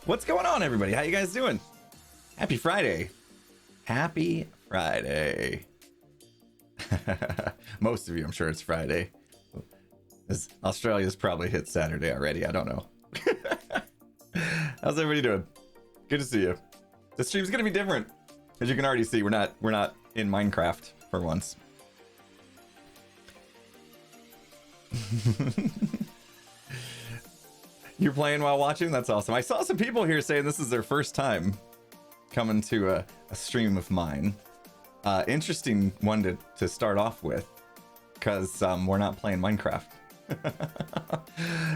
What's going on, everybody? How you guys doing? Happy Friday. Happy Friday. Most of you, I'm sure it's Friday. Australia's probably hit Saturday already. I don't know. How's everybody doing? Good to see you. The stream's gonna be different. As you can already see, we're not in Minecraft for once. You're playing while watching? That's awesome. I saw some people here saying this is their first time coming to a stream of mine. Interesting one to start off with, because we're not playing Minecraft.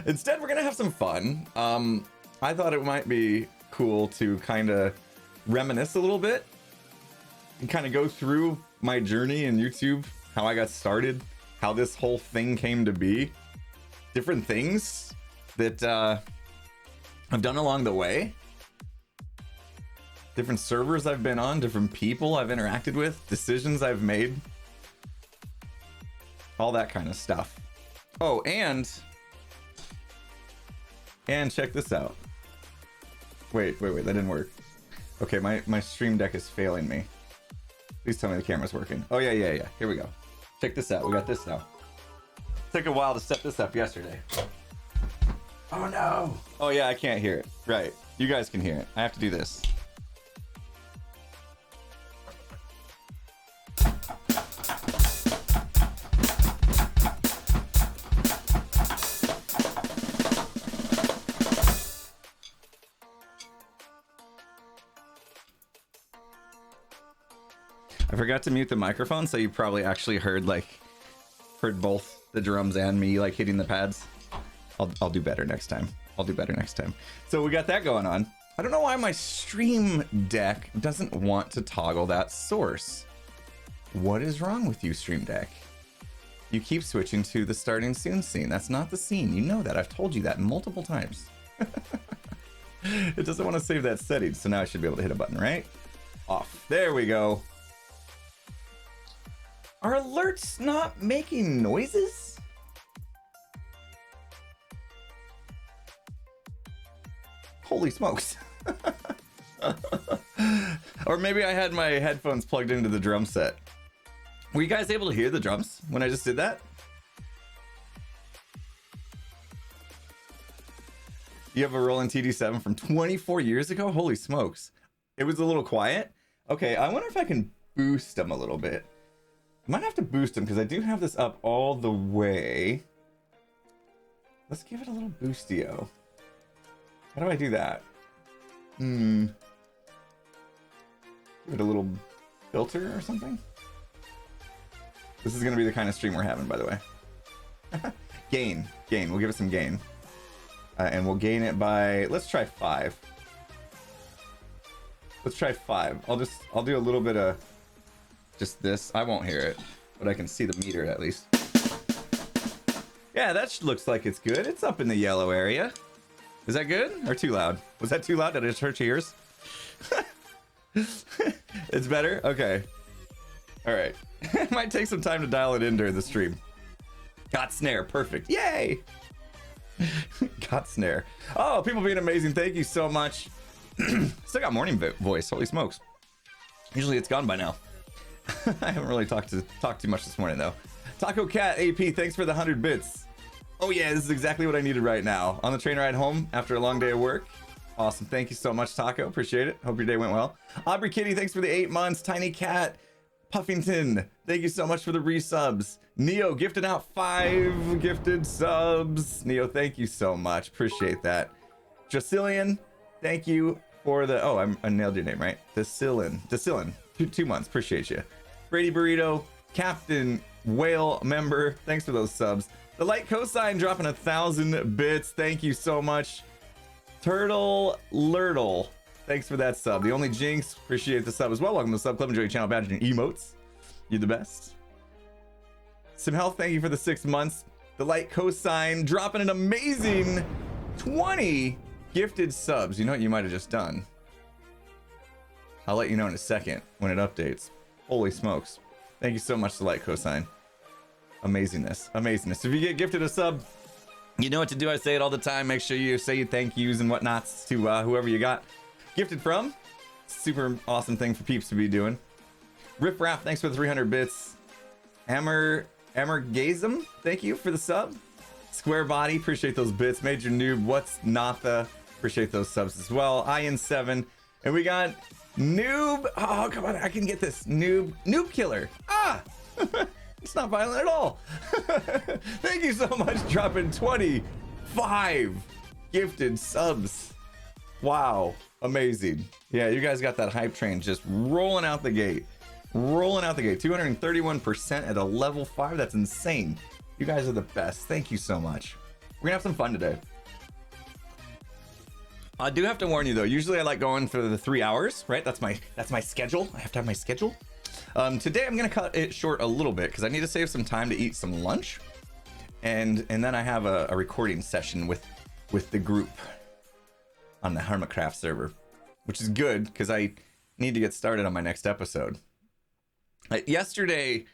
Instead, we're gonna have some fun. I thought it might be cool to kind of reminisce a little bit and kind of go through my journey in YouTube, how I got started, how this whole thing came to be, different things that I've done along the way, different servers I've been on, different people I've interacted with, decisions I've made, all that kind of stuff. Oh, and check this out. Wait, that didn't work. Okay, my stream deck is failing me. Please tell me the camera's working. Oh yeah. Here we go. Check this out. We got this now. Took a while to set this up yesterday. Oh no! Oh yeah, I can't hear it. Right. You guys can hear it. I have to do this. I forgot to mute the microphone, so you probably actually heard both the drums and me like hitting the pads. I'll do better next time. So we got that going on. I don't know why my stream deck doesn't want to toggle that source. What is wrong with you, stream deck? You keep switching to the starting soon scene. That's not the scene. You know that. I've told you that multiple times. It doesn't want to save that setting, so now I should be able to hit a button, right? Off. There we go. Are alerts not making noises? Holy smokes. Or maybe I had my headphones plugged into the drum set. Were you guys able to hear the drums when I just did that? You have a Roland TD7 from 24 years ago? Holy smokes. It was a little quiet. Okay, I wonder if I can boost them a little bit. I might have to boost them because I do have this up all the way. Let's give it a little boostio. How do I do that? Give it a little filter or something. This is going to be the kind of stream we're having, by the way. Gain. We'll give it some gain. And we'll gain it by, let's try 5. Let's try 5. I'll do a little bit of just this. I won't hear it, but I can see the meter at least. Yeah, that looks like it's good. It's up in the yellow area. Is that good or too loud? Was that too loud? Did I just hurt your ears? It's better? Okay. All right. It might take some time to dial it in during the stream. Got snare. Perfect. Yay! Got snare. Oh, people being amazing. Thank you so much. Still got morning voice. Holy smokes. Usually it's gone by now. I haven't really talked too much this morning though. Taco Cat AP, thanks for the 100 bits. Oh yeah, this is exactly what I needed right now. On the train ride home after a long day of work. Awesome, thank you so much, Taco. Appreciate it. Hope your day went well. Aubrey Kitty, thanks for the 8 months. Tiny Cat, Puffington, thank you so much for the resubs. Neo gifted out 5 gifted subs. Neo, thank you so much. Appreciate that. Jacillian, thank you for the, oh, I nailed your name, right? Jacillian, 2 months. Appreciate you. Brady Burrito, Captain Whale member, thanks for those subs. The light cosine dropping 1,000 bits. Thank you so much. Turtle Lurtle, thanks for that sub. The Only Jinx, appreciate the sub as well. Welcome to the sub club. Enjoy your channel badge and emotes. You're the best. Some health, thank you for the 6 months. The light cosine dropping an amazing 20 gifted subs. You know what you might have just done? I'll let you know in a second when it updates. Holy smokes. Thank you so much to light cosine. Amazingness. If you get gifted a sub, You know what to do. I say it all the time. Make sure you say your thank yous and whatnots to whoever you got gifted from. Super awesome thing for peeps to be doing. Riff Raff, thanks for the 300 bits. Amergazm, thank you for the sub. Square Body, appreciate those bits. Major Noob, What's Natha, appreciate those subs as well. Ian7, and we got Noob. Oh, come on, I can get this. Noob Killer. Ah! It's not violent at all. Thank you so much, dropping 25 gifted subs. Wow, amazing. Yeah, you guys got that hype train just rolling out the gate. 231% at a level 5. That's insane. You guys are the best. Thank you so much. We're gonna have some fun today. I do have to warn you though, usually I like going for the 3 hours, right? That's my schedule. I have to have my schedule. Today I'm gonna cut it short a little bit because I need to save some time to eat some lunch, and then I have a recording session with the group on the Hermitcraft server, which is good because I need to get started on my next episode. Yesterday,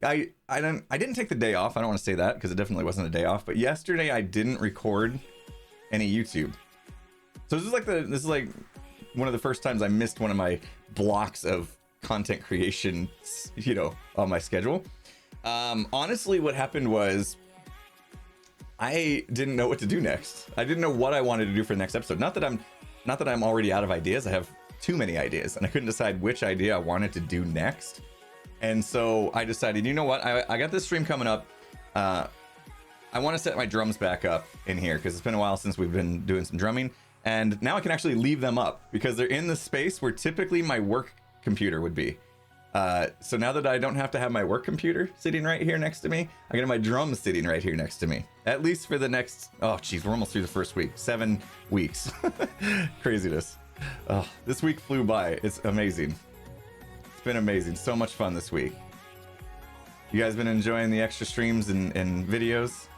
I didn't take the day off. I don't want to say that because it definitely wasn't a day off. But yesterday I didn't record any YouTube. So this is like one of the first times I missed one of my blocks of content creation, you know, on my schedule. Honestly, what happened was I didn't know what to do next. I didn't know what I wanted to do for the next episode. Not that I'm already out of ideas. I have too many ideas, and I couldn't decide which idea I wanted to do next. And so I decided, you know what? I got this stream coming up. I want to set my drums back up in here because it's been a while since we've been doing some drumming, and now I can actually leave them up because they're in the space where typically my work computer would be. So now that I don't have to have my work computer sitting right here next to me, I got my drums sitting right here next to me, at least for the next, oh geez, we're almost through the first week. 7 weeks. Craziness. Oh, this week flew by. It's amazing. It's been amazing. So much fun this week. You guys been enjoying the extra streams and videos?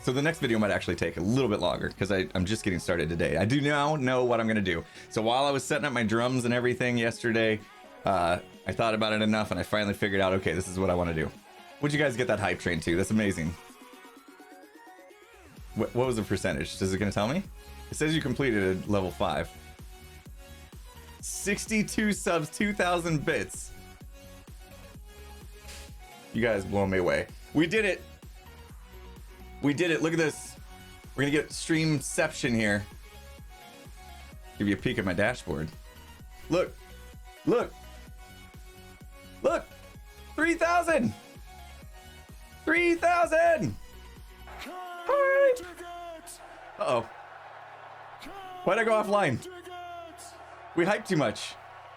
So the next video might actually take a little bit longer because I'm just getting started today. I do now know what I'm gonna do. So while I was setting up my drums and everything yesterday, I thought about it enough and I finally figured out, okay, this is what I want to do. Would you guys get that hype train too? That's amazing. What was the percentage? Is it gonna tell me? It says you completed level 5. 62 subs, 2,000 bits. You guys blow me away. We did it. We did it. Look at this. We're gonna get streamception here. Give you a peek at my dashboard. Look. Look. Look. 3,000. 3,000. Hi. Uh-oh. Why'd I go offline? We hyped too much.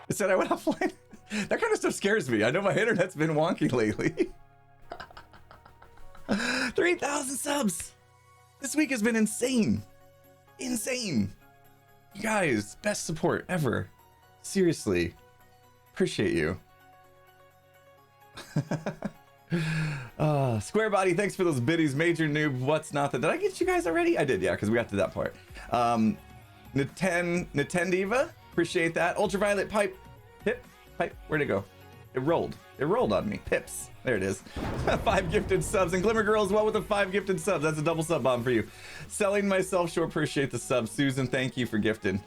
It said I went offline. That kind of stuff scares me. I know my internet's been wonky lately. 3,000 subs. This week has been insane. Insane. You guys, best support ever. Seriously. Appreciate you. Square Body, thanks for those biddies. Major Noob, What's Natha? Did I get you guys already? I did, yeah, because we got to that part. Nintendiva, appreciate that. Ultraviolet Pipe. Pipe, where'd it go? It rolled on me. Pips, there it is. 5 gifted subs, and Glimmer Girl as well with the 5 gifted subs. That's a double sub bomb for you. Selling myself short, appreciate the sub. Susan, thank you for gifting.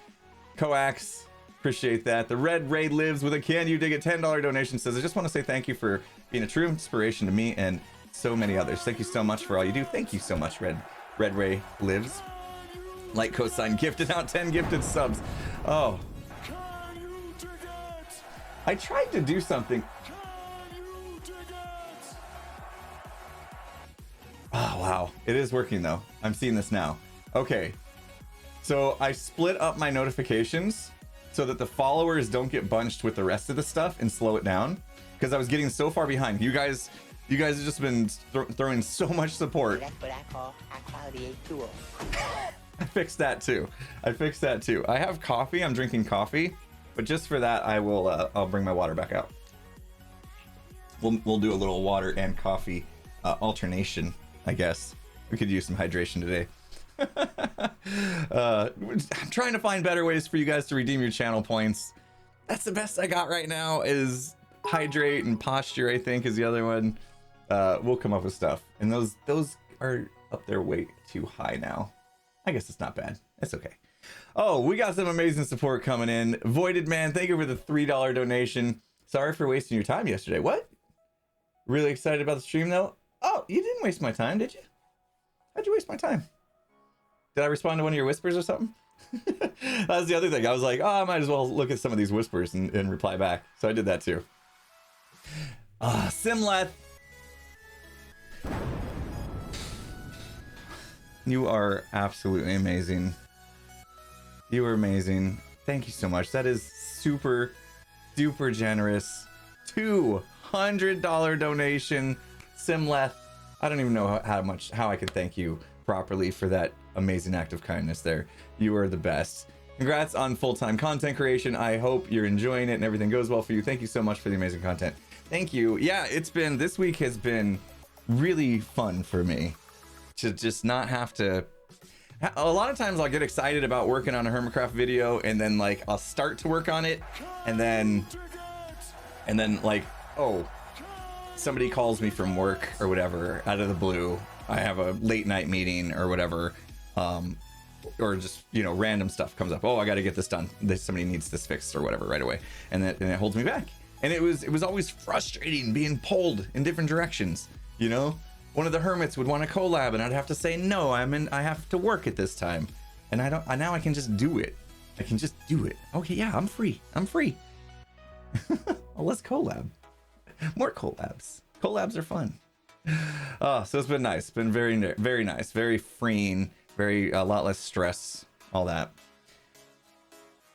Coax, appreciate that. The Red Ray lives with a Can You Dig It $10 donation, says, I just want to say thank you for being a true inspiration to me and so many others. Thank you so much for all you do. Thank you so much, Red Ray lives. Light cosign gifted out 10 gifted subs. Oh, I tried to do something. Oh wow, it is working though. I'm seeing this now. Okay, so I split up my notifications so that the followers don't get bunched with the rest of the stuff and slow it down, because I was getting so far behind. You guys have just been throwing so much support. That's what I call high-quality H2O. I fixed that too. I have coffee. I'm drinking coffee, but just for that, I'll bring my water back out. We'll do a little water and coffee alternation, I guess. We could use some hydration today. I'm trying to find better ways for you guys to redeem your channel points. That's the best I got right now is hydrate and posture, I think is the other one. We'll come up with stuff. And those are up there way too high now. I guess it's not bad. It's okay. Oh, we got some amazing support coming in. Voided Man, thank you for the $3 donation. Sorry for wasting your time yesterday. What? Really excited about the stream though? Oh, you didn't waste my time, did you? How'd you waste my time? Did I respond to one of your whispers or something? That was the other thing. I was like, oh, I might as well look at some of these whispers and reply back. So I did that too. Simleth. You are absolutely amazing. You are amazing. Thank you so much. That is super, super generous. $200 donation. Simleth. I don't even know how I can thank you properly for that amazing act of kindness there. You are the best. Congrats on full-time content creation. I hope you're enjoying it and everything goes well for you. Thank you so much for the amazing content. Thank you. Yeah, this week has been really fun for me to just not have to. A lot of times I'll get excited about working on a Hermitcraft video and then like I'll start to work on it and then like, oh, somebody calls me from work or whatever out of the blue. I have a late night meeting or whatever, or just, you know, random stuff comes up. Oh, I got to get this done. Somebody needs this fixed or whatever right away, and it holds me back. And it was always frustrating being pulled in different directions. You know, one of the hermits would want to collab, and I'd have to say no. I have to work at this time, and now I can just do it. I can just do it. Okay, yeah, I'm free. Well, let's collab. More collabs. Collabs are fun. Oh, so it's been nice. It's been very, very nice. Very freeing. A lot less stress. All that.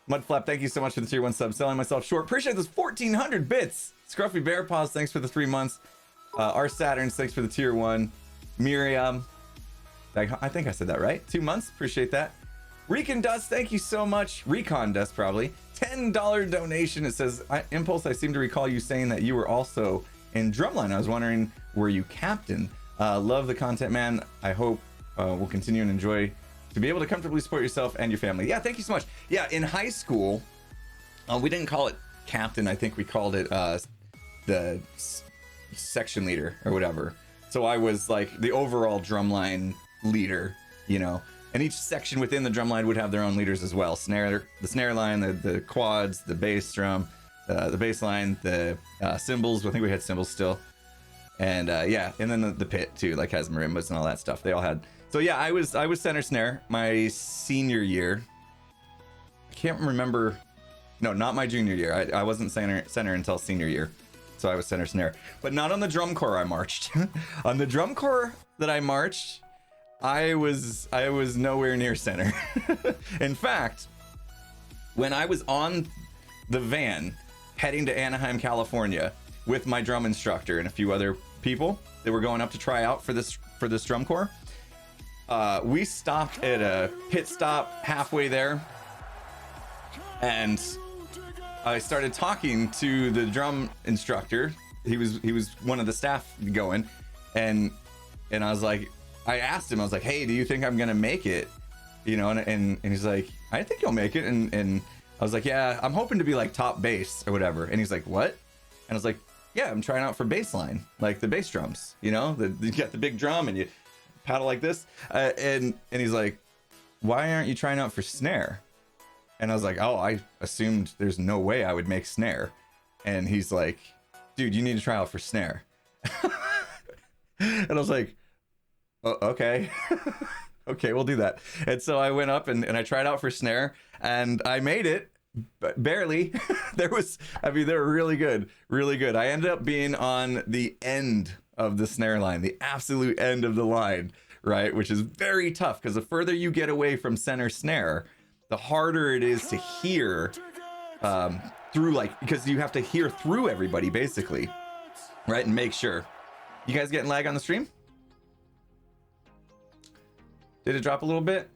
Mudflap, thank you so much for the tier 1 sub. Selling myself short. Appreciate those 1,400 bits. Scruffy Bear Paws, thanks for the 3 months. Our Saturns, thanks for the tier 1. Miriam, I think I said that right. 2 months. Appreciate that. Recon Dust, thank you so much. Recon Dust, probably. $10 donation. It says, Impulse, I seem to recall you saying that you were also in Drumline. I was wondering, were you captain? Love the content, man. I hope we'll continue and enjoy to be able to comfortably support yourself and your family. Yeah, thank you so much. Yeah, in high school, we didn't call it captain. I think we called it the section leader or whatever. So I was like the overall drumline leader, you know. And each section within the drumline would have their own leaders as well. The snare line, the quads, the bass drum, the bass line, the cymbals. I think we had cymbals still. And yeah, and then the pit too, like has marimbas and all that stuff. They all had. So yeah, I was center snare my senior year. I can't remember. No, not my junior year. I wasn't center until senior year. So I was center snare, but not on the drum corps I marched. On the drum corps that I marched, I was nowhere near center. In fact, when I was on the van heading to Anaheim, California with my drum instructor and a few other people that were going up to try out for this drum corps, we stopped at a pit stop halfway there, and I started talking to the drum instructor. He was one of the staff going, and I was like, I asked him, I was like, hey, do you think I'm gonna make it? You know, and he's like, I think you'll make it. And I was like, yeah, I'm hoping to be like top bass or whatever. And he's like, what? And I was like, yeah, I'm trying out for bass line, like the bass drums, you know, you got the big drum and you paddle like this. And he's like, why aren't you trying out for snare? And I was like, oh, I assumed there's no way I would make snare. And he's like, dude, you need to try out for snare. And I was like, oh, okay. Okay, we'll do that. And so I went up and I tried out for snare, and I made it, but barely. They were really good, really good. I ended up being on the end of the snare line, the absolute end of the line, right? Which is very tough, because the further you get away from center snare, the harder it is to hear through, like, because you have to hear through everybody basically, right? And make sure. You guys getting lag on the stream? Did it drop a little bit?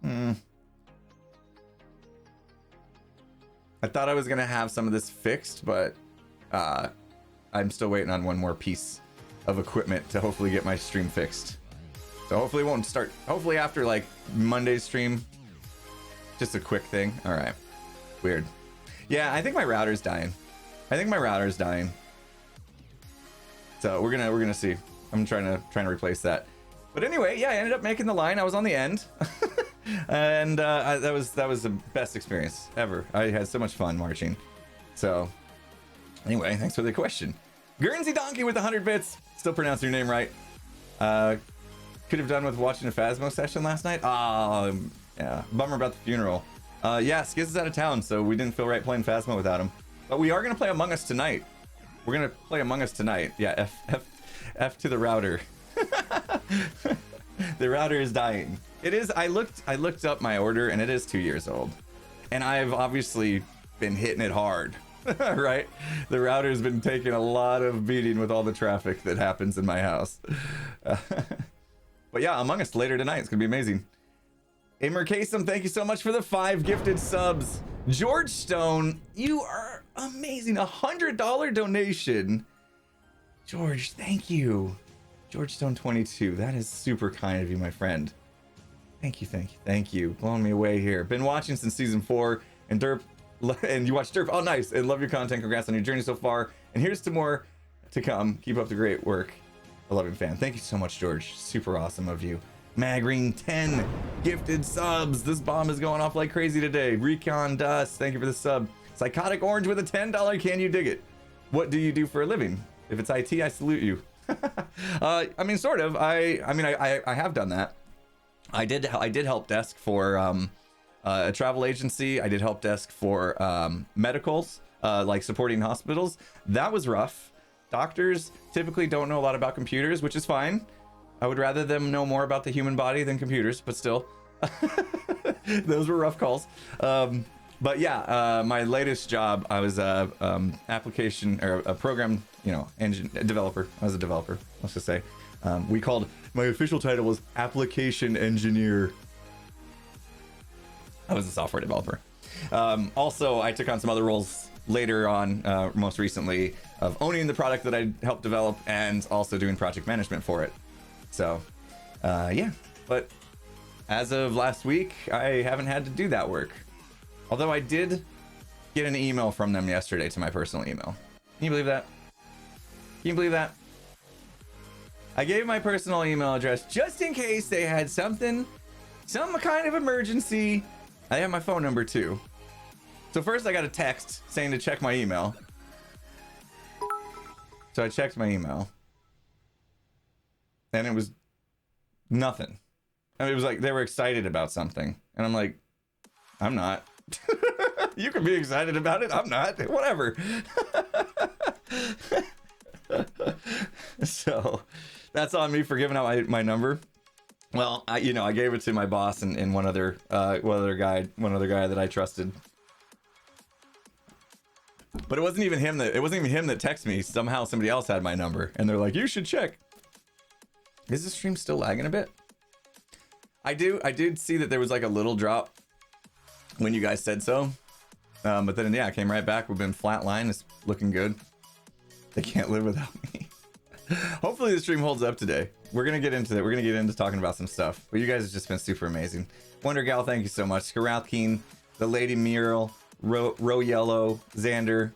I thought I was gonna have some of this fixed, but I'm still waiting on one more piece of equipment to hopefully get my stream fixed. So hopefully it won't start, hopefully after like Monday's stream. Just a quick thing. All right. Weird. Yeah, I think my router's dying. So we're gonna see. I'm trying to replace that. But anyway, yeah, I ended up making the line. I was on the end. And that was the best experience ever. I had so much fun marching. So anyway, thanks for the question. Guernsey Donkey with 100 bits. Still pronouncing your name right. Could have done with watching a Phasmo session last night. Yeah, bummer about the funeral. Yeah, Skiz is out of town, so we didn't feel right playing Phasmo without him. But we are gonna play Among Us tonight. We're gonna play Among Us tonight. Yeah, F to the router. The router is dying. It is. I looked up my order, and it is 2 years old, and I've obviously been hitting it hard. Right? The router's been taking a lot of beating with all the traffic that happens in my house. But yeah, Among Us later tonight. It's gonna be amazing. Amer Kasem, thank you so much for the 5 gifted subs. George Stone, you are amazing. $100 donation. George, thank you. George Stone 22. That is super kind of you, my friend. Thank you, thank you, thank you. Blowing me away here. Been watching since season 4, and Derp, and you watched Derp. Oh, nice. And love your content. Congrats on your journey so far. And here's to more to come. Keep up the great work. A loving fan. Thank you so much, George. Super awesome of you. Magreen 10 gifted subs. This bomb is going off like crazy today. Recon Dust, thank you for the sub. Psychotic Orange with a $10. Can you dig it? What do you do for a living? If it's IT, I salute you. I mean, sort of. I have done that. I did help desk for a travel agency. I did help desk for medicals, like supporting hospitals. That was rough. Doctors typically don't know a lot about computers, which is fine. I would rather them know more about the human body than computers, but still. Those were rough calls. But yeah, my latest job, I was a application or a program, engine developer. I was a developer, let's just say. My official title was application engineer. I was a software developer. Also, I took on some other roles later on, most recently, of owning the product that I helped develop and also doing project management for it. So, yeah, but as of last week, I haven't had to do that work. Although I did get an email from them yesterday to my personal email. Can you believe that? Can you believe that? I gave my personal email address just in case they had some kind of emergency. I have my phone number too. So first I got a text saying to check my email. So I checked my email. And it was nothing. I mean, it was like they were excited about something. And I'm like, I'm not. You can be excited about it. I'm not. Whatever. So that's on me for giving out my number. Well, I gave it to my boss and one other guy that I trusted. But it wasn't even him that texted me. Somehow somebody else had my number, and they're like, "You should check." Is the stream still lagging a bit? I did see that there was like a little drop when you guys said so. But then, yeah, it came right back. We've been flatline. It's looking good. They can't live without me. Hopefully the stream holds up today. We're going to get into that. We're going to get into talking about some stuff. But you guys have just been super amazing. Wonder Gal, thank you so much. Skaralkeen, the Lady Mural, Ro Yellow, Xander,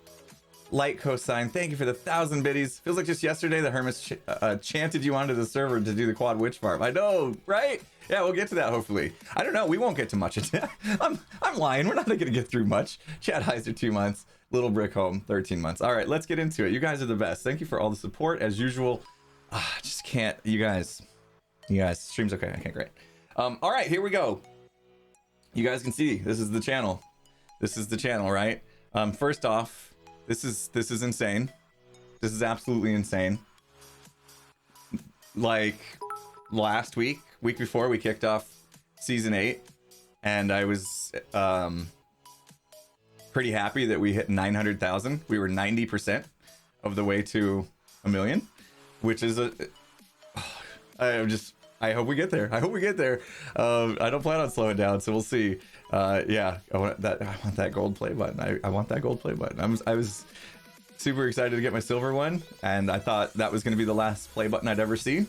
Light Cosine, thank you for the 1,000 biddies. Feels like just yesterday the Hermits chanted you onto the server to do the quad witch farm. I know, right? Yeah, we'll get to that hopefully. I don't know. We won't get to much of that. I'm lying. We're not going to get through much. Chad Heiser, 2 months. Little Brick Home, 13 months. All right, let's get into it. You guys are the best. Thank you for all the support as usual. Just can't. You guys. Stream's okay. Okay, great. All right, here we go. You guys can see this is the channel. This is the channel, right? First off. This is insane. This is absolutely insane. Like last week before we kicked off season 8, and I was pretty happy that we hit 900,000. We were 90% of the way to 1 million, which is I hope we get there. I don't plan on slowing down, so we'll see. Yeah, I want that gold play button. I want that gold play button. I was super excited to get my silver one, and I thought that was going to be the last play button I'd ever see.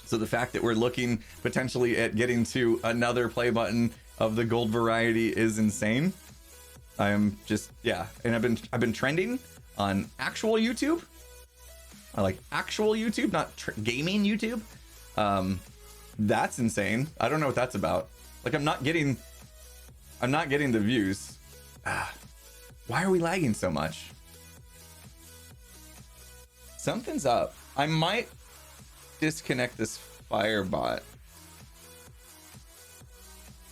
So the fact that we're looking potentially at getting to another play button of the gold variety is insane. I am just, yeah, and I've been trending on actual YouTube. I like actual YouTube, not gaming YouTube. That's insane. I don't know what that's about. Like, I'm not getting the views. Why are we lagging so much? Something's up. I might disconnect this Firebot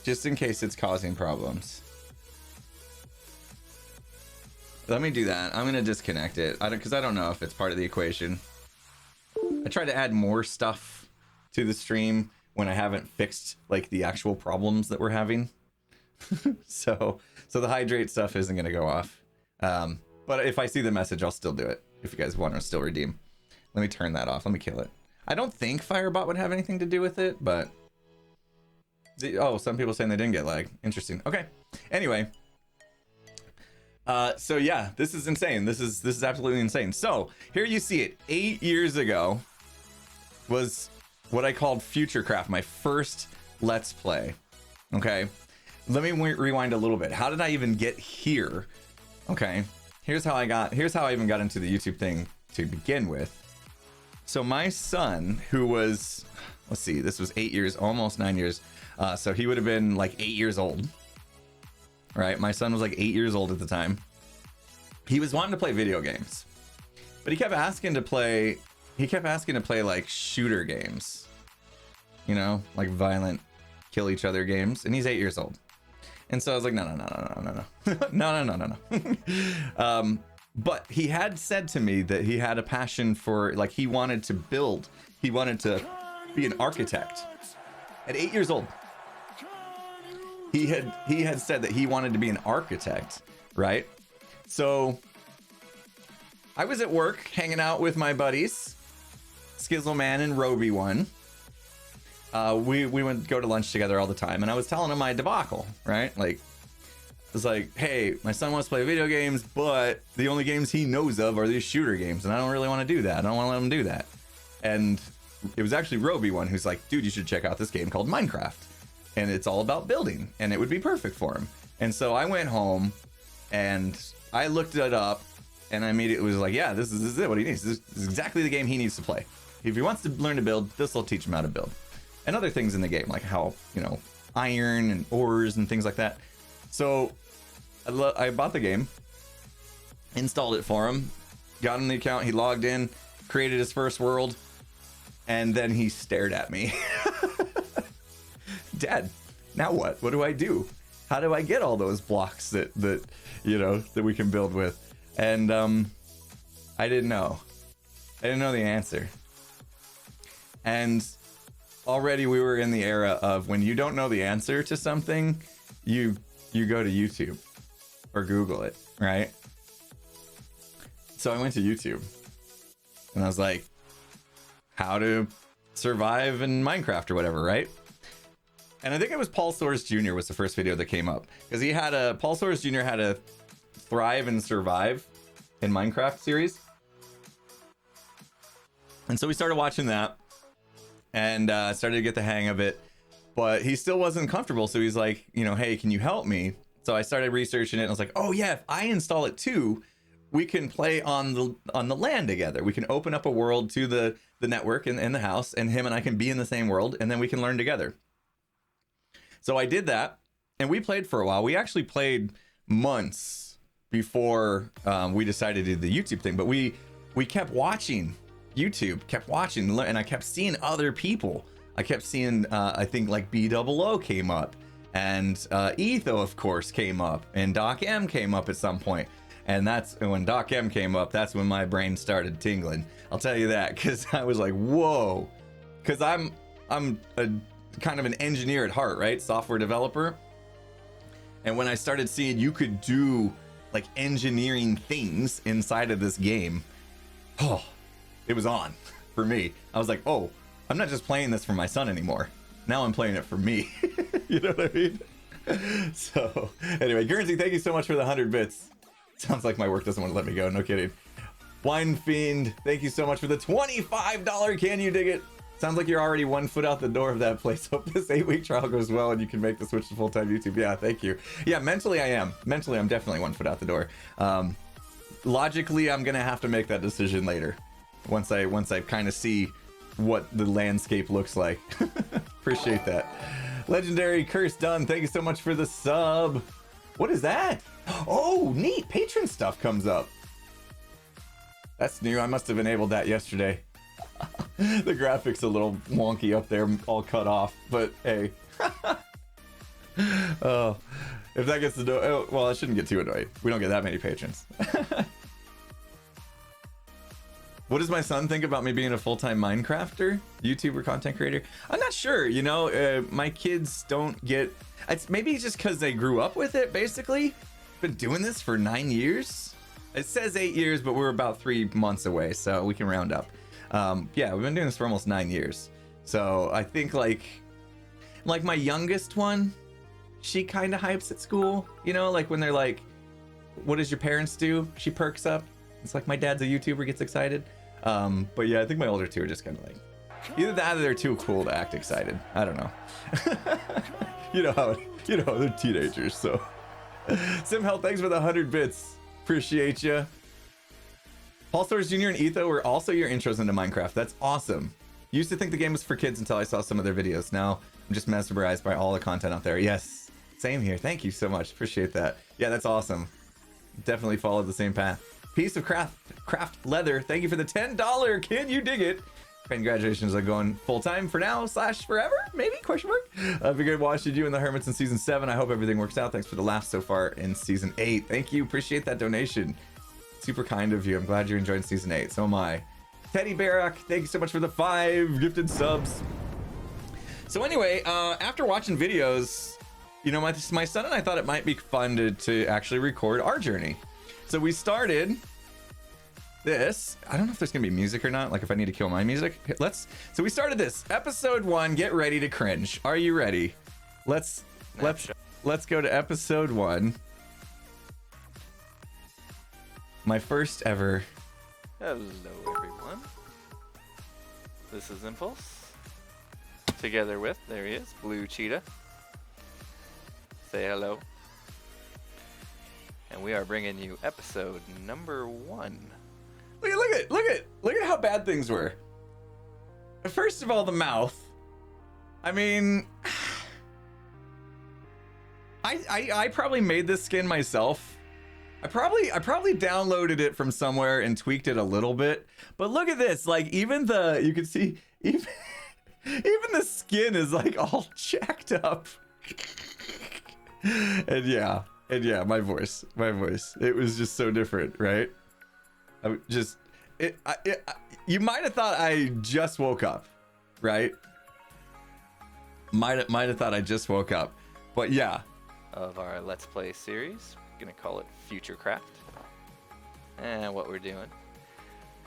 just in case it's causing problems. Let me do that. I'm gonna disconnect it. Because I don't know if it's part of the equation. I tried to add more stuff to the stream when I haven't fixed like the actual problems that we're having. so the hydrate stuff isn't gonna go off. But if I see the message, I'll still do it. If you guys want to still redeem. Let me turn that off. Let me kill it. I don't think Firebot would have anything to do with it, but oh, some people saying they didn't get lag. Interesting. Okay. Anyway. So yeah, this is insane. This is absolutely insane. So here you see it. 8 years ago was what I called Futurecraft, my first Let's Play. Okay. Let me rewind a little bit. How did I even get here? Okay. Here's how I even got into the YouTube thing to begin with. So my son, who was, let's see, this was 8 years, almost 9 years. So he would have been like 8 years old. Right? My son was like 8 years old at the time. He was wanting to play video games, but he kept asking to play like shooter games, you know, like violent kill each other games. And he's 8 years old. And so I was like, no. But he had said to me that he had a passion for, like, he wanted to build. He wanted to be an architect at 8 years old. He had said that he wanted to be an architect, right? So I was at work hanging out with my buddies, Skizzleman and Roby One. We went go to lunch together all the time, and I was telling him my debacle, right? Like, I was like, hey, my son wants to play video games, but the only games he knows of are these shooter games, and I don't really want to do that. I don't want to let him do that. And it was actually Roby One who's like, dude, you should check out this game called Minecraft. And it's all about building, and it would be perfect for him. And so I went home, and I looked it up, and I immediately was like, yeah, this is it, what he needs. This is exactly the game he needs to play. If he wants to learn to build, this will teach him how to build. And other things in the game, like how, you know, iron and ores and things like that. So I bought the game, installed it for him, got him the account, he logged in, created his first world, and then he stared at me. Dad, now what? What do I do? How do I get all those blocks that you know, that we can build with? And I didn't know. I didn't know the answer. And already we were in the era of when you don't know the answer to something, you go to YouTube or Google it, right? So I went to YouTube and I was like, how to survive in Minecraft or whatever, right? And I think it was Paul Soares Jr. was the first video that came up, because Paul Soares Jr. had a Thrive and Survive in Minecraft series. And so we started watching that and started to get the hang of it, but he still wasn't comfortable. So he's like, you know, hey, can you help me? So I started researching it and I was like, oh yeah, if I install it too, we can play on the land together. We can open up a world to the network in the house, and him and I can be in the same world, and then we can learn together. So I did that, and we played for a while. We actually played months before we decided to do the YouTube thing, but we kept watching YouTube, and I kept seeing other people. I kept seeing, I think like BOO came up, and Etho, of course, came up, and Doc M came up at some point. And that's when Doc M came up, that's when my brain started tingling. I'll tell you that, because I was like, whoa. Because I'm a kind of an engineer at heart, right? Software developer. And when I started seeing you could do like engineering things inside of this game, oh, it was on for me. I was like, oh, I'm not just playing this for my son anymore. Now I'm playing it for me. You know what I mean? So anyway, Guernsey, thank you so much for the 100 bits. Sounds like my work doesn't want to let me go. No kidding. Wine Fiend, thank you so much for the $25. Can you dig it? Sounds like you're already 1 foot out the door of that place. Hope this 8-week trial goes well and you can make the switch to full-time YouTube. Yeah, thank you. Yeah, mentally I am. Mentally, I'm definitely 1 foot out the door. Logically, I'm gonna have to make that decision later. Once I kind of see what the landscape looks like. Appreciate that. Legendary Curse Done, thank you so much for the sub. What is that? Oh, neat. Patron stuff comes up. That's new. I must have enabled that yesterday. The graphics a little wonky up there, all cut off, but hey. Oh, if that gets annoying, oh, well, I shouldn't get too annoyed. We don't get that many patrons. What does my son think about me being a full-time Minecrafter, YouTuber, content creator? I'm not sure. You know, my kids don't get. It's maybe just because they grew up with it. Basically, been doing this for 9 years. It says 8 years, but we're about 3 months away, so we can round up. Yeah, we've been doing this for almost 9 years. So I think like my youngest one, she kind of hypes at school. You know, like when they're like, "What does your parents do?" She perks up. It's like my dad's a YouTuber, gets excited. But yeah, I think my older two are just kind of like, either that or they're too cool to act excited. I don't know. You know how, they're teenagers, so. Simhel, thanks for the 100 bits. Appreciate you. Paul Stores Jr. and Etho were also your intros into Minecraft. That's awesome. Used to think the game was for kids until I saw some of their videos. Now I'm just mesmerized by all the content out there. Yes, same here. Thank you so much. Appreciate that. Yeah, that's awesome. Definitely followed the same path. Piece of craft leather. Thank you for the $10. Can you dig it? Congratulations on going full-time for now / forever, maybe, question mark. Figured watching you and the Hermits in season 7. I hope everything works out. Thanks for the laughs so far in season 8. Thank you. Appreciate that donation. Super kind of you. I'm glad you're enjoying season 8. So am I. Teddy Barak, thank you so much for the 5 gifted subs. So anyway, after watching videos, you know, my son and I thought it might be fun to actually record our journey. So we started this. I don't know if there's gonna be music or not, like if I need to kill my music. So we started this episode 1. Get ready to cringe. Are you ready? Let's go to episode 1. My first ever. Hello everyone. This is Impulse. Together with, there he is, Blue Cheetah. Say hello. And we are bringing you episode number 1. Look at how bad things were. First of all, the mouth. I mean, I probably made this skin myself. I probably downloaded it from somewhere and tweaked it a little bit. But look at this, like even you can see even the skin is like all jacked up. And yeah, my voice. It was just so different, right? You might have thought I just woke up, right? Might have thought I just woke up, but yeah. Of our Let's Play series, we're gonna call it Future Craft. And what we're doing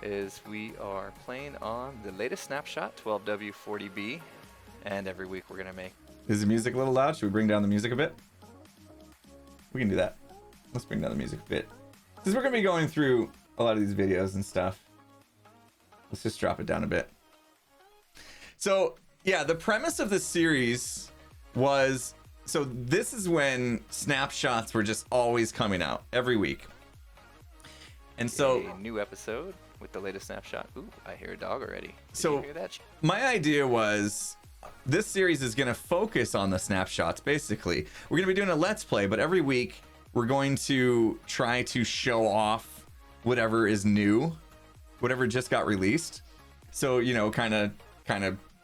is we are playing on the latest snapshot, 12W40B, and every week we're gonna make. Is the music a little loud? Should we bring down the music a bit? We can do that. Let's bring down the music a bit. Since we're gonna be going through a lot of these videos and stuff, let's just drop it down a bit. So yeah, the premise of the series was, so this is when snapshots were just always coming out every week. And so a new episode with the latest snapshot. Ooh, I hear a dog already. Did so you hear that? My idea was this series is going to focus on the snapshots. Basically, we're going to be doing a Let's Play, but every week we're going to try to show off whatever is new, whatever just got released. So, you know, kind of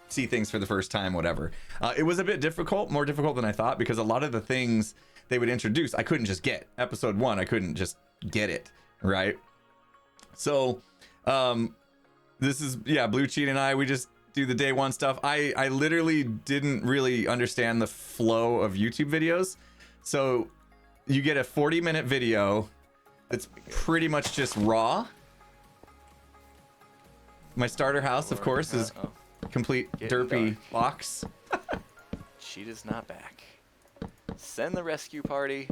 see things for the first time, whatever. It was a bit difficult, more difficult than I thought, because a lot of the things they would introduce, I couldn't just get. Episode 1, I couldn't just get it, right? So, this is, yeah, Blue Cheat and I, we just do the day one stuff. I literally didn't really understand the flow of YouTube videos. So you get a 40-minute video that's pretty much just raw. My starter house, of course, is complete derpy box. Cheetah's not back. Send the rescue party.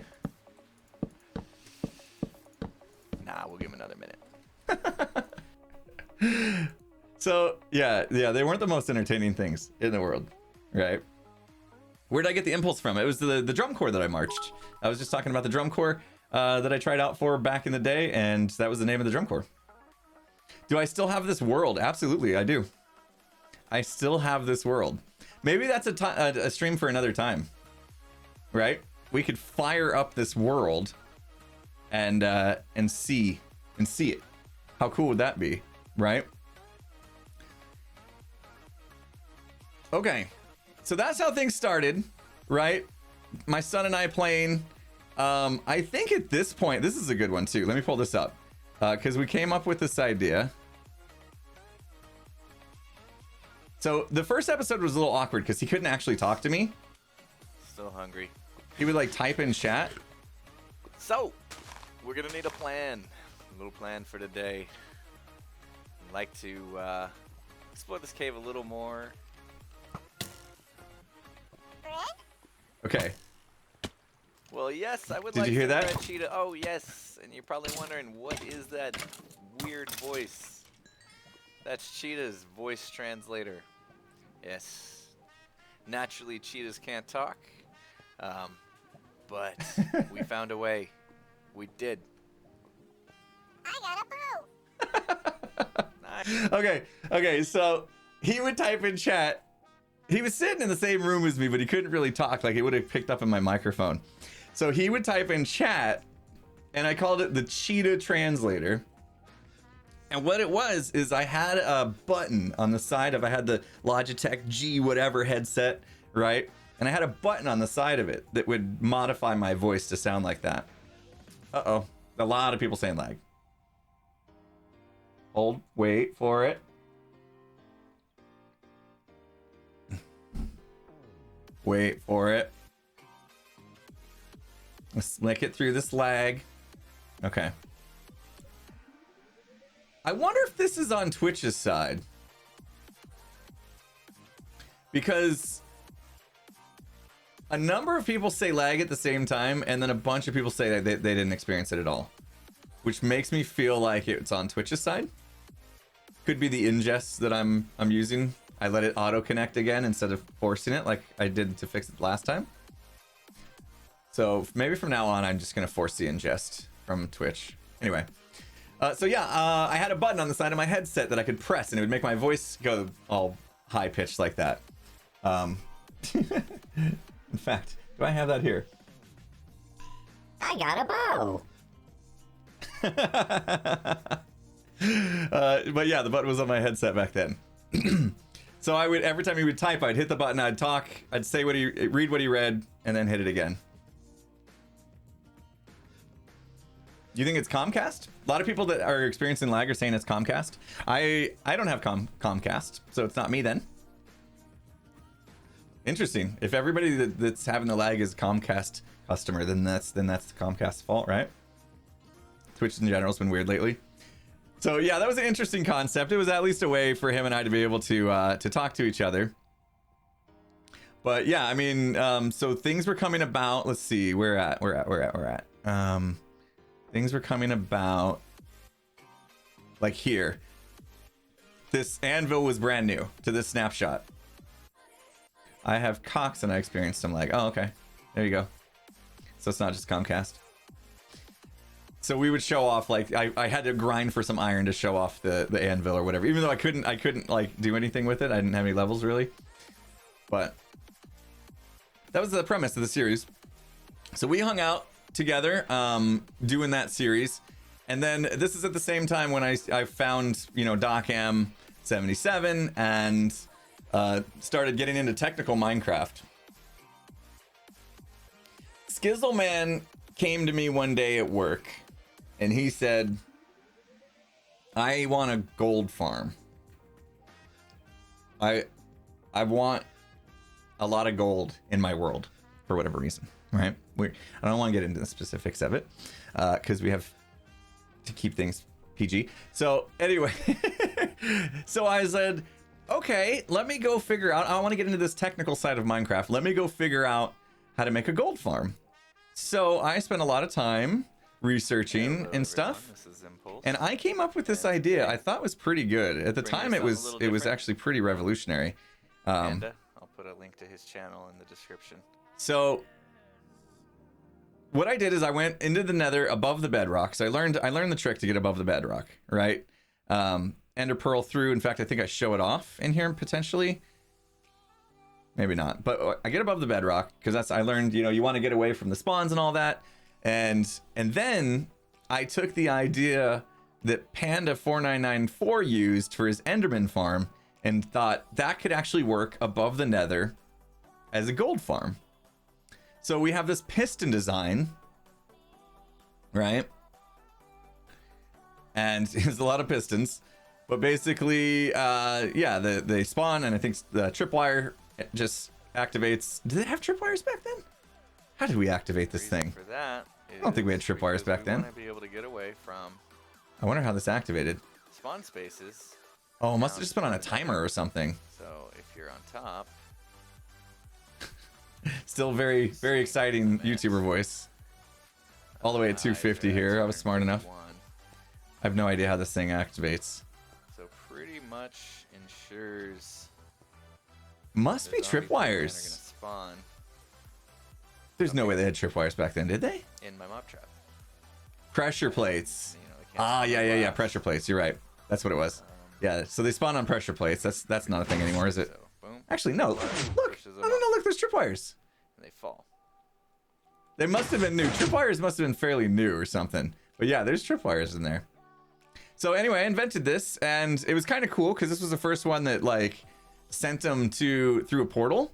Nah, we'll give him another minute. So yeah, they weren't the most entertaining things in the world, right? Where'd I get the impulse from? It was the drum corps that I marched. I was just talking about the drum corps that I tried out for back in the day, and that was the name of the drum corps. Do I still have this world? Absolutely, I do. I still have this world. Maybe that's a stream for another time, right? We could fire up this world and see it. How cool would that be, right? Okay, so that's how things started, right? My son and I playing. I think at this point, this is a good one too. Let me pull this up because we came up with this idea. So the first episode was a little awkward because he couldn't actually talk to me. Still hungry. He would like type in chat. So, we're gonna need a plan. A little plan for today. I'd like to explore this cave a little more. Okay. Well, yes, I would Did like you hear some that? red cheetah. Oh, yes. And you're probably wondering, what is that weird voice? That's Cheetah's voice translator. Yes. Naturally, cheetahs can't talk. But we found a way. We did. I got a boo. Nice. Okay, so he would type in chat. He was sitting in the same room as me, but he couldn't really talk. Like, it would have picked up in my microphone. So he would type in chat, and I called it the cheetah translator. And what it was is I had a button on the side of, I had the Logitech G whatever headset, right? And I had a button on the side of it that would modify my voice to sound like that. Uh-oh, a lot of people saying lag. Hold, wait for it. Wait for it. Let's make it through this lag. Okay. I wonder if this is on Twitch's side. Because a number of people say lag at the same time, and then a bunch of people say that they didn't experience it at all. Which makes me feel like it's on Twitch's side. Could be the ingest that I'm using. I let it auto connect again instead of forcing it like I did to fix it last time. So maybe from now on, I'm just gonna force the ingest from Twitch. Anyway, so yeah, I had a button on the side of my headset that I could press, and it would make my voice go all high pitched like that. In fact, do I have that here? I got a bow. But yeah, the button was on my headset back then. So I would, every time he would type, I'd hit the button, I'd talk, I'd say read what he read, and then hit it again. Do you think it's Comcast? A lot of people that are experiencing lag are saying it's Comcast. I don't have Comcast, so it's not me then. Interesting. If everybody that's having the lag is Comcast customer, then that's Comcast's fault, right? Twitch in general has been weird lately. So yeah, that was an interesting concept. It was at least a way for him and I to be able to talk to each other. But yeah, I mean, so things were coming about. Let's see, we're at. Things were coming about like here. This anvil was brand new to this snapshot. I have Cox and I experienced some lag. Oh, okay. There you go. So it's not just Comcast. So we would show off, like, I had to grind for some iron to show off the anvil or whatever. Even though I couldn't like do anything with it. I didn't have any levels really. But that was the premise of the series. So we hung out together doing that series. And then this is at the same time when I found, you know, DocM 77 and started getting into technical Minecraft. Skizzleman came to me one day at work and he said, I want a gold farm. I want a lot of gold in my world for whatever reason, right? I don't want to get into the specifics of it because we have to keep things PG. So anyway, so I said, okay, let me go figure out, I want to get into this technical side of Minecraft. Let me go figure out how to make a gold farm. So I spent a lot of time researching and stuff. This is Impulse. And I came up with this idea I thought was pretty good. At the time it was actually pretty revolutionary. Panda. I'll put a link to his channel in the description. So what I did is I went into the nether above the bedrock. So I learned the trick to get above the bedrock, right? ender pearl through. In fact, I think I show it off in here potentially. Maybe not, but I get above the bedrock because I learned, you know, you want to get away from the spawns and all that. And then I took the idea that Panda4994 used for his Enderman farm and thought that could actually work above the nether as a gold farm. So we have this piston design, right? And there's a lot of pistons, but basically, yeah, they spawn, and I think the tripwire just activates. Did they have tripwires back then? How did we activate this thing? For that, I don't think we had tripwires back then. We want to be able to get away from I wonder how this activated. spawn spaces. Oh, it must have just been on a timer or something. So if you're on top, Still very, very exciting YouTuber voice. All the way at 250 here. I was smart enough. I have no idea how this thing activates. So pretty much ensures. Must be the zombie pigmen are gonna tripwires. spawn There's no way they had tripwires back then, did they? in my mob trap. Pressure plates. You know, they can't Ah, spawn yeah. left. Pressure plates. You're right. That's what it was. Yeah. So they spawn on pressure plates. That's not a thing anymore, is it? So boom, Actually, no. Look. pushes them No. Look. There's tripwires. and they fall. They must have been new. Tripwires must have been fairly new or something. But yeah, there's tripwires in there. So anyway, I invented this, and it was kind of cool because this was the first one that like sent them through a portal.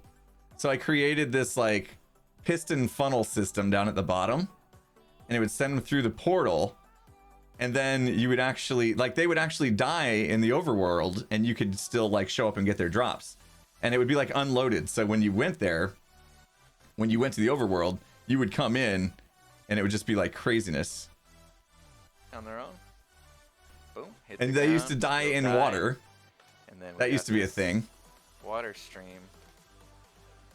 So I created this like piston funnel system down at the bottom, and it would send them through the portal, and then you would actually like they would actually die in the overworld, and you could still like show up and get their drops, and it would be like unloaded. So when you went there, when you went to the overworld, you would come in, and it would just be like craziness. On their own. Boom. Hit And the they used to ground, die they'll in die, water. And then we That got used to be a this thing. Water stream.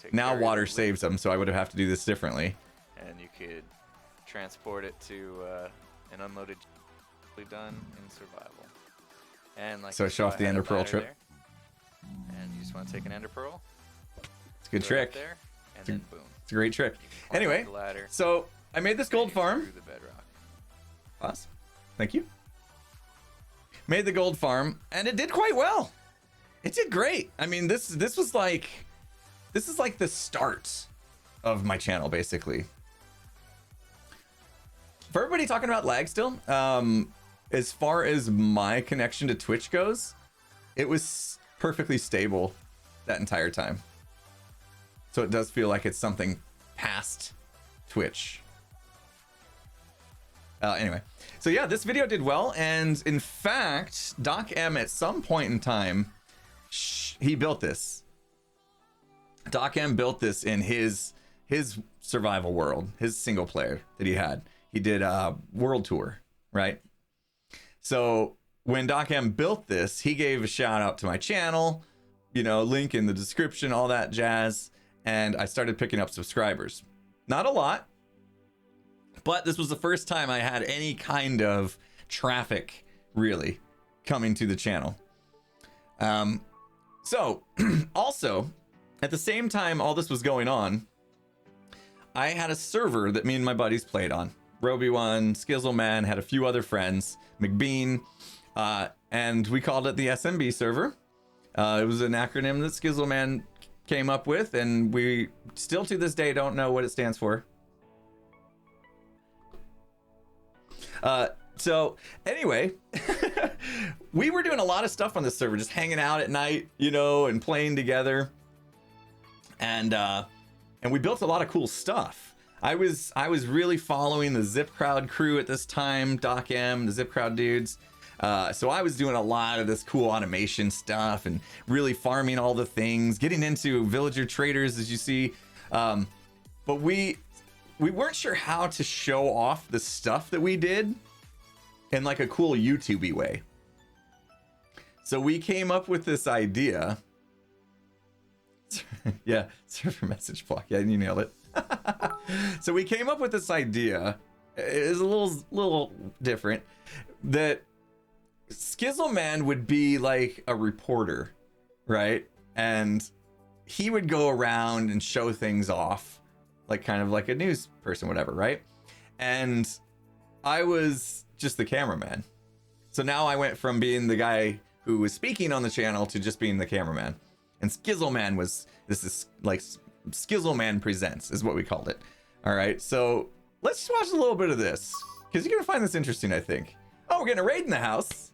to Now carry water the saves them, so I would have to do this differently. and you could transport it to an unloaded done in survival. And like So you show saw, off the I had ender a pearl ladder trip. there. And you just want to take an ender pearl. It's a good throw it trick. there, and then boom. It's a great trick. Climb Anyway, up the ladder, so I made this gold and farm. through the bedrock. Awesome. Thank you. Made the gold farm, and it did quite well. It did great. I mean, this is like the start of my channel, basically. For everybody talking about lag still, as far as my connection to Twitch goes, it was perfectly stable that entire time. So it does feel like it's something past Twitch. Anyway, so yeah, this video did well, and in fact, Doc M at some point in time, he built this. Doc M built this in his survival world, his single player that he had. He did a world tour, right? So when Doc M built this, he gave a shout out to my channel, you know, link in the description, all that jazz, and I started picking up subscribers. Not a lot, but this was the first time I had any kind of traffic really coming to the channel. So also at the same time all this was going on, I had a server that me and my buddies played on. Roby1, Skizzleman, had a few other friends, McBean, and we called it the SMB server. It was an acronym that Skizzleman came up with, and we still to this day don't know what it stands for. So anyway, we were doing a lot of stuff on this server, just hanging out at night, you know, and playing together. And we built a lot of cool stuff. I was really following the Zip Crowd crew at this time, Doc M, the Zip Crowd dudes. So I was doing a lot of this cool automation stuff and really farming all the things, getting into villager traders, as you see. But we weren't sure how to show off the stuff that we did in like a cool YouTubey way. So we came up with this idea. Yeah, server message block. Yeah, you nailed it. So we came up with this idea. It is a little different. That Skizzleman would be like a reporter, right? And he would go around and show things off, like kind of like a news person, whatever, right? And I was just the cameraman. So now I went from being the guy who was speaking on the channel to just being the cameraman. And Skizzleman was, this is like Skizzleman Presents is what we called it. All right, so let's just watch a little bit of this because you're gonna find this interesting, I think. Oh, we're getting a raid in the house.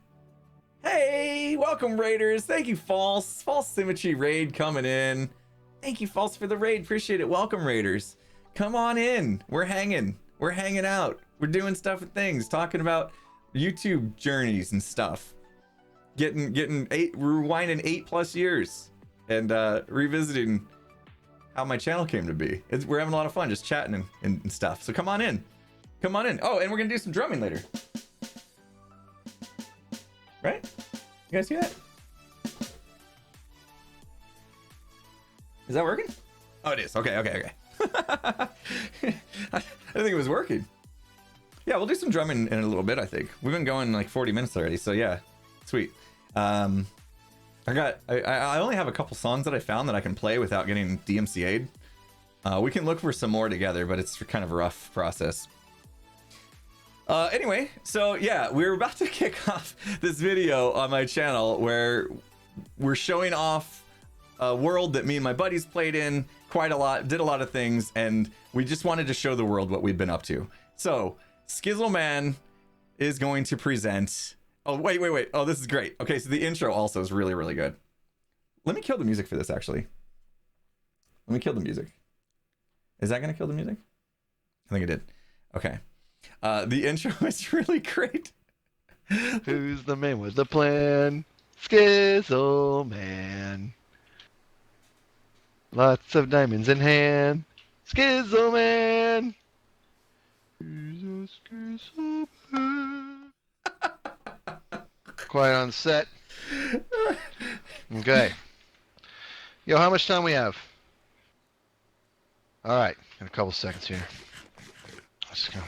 Hey, welcome raiders. Thank you, False Symmetry raid coming in. Thank you, False, for the raid. Appreciate it. Welcome, raiders. Come on in. We're hanging out. We're doing stuff with things, talking about YouTube journeys and stuff. Rewinding 8+ years and revisiting how my channel came to be. We're having a lot of fun just chatting and stuff. So come on in. Oh, and we're gonna do some drumming later. Right? You guys see that? Is that working? Oh, it is. Okay. I didn't think it was working. Yeah, we'll do some drumming in a little bit, I think. We've been going like 40 minutes already, so yeah. Sweet. I only have a couple songs that I found that I can play without getting DMCA'd. We can look for some more together, but it's kind of a rough process. Anyway, so yeah, we're about to kick off this video on my channel where we're showing off a world that me and my buddies played in quite a lot, did a lot of things, and we just wanted to show the world what we've been up to. So, Skizzleman is going to present... Oh, wait. Oh, this is great. Okay, so the intro also is really, really good. Let me kill the music for this, actually. Let me kill the music. Is that going to kill the music? I think it did. Okay. The intro is really great. Who's the man with the plan? Skizzleman. Lots of diamonds in hand. Skizzleman. He's a Skizzleman. Quiet on set. Okay. Yo, how much time we have? All right, in a couple seconds here. Let's go.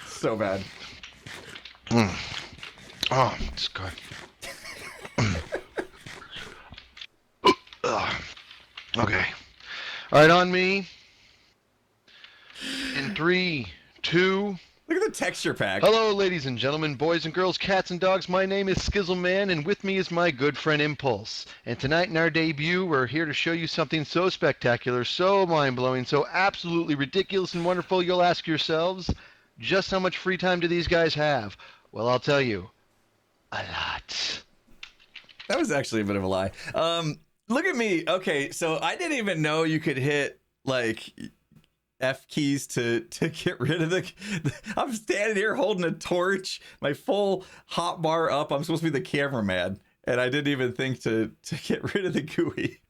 So bad. Oh, it's good. Okay. All right, on me. In 3, 2. Look at the texture pack. Hello, ladies and gentlemen, boys and girls, cats and dogs. My name is Skizzleman, and with me is my good friend Impulse. And tonight in our debut, we're here to show you something so spectacular, so mind-blowing, so absolutely ridiculous and wonderful, you'll ask yourselves, just how much free time do these guys have? Well, I'll tell you, a lot. That was actually a bit of a lie. Look at me. Okay, so I didn't even know you could hit, like... F keys to get rid of I'm standing here holding a torch, my full hot bar up. I'm supposed to be the cameraman, and I didn't even think to get rid of the GUI.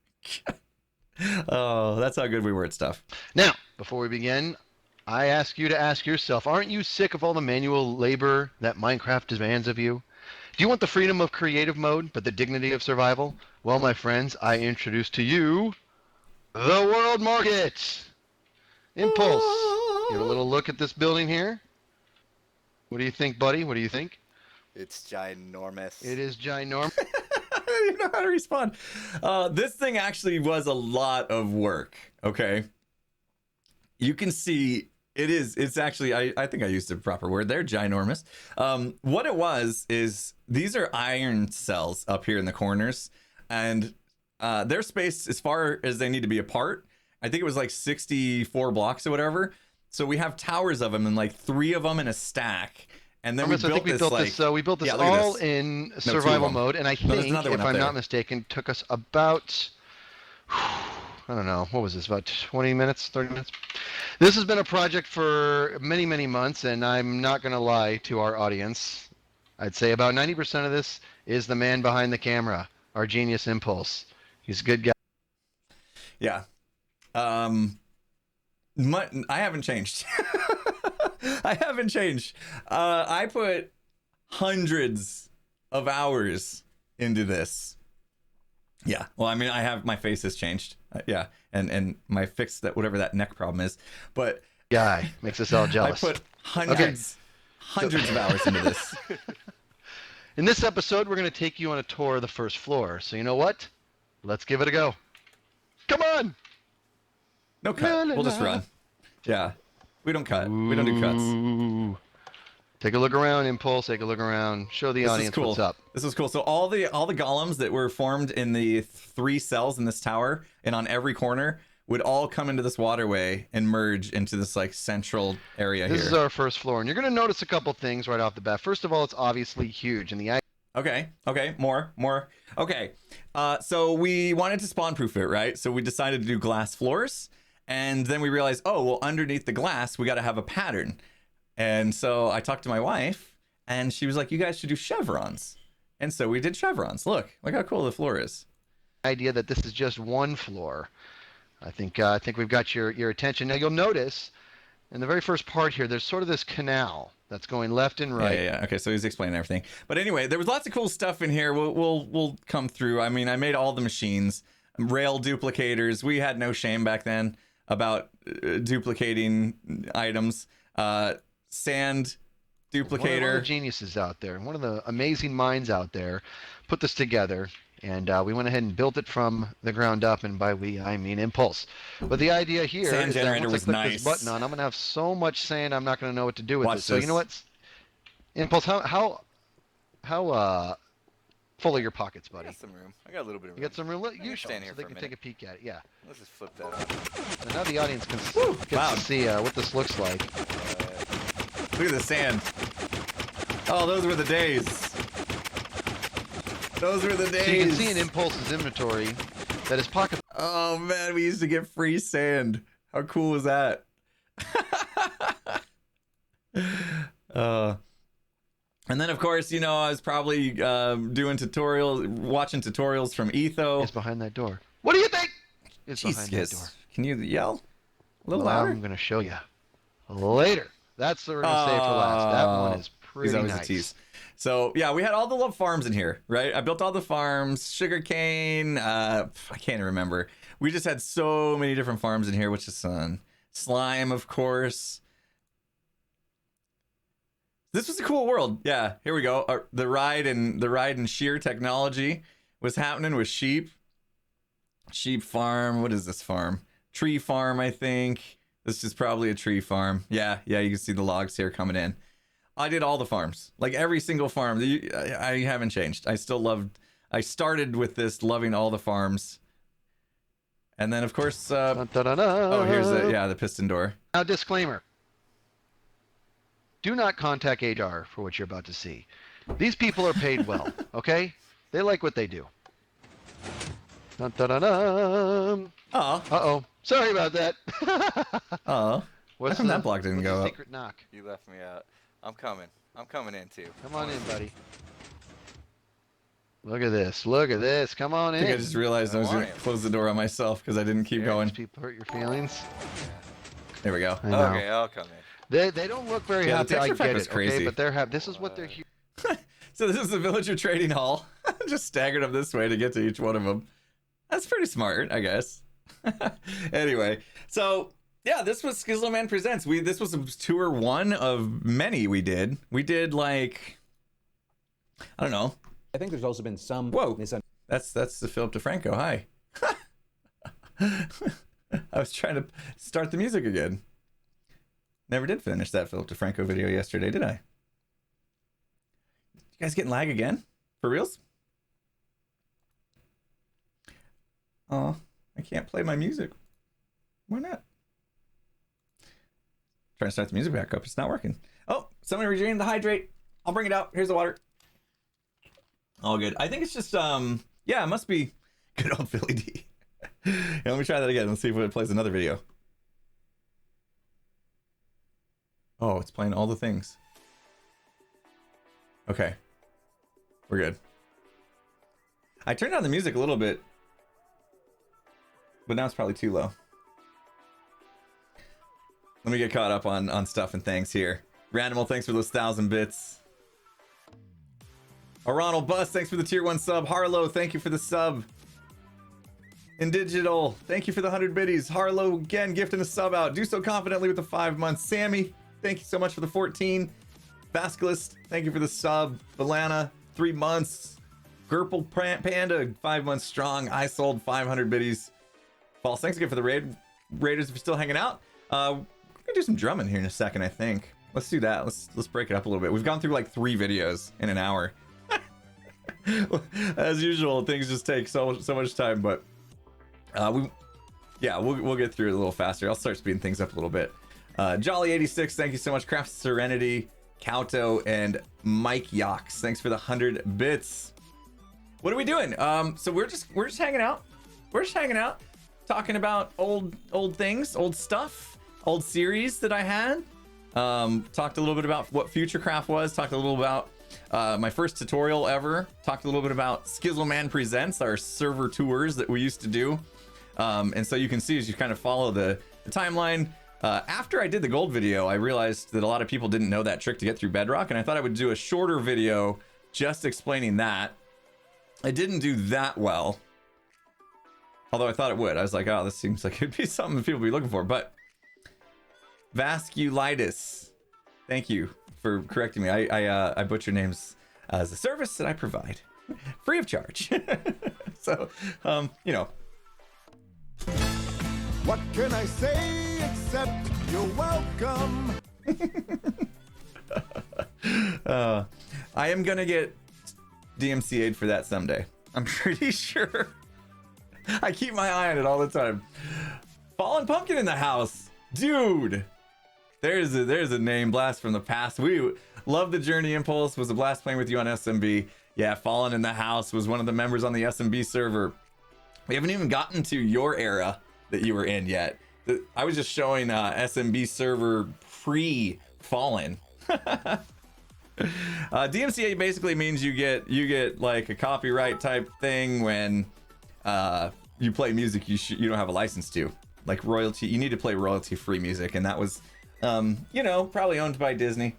Oh, that's how good we were at stuff. Now, before we begin, I ask you to ask yourself, aren't you sick of all the manual labor that Minecraft demands of you? Do you want the freedom of creative mode, but the dignity of survival? Well, my friends, I introduce to you the World Market. Impulse, give a little look at this building here. What do you think, buddy? What do you think? It's ginormous. It is ginormous. I don't even know how to respond. This thing actually was a lot of work, okay? You can see it's actually, I think I used the proper word there, ginormous. What it was is these are iron cells up here in the corners, and they're spaced as far as they need to be apart. I think it was like 64 blocks or whatever. So we have towers of them and like 3 of them in a stack. And then we built this all in survival mode. And I think, if I'm not mistaken, took us about, I don't know, what was this, about 20 minutes, 30 minutes? This has been a project for many, many months. And I'm not going to lie to our audience. I'd say about 90% of this is the man behind the camera, our genius Impulse. He's a good guy. Yeah. I haven't changed. I haven't changed. I put hundreds of hours into this. Yeah. Well, I mean, my face has changed. Yeah. And my fix that, whatever that neck problem is, but guy makes us all jealous. I put hundreds of hours into this. In this episode, we're going to take you on a tour of the first floor. So you know what? Let's give it a go. Come on. No cut. We'll just run. Yeah. We don't cut. We don't do cuts. Take a look around, Impulse. Take a look around. Show the This is audience cool. what's up. This is cool. So all the golems that were formed in the 3 cells in this tower and on every corner would all come into this waterway and merge into this like central area This here. is our first floor, and you're going to notice a couple things right off the bat. First of all, it's obviously huge, and the Okay, more. Okay, so we wanted to spawn proof it, right? So we decided to do glass floors, and then we realized, oh, well, underneath the glass, we got to have a pattern. And so I talked to my wife, and she was like, you guys should do chevrons. And so we did chevrons. Look how cool the floor is. idea that this is just one floor. I think we've got your attention. Now you'll notice in the very first part here, there's sort of this canal that's going left and right. Yeah. Okay, so he's explaining everything. But anyway, there was lots of cool stuff in here. We'll come through. I mean, I made all the machines, rail duplicators. We had no shame back then about duplicating items. Sand duplicator. One of the geniuses out there, one of the amazing minds out there, put this together, and we went ahead and built it from the ground up. And by we, I mean Impulse. But the idea here Sand is that generator once was I click this nice. button on, I'm gonna have so much sand, I'm not gonna know what to do with Watch it. So you know this. what, Impulse, how full are your pockets, I buddy? got some room. I got a little bit of room. You got some room. can You show stand them here so they for a can take a minute. peek at it. Yeah. Let's just flip that up. And now the audience gets Wow. to see what this looks like. Look at the sand. Oh, those were the days. Those were the days. So you can see in Impulse's inventory that his pocket. Oh man, we used to get free sand. How cool was that? And then of course, you know, I was probably watching tutorials from Etho. Is behind that door. What do you think? It's behind that door. Jesus. Can you yell a little Well, louder? I'm going to show you later. That's what we're going to save for last. That one is He's pretty always nice. a tease. So yeah, we had all the love farms in here, right? I built all the farms, sugarcane. I can't remember. We just had so many different farms in here, which is fun. Slime, of course. This was a cool world. Yeah, here we go. The ride and shear technology was happening with sheep. Sheep farm. What is this farm? Tree farm, I think. This is probably a tree farm. Yeah, you can see the logs here coming in. I did all the farms, like every single farm. I haven't changed. I started with this loving all the farms. And then of course, Dun, dun, dun, dun. oh, here's the piston door. Now, disclaimer. Do not contact HR for what you're about to see. These people are paid well, okay? They like what they do. Dun, dun, dun, dun. Oh, Uh-oh. Sorry about that. oh. What's How come that block didn't what's go the up? secret knock? You left me out. I'm coming. I'm coming in too. Come on in, buddy. Look at this. Look at this. Come on I in. think I just realized I was going to Why? close the door on myself because I didn't keep These going. people hurt your feelings. There we go. I know. Okay, I'll come in. They don't look very Yeah, the happy. I texture pack get was it, crazy. okay? But this is what they're here. So this is the villager trading hall. Just staggered them this way to get to each one of them. That's pretty smart, I guess. Anyway, so yeah, this was Skizzleman Presents. This was tour 1 of many we did. We did like, I don't know. I think there's also been some Whoa. misunderstanding. That's the Philip DeFranco. Hi. I was trying to start the music again. Never did finish that Philip DeFranco video yesterday, did I? You guys getting lag again? For reals? Oh, I can't play my music. Why not? Trying to start the music back up. It's not working. Oh, somebody redrained the hydrate. I'll bring it out. Here's the water. All good. I think it's just, yeah, it must be good old Philly D. Yeah, let me try that again. Let's see if it plays another video. Oh, it's playing all the things. Okay. We're good. I turned down the music a little bit, but now it's probably too low. Let me get caught up on stuff and things here. Randomal, thanks for those 1,000 bits. Ronald Bus, thanks for the tier 1 sub. Harlow, thank you for the sub. Indigital, thank you for the 100 biddies. Harlow, again, gifting a sub out. Do so confidently with the 5 months. Sammy, thank you so much for the 14. Basculist, thank you for the sub. Balana, 3 months. Gerpel Panda, 5 months strong. I sold 500 biddies. False, thanks again for the raid. Raiders, if you're still hanging out. We're gonna do some drumming here in a second, I think. Let's do that. Let's break it up a little bit. We've gone through like 3 videos in an hour. As usual, things just take so much time, but we'll get through it a little faster. I'll start speeding things up a little bit. Jolly86, thank you so much. Craft Serenity, Kauto, and Mike Yox, thanks for the 100 bits. What are we doing? So we're just hanging out. We're just hanging out, talking about old things, old stuff, old series that I had. Talked a little bit about what Futurecraft was. Talked a little about my first tutorial ever. Talked a little bit about Skizzleman Presents, our server tours that we used to do. And so you can see as you kind of follow the timeline. After I did the gold video, I realized that a lot of people didn't know that trick to get through Bedrock, and I thought I would do a shorter video just explaining that. I didn't do that well, although I thought it would. I was like, oh, this seems like it'd be something that people would be looking for. But vasculitis, thank you for correcting me. I butcher names as a service that I provide free of charge. So, you know. What can I say except you're welcome? I am gonna get DMCA'd for that someday. I'm pretty sure. I keep my eye on it all the time. Fallen Pumpkin in the house, dude. There's a name, blast from the past. We love the Journey Impulse. Was a blast playing with you on SMB. Yeah, Fallen in the house was one of the members on the SMB server. We haven't even gotten to your era that you were in yet. I was just showing SMB server pre-Fallen. DMCA basically means you get like a copyright type thing when you play music you don't have a license to, like royalty. You need to play royalty free music, and that was you know, probably owned by Disney.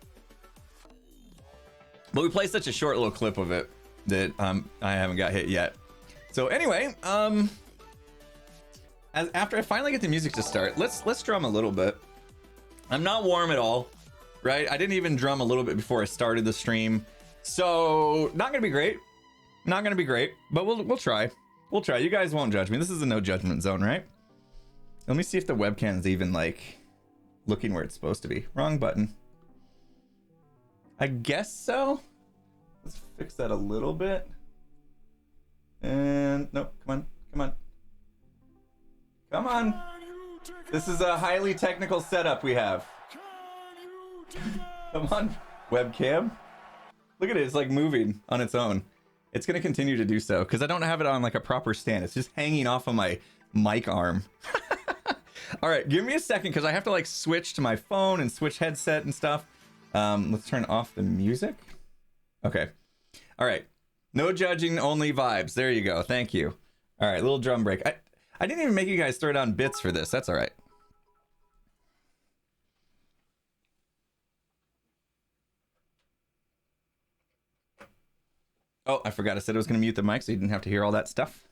But we played such a short little clip of it that I haven't got hit yet. So anyway, after I finally get the music to start, let's drum a little bit. I'm not warm at all, right? I didn't even drum a little bit before I started the stream, so not gonna be great. Not gonna be great, but we'll try. We'll try. You guys won't judge me. This is a no judgment zone, right? Let me see if the webcam's even like looking where it's supposed to be. Wrong button. I guess so. Let's fix that a little bit. And nope, come on. Come on. This is a highly technical setup we have. Come on, webcam. Look at it, it's like moving on its own. It's gonna continue to do so because I don't have it on like a proper stand. It's just hanging off of my mic arm. All right, give me a second because I have to like switch to my phone and switch headset and stuff. Let's turn off the music. Okay. All right. No judging, only vibes. There you go. Thank you. All right, little drum break. I didn't even make you guys throw down bits for this. That's all right. Oh, I forgot I said I was going to mute the mic so you didn't have to hear all that stuff.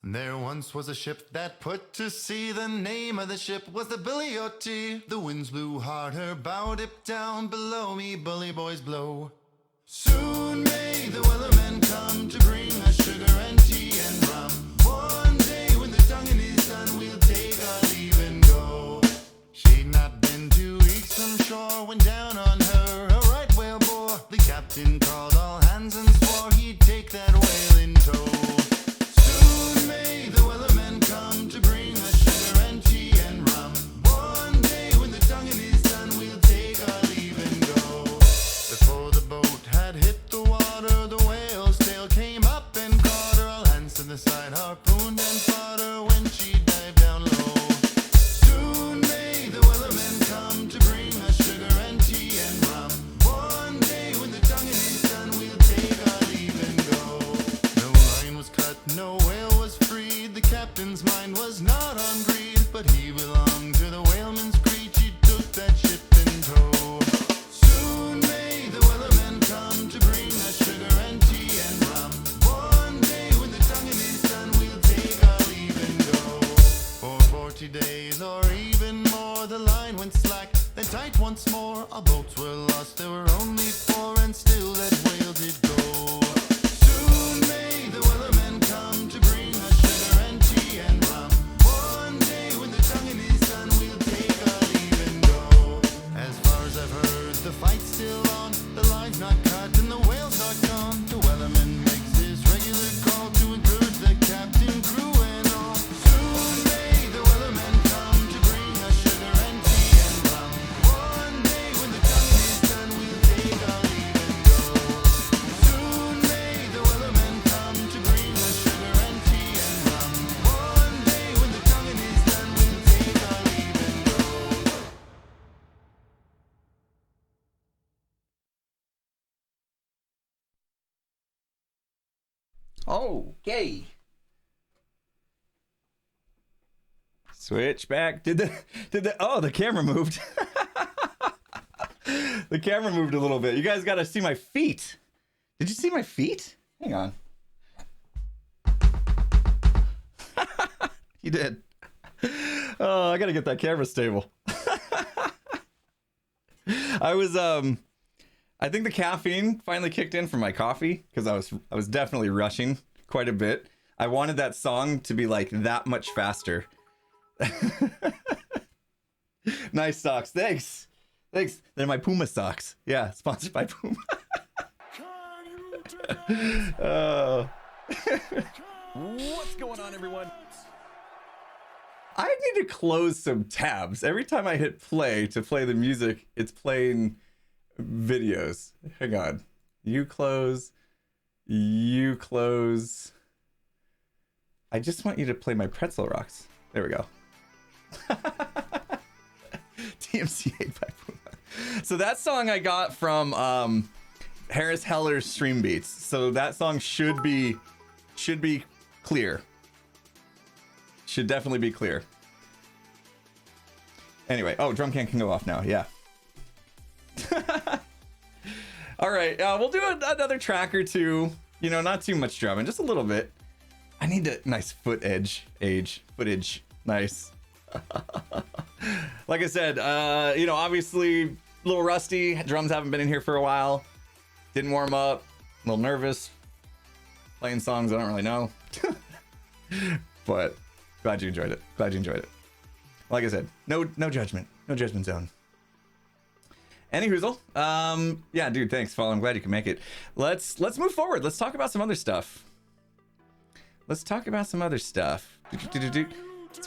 There once was a ship that put to sea. The name of the ship was the Billy O.T. The winds blew hard, her bow dipped down. Below me, bully boys blow. Soon may the wellerman come to bring us sugar and tea and rum. One day when the tonguing is done, we'll take our leave and go. She'd not been 2 weeks from shore when down on her a right whale bore. The captain called all hands and swore he'd take that whale in tow. The side harpooned and fought her when she dived down low. Soon may the wellerman come to bring us sugar and tea and rum. One day when the tonguing is done, we'll take our leave and go. No line was cut, no whale was freed. The captain's mind was not on greed, but he belonged to the whaleman's creed. He took that ship in tow. Soon may the wellerman come to bring us sugar and tea and rum. One day when the tonguing is done, fight once more. Our boats were lost, there were only 4, and still that whale did go. Soon may the wellerman come to bring us sugar and tea and rum. One day when the tongue in his gun, we'll take our leave and go. As far as I've heard, the fight's still on, the line's not cut and the whale's not gone. The wellerman makes his regular call to encourage the captain, crew and all. Soon may the wellerman come to bring us sugar and tea and rum. One day when the tongue in his gun, we'll take our leave and go. Soon may the wellerman come to bring us sugar and tea and rum. One day when the tongue in his gun, we'll take our leave and go. Okay. Switch back. Did the oh, the camera moved. The camera moved a little bit. You guys got to see my feet. Did you see my feet? Hang on. You did. Oh, I got to get that camera stable. I think the caffeine finally kicked in from my coffee because I was definitely rushing quite a bit. I wanted that song to be like that much faster. Nice socks. Thanks. They're my Puma socks. Yeah, sponsored by Puma. Oh. What's going on, everyone? I need to close some tabs. Every time I hit play to play the music, it's playing videos. Hang on. You close. I just want you to play my Pretzel Rocks. There we go. TMC8 by Puma. So that song I got from Harris Heller's Stream Beats. So that song should be clear. Should definitely be clear. Anyway, oh, drum can go off now. Yeah. All right, we'll do another track or two. You know, not too much drumming, just a little bit. I need a nice footage. Nice. Like I said, you know, obviously a little rusty. Drums haven't been in here for a while. Didn't warm up. A little nervous. Playing songs I don't really know. But glad you enjoyed it. Like I said, no judgment. No judgment zone. Anyhoozle, yeah, dude, thanks, Fall. I'm glad you can make it. Let's move forward. Let's talk about some other stuff. So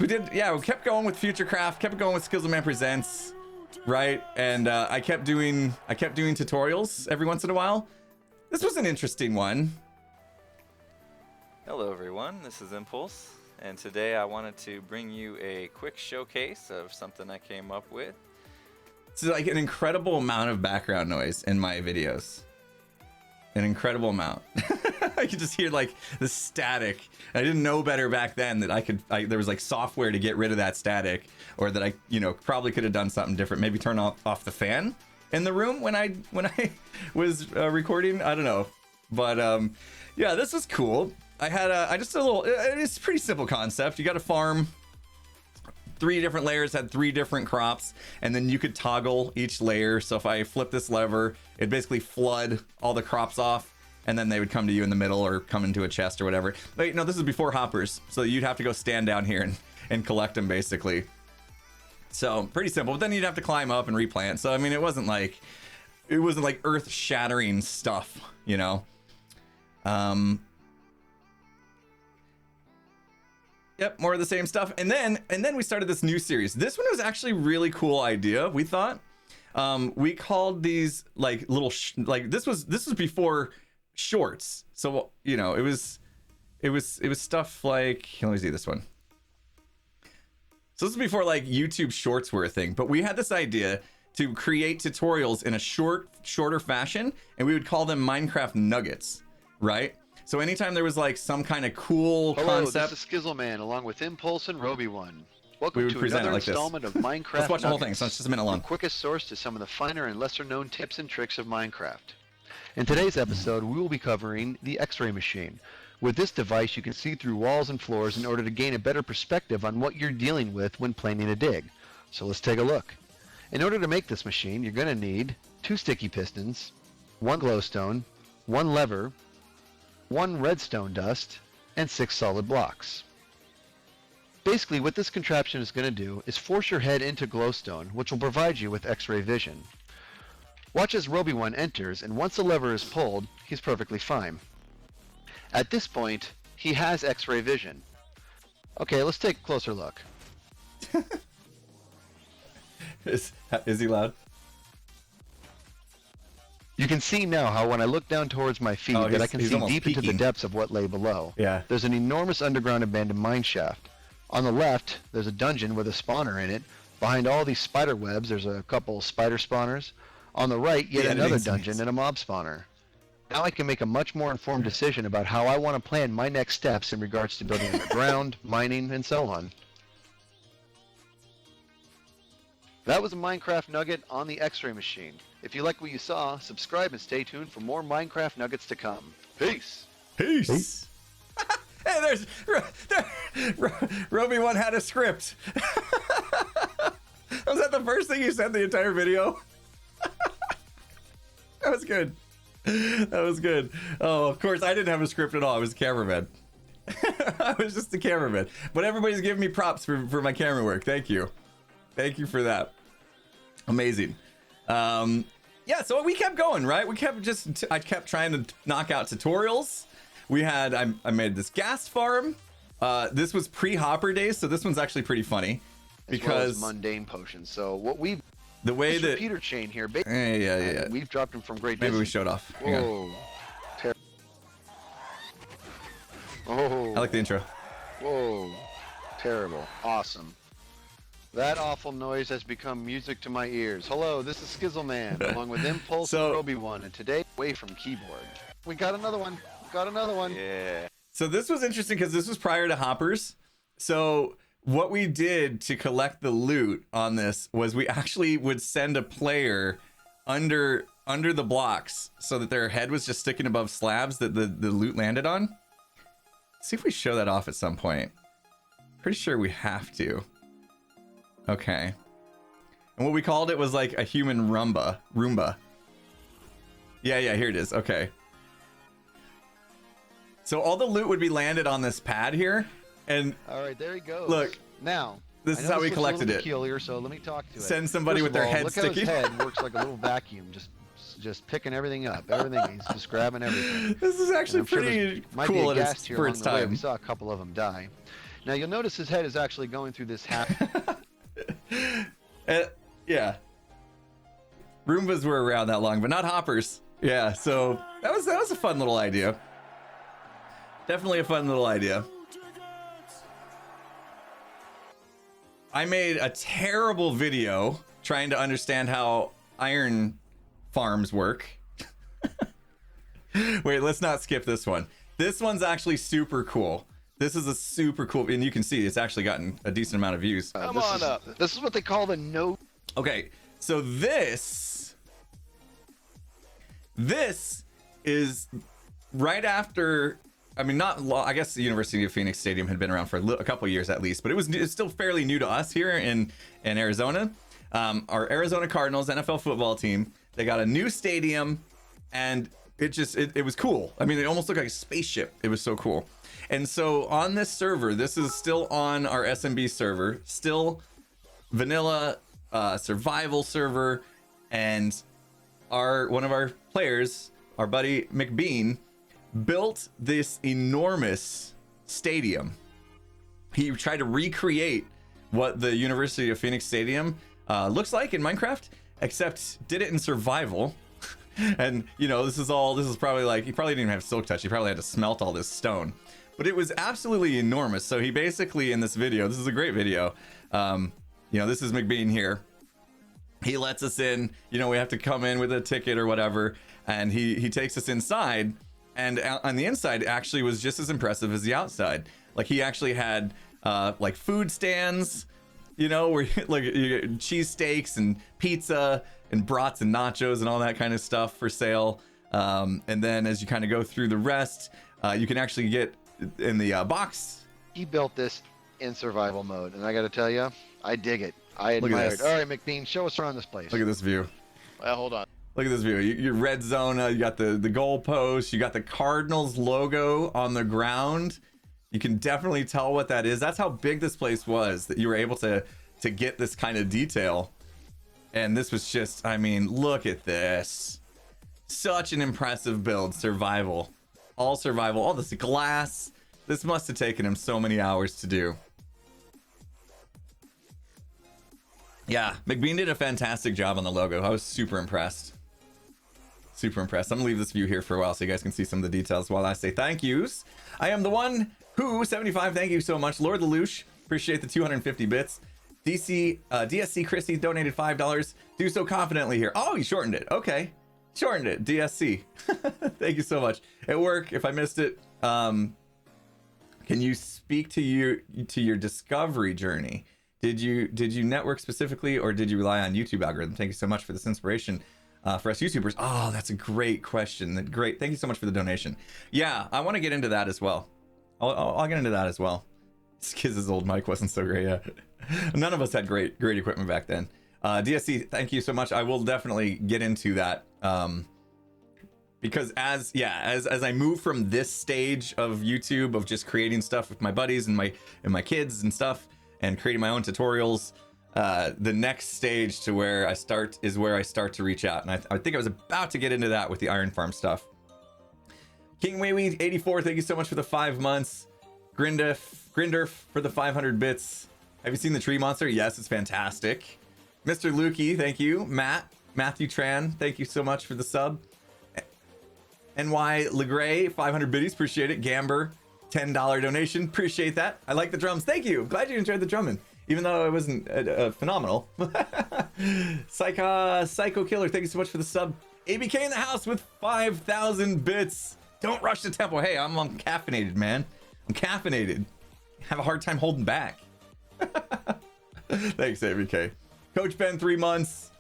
we did, yeah, we kept going with Futurecraft, kept going with Skizzleman Presents, right? And I kept doing tutorials every once in a while. This was an interesting one. Hello everyone, this is Impulse, and today I wanted to bring you a quick showcase of something I came up with. It's like an incredible amount of background noise in my videos. An incredible amount. I could just hear like the static. I didn't know better back then that there was like software to get rid of that static, or that I, you know, probably could have done something different. Maybe turn off the fan in the room when I was recording. I don't know, but yeah, this was cool. It's a pretty simple concept. You got to farm 3 different layers, had 3 different crops, and then you could toggle each layer. So if I flip this lever, it'd basically flood all the crops off, and then they would come to you in the middle or come into a chest or whatever. But no, this is before hoppers, so you'd have to go stand down here and collect them basically. So pretty simple, but then you'd have to climb up and replant. So I mean, it wasn't like earth-shattering stuff, you know. Yep, more of the same stuff. And then we started this new series. This one was actually a really cool idea, we thought. We called these like little this was before shorts. So, you know, it was stuff like, let me see this one. So this is before like YouTube shorts were a thing, but we had this idea to create tutorials in a shorter fashion, and we would call them Minecraft nuggets, right? So anytime there was like some kind of cool concept. This is Skizzleman along with Impulse and Roby1. Welcome We would to present another it like this. installment of Minecraft Let's watch the whole Nuggets, thing, so it's just a minute long. the quickest source to some of the finer and lesser known tips and tricks of Minecraft. In today's episode, we will be covering the X-ray machine. With this device, you can see through walls and floors in order to gain a better perspective on what you're dealing with when planning a dig. So let's take a look. In order to make this machine, you're going to need 2 sticky pistons, 1 glowstone, 1 lever, 1 redstone dust, and 6 solid blocks. Basically, what this contraption is going to do is force your head into glowstone, which will provide you with X-ray vision. Watch as Roby1 enters, and once the lever is pulled, he's perfectly fine. At this point, he has X-ray vision. Okay, let's take a closer look. Is he loud? You can see now how when I look down towards my feet that I can he's see almost deep into the peeking. depths of what lay below. Yeah. There's an enormous underground abandoned mine shaft. On the left, there's a dungeon with a spawner in it. Behind all these spider webs, there's a couple spider spawners. On the right, yet The another editing's dungeon nice. and a mob spawner. Now I can make a much more informed decision about how I want to plan my next steps in regards to building underground, mining, and so on. That was a Minecraft nugget on the X-ray machine. If you like what you saw, subscribe and stay tuned for more Minecraft nuggets to come. Peace! Peace. Hey, there's Roby1 had a script. Was that the first thing you said the entire video? That was good. That was good. Oh, of course, I didn't have a script at all. I was a cameraman. I was just a cameraman. But everybody's giving me props for my camera work. Thank you. Thank you for that. Amazing. Yeah, so we kept going, right? I kept trying to knock out tutorials. We had, I made this gas farm. This was pre-Hopper days, so this one's actually pretty funny. Because as well as mundane potions. So what we the way Mr. that Peter Chain here, yeah. we've dropped him from great Maybe we distance. showed off. Hang on. Whoa. Oh. I like the intro. Whoa. Terrible. Awesome. That awful noise has become music to my ears. Hello, this is Skizzleman, along with Impulse So- and Roby1, and today, away from keyboard. We got another one. Yeah. So this was interesting because this was prior to Hoppers. So what we did to collect the loot on this was we actually would send a player under the blocks so that their head was just sticking above slabs that the loot landed on. See if we show that off at some point. Pretty sure we have to. Okay. And what we called it was like a human Roomba. Yeah, here it is. Okay. So all the loot would be landed on this pad here, and All right, there he goes. Look, now, this I is know how we looks a little collected it. peculiar, so let me talk to it. Send somebody First with their of all, head look sticking. How his head works like a little vacuum, just picking everything up. Everything, he's just grabbing everything. This is actually I'm sure pretty might be cool a at guest here for along its the way. time. We saw a couple of them die. Now you'll notice his head is actually going through this half. Yeah. Roombas were around that long, but not hoppers. Yeah, so that was a fun little idea. Definitely a fun little idea. I made a terrible video trying to understand how iron farms work. Wait, let's not skip this one. This one's actually super cool. This is a super cool, and you can see it's actually gotten a decent amount of views. Come on up. This is what they call the no. Okay, so this is right after. I mean, not long. I guess the University of Phoenix Stadium had been around for a couple years at least, but it's still fairly new to us here in Arizona. Our Arizona Cardinals NFL football team, they got a new stadium, and it was cool. I mean, it almost looked like a spaceship. It was so cool. And so on this server, this is still on our SMB server, still vanilla survival server, and one of our players, our buddy McBean, built this enormous stadium. He tried to recreate what the University of Phoenix Stadium looks like in Minecraft, except did it in survival. And this is probably like, he probably didn't even have silk touch. He probably had to smelt all this stone, but it was absolutely enormous. So he basically, in this video, this is a great video. This is McBean here. He lets us in, we have to come in with a ticket or whatever. And he takes us inside, and on the inside actually was just as impressive as the outside. Like, he actually had like food stands, where like you get cheesesteaks and pizza and brats and nachos and all that kind of stuff for sale. And then as you kind of go through the rest, you can actually get in the box. He built this in survival mode, and I got to tell you, I dig it. I Look at admire this. it. All right, McBean, show us around this place. Look at this view. Hold on. Look at this view. Your red zone. You got the goal post. You got the Cardinals logo on the ground. You can definitely tell what that is. That's how big this place was, that you were able to get this kind of detail. And this was just, I mean, look at this. Such an impressive build. Survival. All survival. All this glass. This must have taken him so many hours to do. Yeah, McBean did a fantastic job on the logo. I was super impressed. Super impressed. I'm gonna leave this view here for a while so you guys can see some of the details while I say thank yous. I am the one who, 75, thank you so much. Lord Lelouch, appreciate the 250 bits. DSC Christie donated $5. Do so confidently here. Oh, he shortened it. Okay. Shortened it. DSC. Thank you so much. At work, if I missed it, can you speak to your discovery journey? Did you network specifically, or did you rely on YouTube algorithm? Thank you so much for this inspiration for us YouTubers. Oh, that's a great question. Great. Thank you so much for the donation. Yeah, I want to get into that as well. I'll get into that as well. Skiz's old mic wasn't so great. Yeah. None of us had great equipment back then. DSC, thank you so much. I will definitely get into that. Because as I move from this stage of YouTube of just creating stuff with my buddies and my kids and stuff and creating my own tutorials, the next stage to where I start is where I start to reach out. And I think I was about to get into that with the Iron Farm stuff. King Weiwei 84, thank you so much for the 5 months. Grinder for the 500 bits. Have you seen the Tree Monster? Yes, it's fantastic. Mr. Lukey, thank you. Matthew Tran, thank you so much for the sub. NY Legray, 500 biddies, appreciate it. Gamber, $10 donation, appreciate that. I like the drums, thank you. Glad you enjoyed the drumming, even though it wasn't phenomenal. Psycho Killer, thank you so much for the sub. ABK in the house with 5,000 bits. Don't rush the tempo. Hey, I'm caffeinated, man. I'm caffeinated. Have a hard time holding back. Thanks, ABK. Coach Ben, 3 months.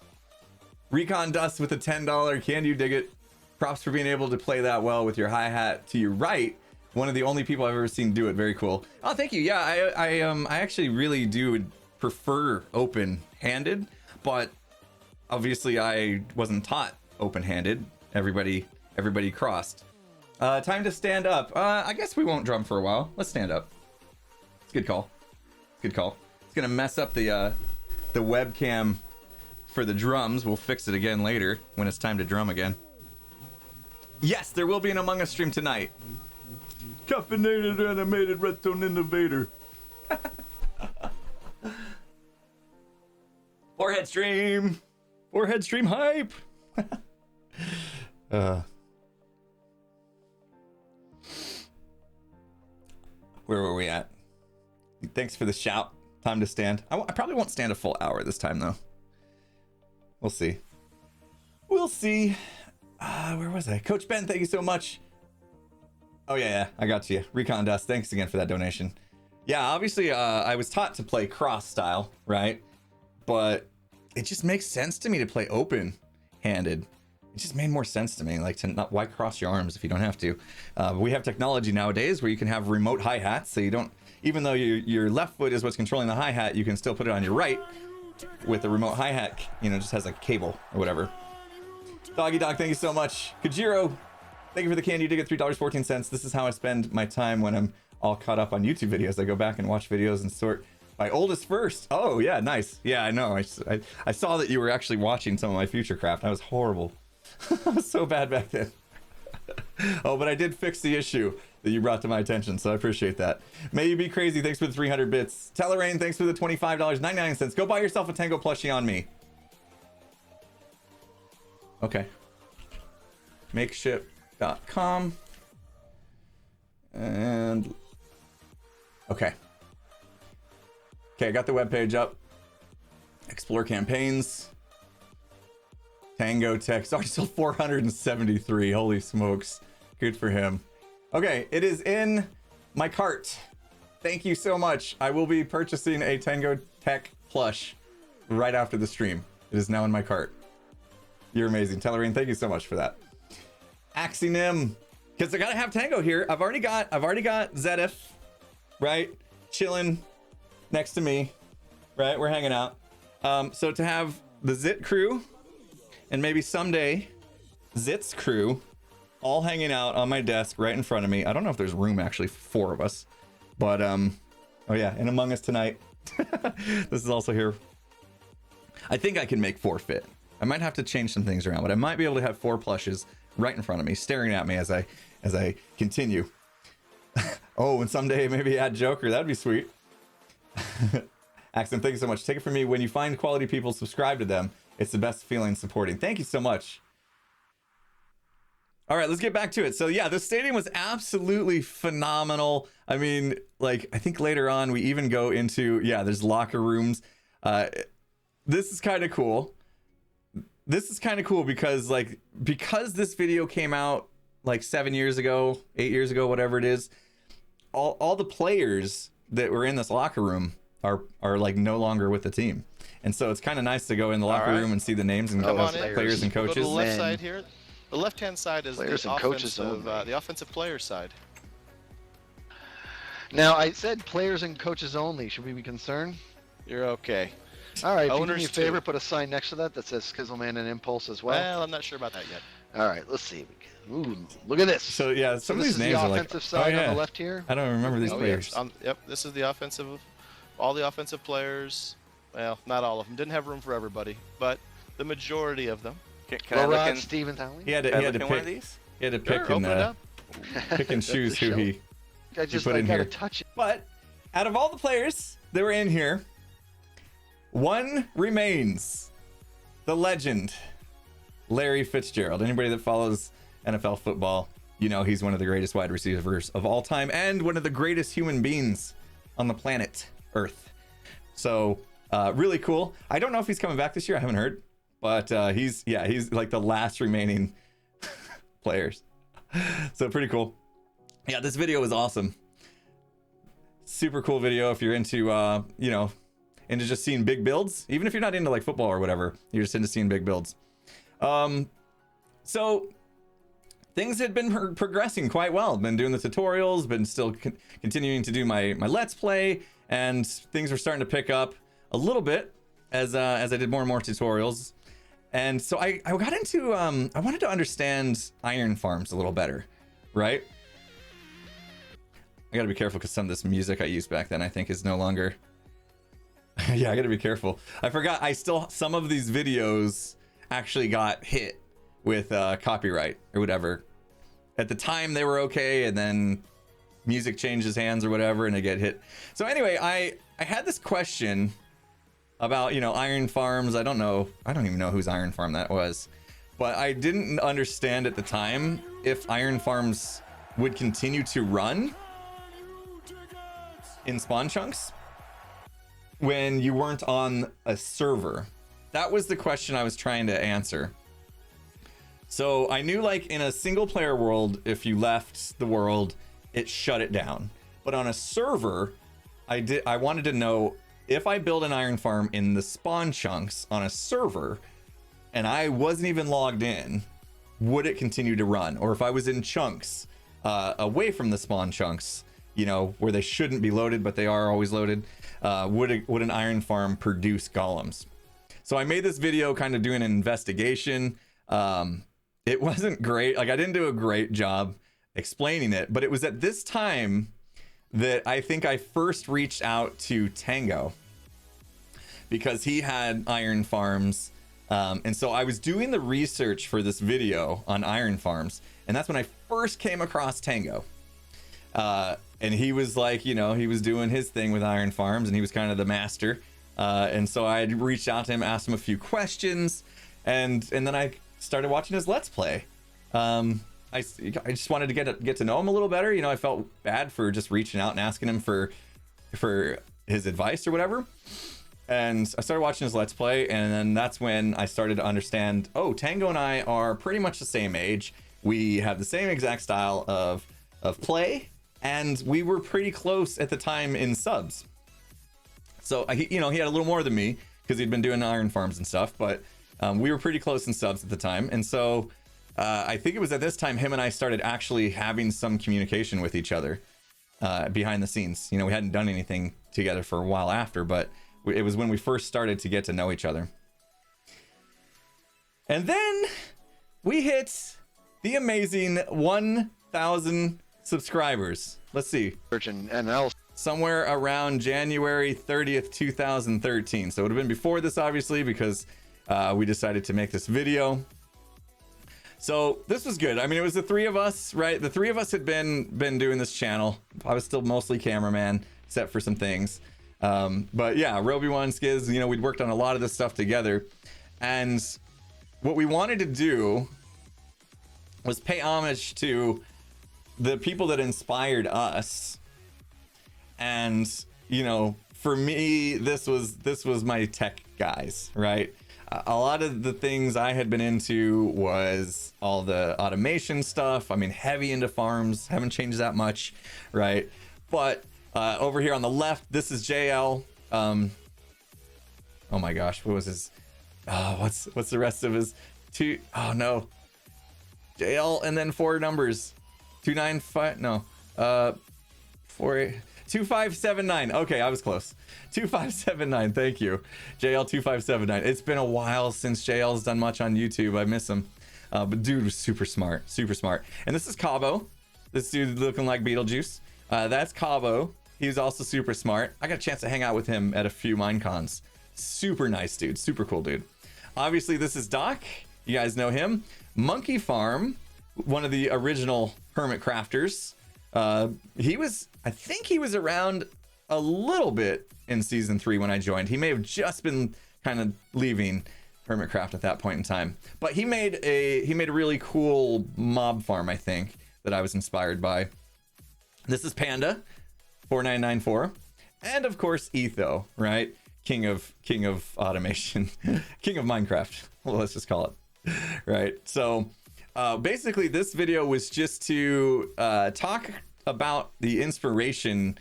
Recon Dust with a $10. Can you dig it? Props for being able to play that well with your hi-hat to your right. One of the only people I've ever seen do it. Very cool. Oh, thank you. Yeah, I actually really do prefer open-handed, but obviously I wasn't taught open-handed. Everybody crossed. Time to stand up. I guess we won't drum for a while. Let's stand up. It's a good call. Good call. It's gonna mess up the webcam for the drums. We'll fix it again later when it's time to drum again. Yes, there will be an Among Us stream tonight. Caffeinated animated redstone innovator. Forehead stream. Forehead stream hype. Where were we at? Thanks for the shout. Time to stand. I probably won't stand a full hour this time, though. We'll see. We'll see. Where was I? Coach Ben, thank you so much. Oh, yeah, I got you. Recon Dust, thanks again for that donation. Yeah, obviously, I was taught to play cross style, right? But it just makes sense to me to play open-handed. It just made more sense to me, like, to not, why cross your arms if you don't have to? We have technology nowadays where you can have remote hi-hats, so you don't, even though your left foot is what's controlling the hi-hat, you can still put it on your right with a remote hi-hat, you know, just has like a cable or whatever. Doggy Dog, thank you so much. Kajiro, thank you for the candy. You did get $3.14. This is how I spend my time when I'm all caught up on YouTube videos. I go back and watch videos and sort by oldest first. Oh, yeah, nice. Yeah, I know. I saw that you were actually watching some of my future craft. I was horrible. I was so bad back then. Oh, but I did fix the issue that you brought to my attention, so I appreciate that. May you be crazy. Thanks for the 300 bits. Telerain, thanks for the $25.99. Go buy yourself a Tango plushie on me. Okay. Makeship.com. And okay. Okay, I got the webpage up. Explore campaigns. Tango Tech. Already sold 473. Holy smokes. Good for him. Okay, it is in my cart. Thank you so much. I will be purchasing a Tango Tech plush right after the stream. It is now in my cart. You're amazing. Tellerine, thank you so much for that. Axionym. Because I gotta have Tango here. I've already got Zedif, right? Chilling next to me. Right? We're hanging out. So to have the Zit crew and maybe someday Zit's crew all hanging out on my desk right in front of me. I don't know if there's room actually for 4 of us, but oh yeah, and Among Us tonight. This is also here. I think I can make 4 fit. I might have to change some things around, but I might be able to have 4 plushes right in front of me, staring at me as I continue. Oh, and someday maybe add Joker. That'd be sweet. Axon, thank you so much. Take it from me. When you find quality people, subscribe to them. It's the best feeling supporting. Thank you so much. All right, let's get back to it. So yeah, the stadium was absolutely phenomenal. I mean, like, I think later on we even go into, yeah, there's locker rooms. This is kind of cool. This is kind of cool because this video came out like 7 years ago, 8 years ago, whatever it is. All the players that were in this locker room are like no longer with the team. And so it's kind of nice to go in the locker room and see the names and players and coaches. Go to the left side here. The left-hand side is Players the and coaches the offensive player side. Now, I said players and coaches only. Should we be concerned? You're okay. All right, if you do Owners me a too. favor, put a sign next to that says Skizzleman and Impulse as well. Well, I'm not sure about that yet. All right, let's see. Ooh, look at this. So yeah, some of this these is names the are like, offensive oh side yeah, on the left here. I don't remember these Oh, players. yeah. Yep, this is the offensive. All the offensive players. Well, not all of them. Didn't have room for everybody, but the majority of them. Can I look Rod in, Stevens Howley. He had to, can I he had look to in one of pick. these? He had to Sure, pick open it and up. pick and choose who he. I just put I in gotta here. touch it. But out of all the players that were in here, one remains. The legend, Larry Fitzgerald. Anybody that follows NFL football, you know he's one of the greatest wide receivers of all time and one of the greatest human beings on the planet Earth. So really cool. I don't know if he's coming back this year. I haven't heard, but he's like the last remaining players. So pretty cool. Yeah, this video was awesome. Super cool video if you're into into just seeing big builds. Even if you're not into like football or whatever, you're just into seeing big builds. So things had been progressing quite well. Been doing the tutorials, been still continuing to do my Let's Play, and things were starting to pick up a little bit as I did more and more tutorials. And so I got into I wanted to understand iron farms a little better, right? I gotta be careful because some of this music I used back then I think is no longer. Yeah, I gotta be careful. I forgot some of these videos actually got hit with copyright or whatever. At the time they were okay, and then music changes hands or whatever and they get hit. So anyway, I had this question about, iron farms. I don't even know whose iron farm that was, but I didn't understand at the time if iron farms would continue to run in spawn chunks when you weren't on a server. That was the question I was trying to answer. So I knew like in a single player world, if you left the world, it shut it down. But on a server, I wanted to know if I build an iron farm in the spawn chunks on a server and I wasn't even logged in, would it continue to run? Or if I was in chunks away from the spawn chunks, where they shouldn't be loaded, but they are always loaded, would an iron farm produce golems? So I made this video kind of doing an investigation. It wasn't great. Like I didn't do a great job explaining it, but it was at this time that I think I first reached out to Tango because he had iron farms. And so I was doing the research for this video on iron farms. And that's when I first came across Tango. And he was like, he was doing his thing with iron farms and he was kind of the master. And so I reached out to him, asked him a few questions, and then I started watching his Let's Play. I just wanted to get to know him a little better. I felt bad for just reaching out and asking him for his advice or whatever. And I started watching his Let's Play, and then that's when I started to understand, oh, Tango and I are pretty much the same age. We have the same exact style of play, and we were pretty close at the time in subs. So he had a little more than me because he'd been doing iron farms and stuff, but we were pretty close in subs at the time. And so I think it was at this time him and I started actually having some communication with each other behind the scenes. We hadn't done anything together for a while after, but It was when we first started to get to know each other. And then we hit the amazing 1,000 subscribers. Let's see. And else. Somewhere around January 30th, 2013. So it would have been before this, obviously, because we decided to make this video. So this was good. I mean, it was the three of us, right? The three of us had been doing this channel. I was still mostly cameraman, except for some things. But yeah, Roby1, Skiz, you know, we'd worked on a lot of this stuff together. And what we wanted to do was pay homage to the people that inspired us. And, you know, for me, this was my tech guys, right? A lot of the things I had been into was all the automation stuff. I mean, heavy into farms, haven't changed that much, right? But over here on the left, this is JL. Oh my gosh, what was his? Oh, what's the rest of his? Oh no, JL and then 4 numbers, 295. No, 2579. Okay, I was close. 2579. Thank you, JL 2579. It's been a while since JL's done much on YouTube. I miss him, but dude was super smart, super smart. And this is Cabo. This dude looking like Beetlejuice. That's Cabo. He's also super smart. I got a chance to hang out with him at a few Minecons. Super nice dude, super cool dude. Obviously, this is Doc. You guys know him. Monkey Farm, one of the original hermit crafters. I think he was around a little bit in season 3 when I joined. He may have just been kind of leaving Hermitcraft at that point in time, but he made a really cool mob farm, I think, that I was inspired by. This is Panda 4994, and of course Etho, right? King of automation, king of Minecraft. Well, let's just call it, right? So basically this video was just to talk about the inspiration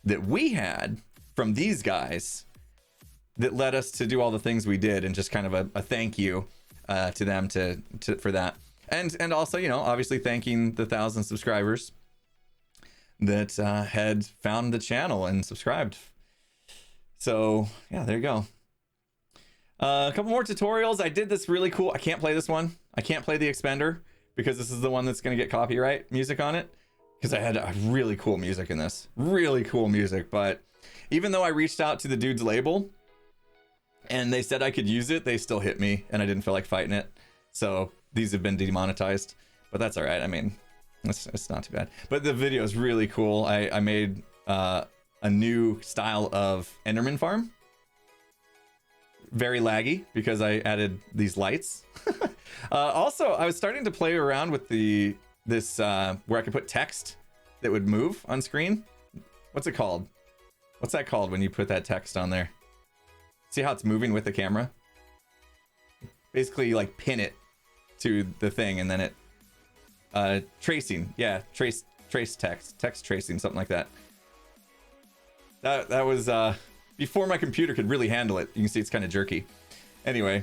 that we had from these guys that led us to do all the things we did, and just kind of a thank you to them for that, and also, you know, obviously thanking the 1,000 subscribers that had found the channel and subscribed. So yeah, there you go. A couple more tutorials. I did this really cool. I can't play this one. I can't play the Expender because this is the one that's going to get copyright music on it, because I had really cool music in this. Really cool music. But even though I reached out to the dude's label and they said I could use it, they still hit me and I didn't feel like fighting it. So these have been demonetized, but that's all right. I mean, it's not too bad. But the video is really cool. I made a new style of Enderman farm. Very laggy because I added these lights. Also, I was starting to play around with this where I could put text that would move on screen. What's it called? What's that called when you put that text on there? See how it's moving with the camera? Basically, like, pin it to the thing and then it tracing. Yeah, trace text tracing, something like that. That was before my computer could really handle it. You can see it's kind of jerky. Anyway,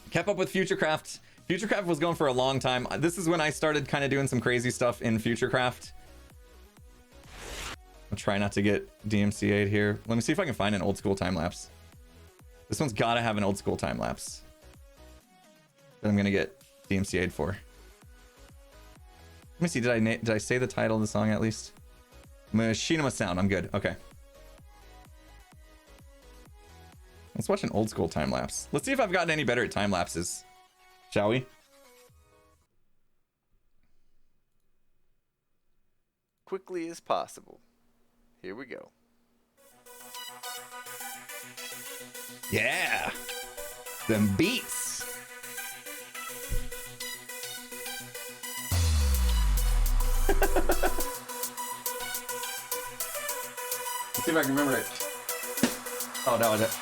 kept up with Futurecraft. Futurecraft was going for a long time. This is when I started kind of doing some crazy stuff in Futurecraft. I'll try not to get DMCA'd here. Let me see if I can find an old school time lapse. This one's got to have an old school time lapse that I'm gonna get DMCA'd for. Let me see. Did I say the title of the song at least? Machinima Sound. I'm good. Okay. Let's watch an old school time lapse. Let's see if I've gotten any better at time lapses. Shall we? Quickly as possible. Here we go. Yeah. Them beats. Let's see if I can remember it. Oh, that was it.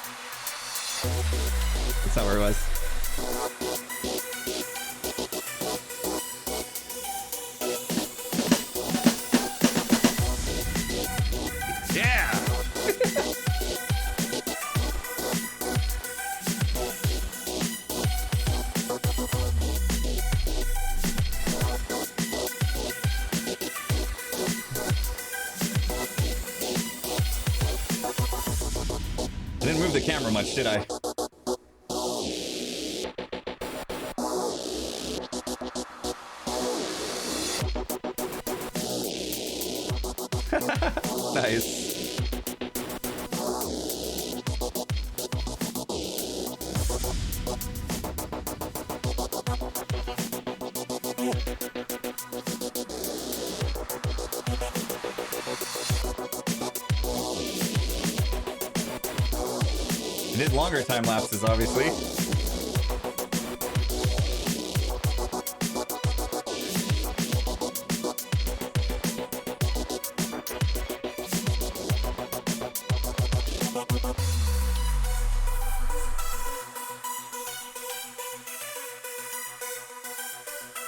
That's not where it was. Yeah! didn't move the camera much, did I? Nice. It is longer time lapses, obviously.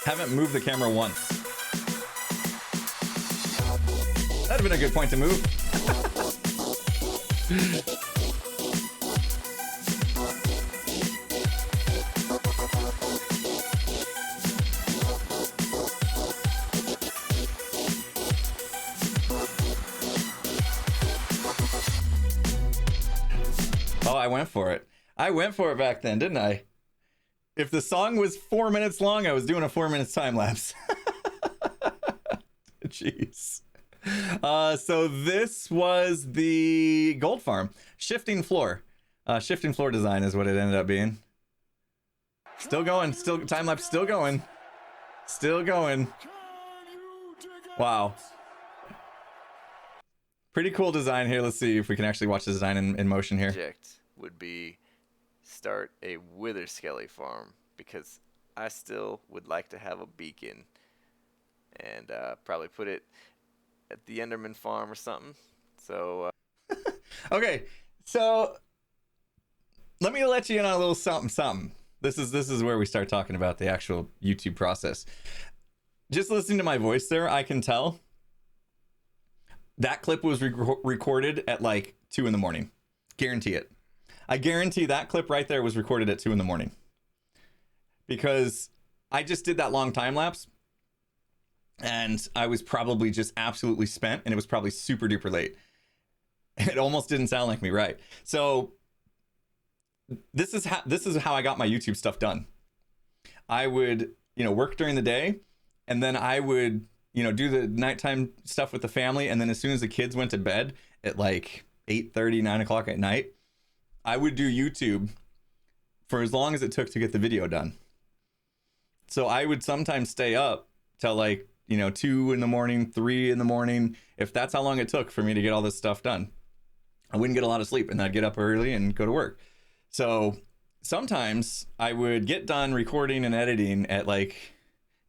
Haven't moved the camera once. That'd have been a good point to move. Oh, I went for it. I went for it back then, didn't I? If the song was 4 minutes long, I was doing a 4 minutes time lapse. Jeez. So this was the gold farm. Shifting floor. Shifting floor design is what it ended up being. Still going. Still time lapse. Still going. Still going. Wow. Pretty cool design here. Let's see if we can actually watch the design in motion here. Project would be start a wither skelly farm, because I still would like to have a beacon, and probably put it at the Enderman farm or something. So Okay, so let me let you in on a little something. This is where we start talking about the actual YouTube process. Just listening to my voice there, I can tell that clip was recorded at like 2 in the morning. Guarantee it. I guarantee that clip right there was recorded at 2 in the morning, because I just did that long time lapse and I was probably just absolutely spent, and it was probably super duper late. It almost didn't sound like me, right? So this is how I got my YouTube stuff done. I would, work during the day, and then I would, do the nighttime stuff with the family, and then as soon as the kids went to bed at like 8:30, 9 o'clock at night, I would do YouTube for as long as it took to get the video done. So I would sometimes stay up till like, 2 in the morning, 3 in the morning, if that's how long it took for me to get all this stuff done. I wouldn't get a lot of sleep, and I'd get up early and go to work. So sometimes I would get done recording and editing at like,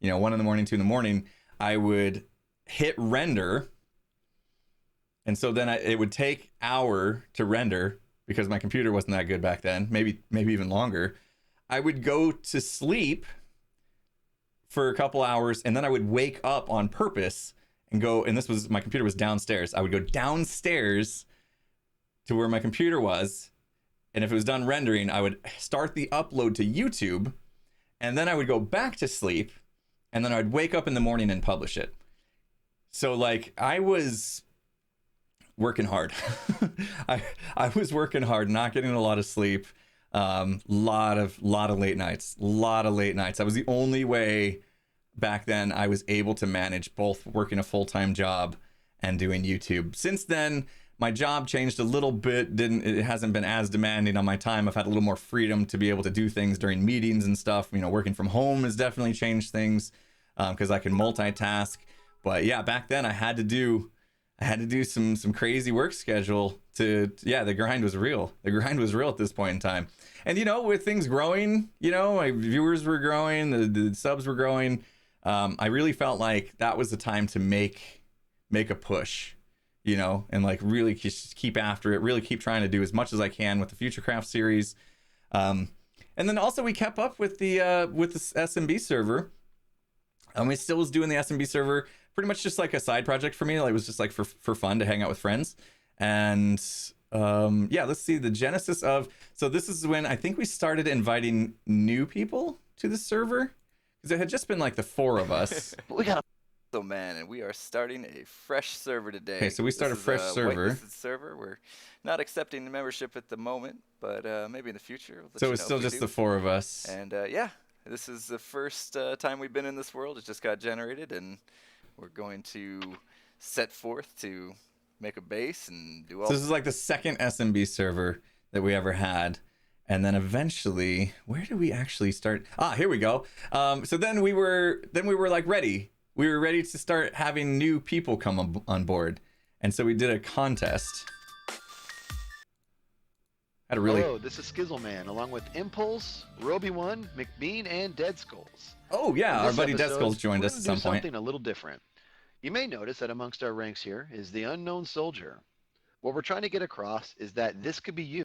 1 in the morning, 2 in the morning. I would hit render. And so then it would take an hour to render, because my computer wasn't that good back then, maybe even longer. I would go to sleep for a couple hours, and then I would wake up on purpose and go, and my computer was downstairs. I would go downstairs to where my computer was, and if it was done rendering, I would start the upload to YouTube, and then I would go back to sleep, and then I'd wake up in the morning and publish it. So like I was working hard. I was working hard, not getting a lot of sleep. Lot of late nights. That was the only way back then I was able to manage both working a full-time job and doing YouTube. Since then, my job changed a little bit. It hasn't been as demanding on my time. I've had a little more freedom to be able to do things during meetings and stuff. Working from home has definitely changed things, because I can multitask. But yeah, back then I had to do some crazy work schedule the grind was real. The grind was real at this point in time. And, with things growing, my viewers were growing, the subs were growing. I really felt like that was the time to make a push, and like really just keep after it, really keep trying to do as much as I can with the Futurecraft series. And then also we kept up with the SMB server. And we still was doing the SMB server pretty much just like a side project for me. Like, it was just like for fun to hang out with friends. And let's see the genesis of. So this is when I think we started inviting new people to the server, because it had just been like the 4 of us. We got Man, and we are starting a fresh server today. Okay, so we start a fresh server. Whitelisted server. We're not accepting the membership at the moment, but maybe in the future. We'll let So you it's know still if we just do. the 4 of us. And yeah, this is the first time we've been in this world. It just got generated, and we're going to set forth to make a base and do all. So this is like the second SMB server that we ever had. And then eventually, where did we actually start? Ah, here we go. So then we were like ready. We were ready to start having new people come on board. And so we did a contest. Had a really... Hello, this is Skizzleman, along with Impulse, Roby1, McBean, and Dead Skulls. Oh yeah, In our this buddy Dead episode, Skulls joined we're us gonna at do some point. something a little different. You may notice that amongst our ranks here is the Unknown Soldier. What we're trying to get across is that this could be you.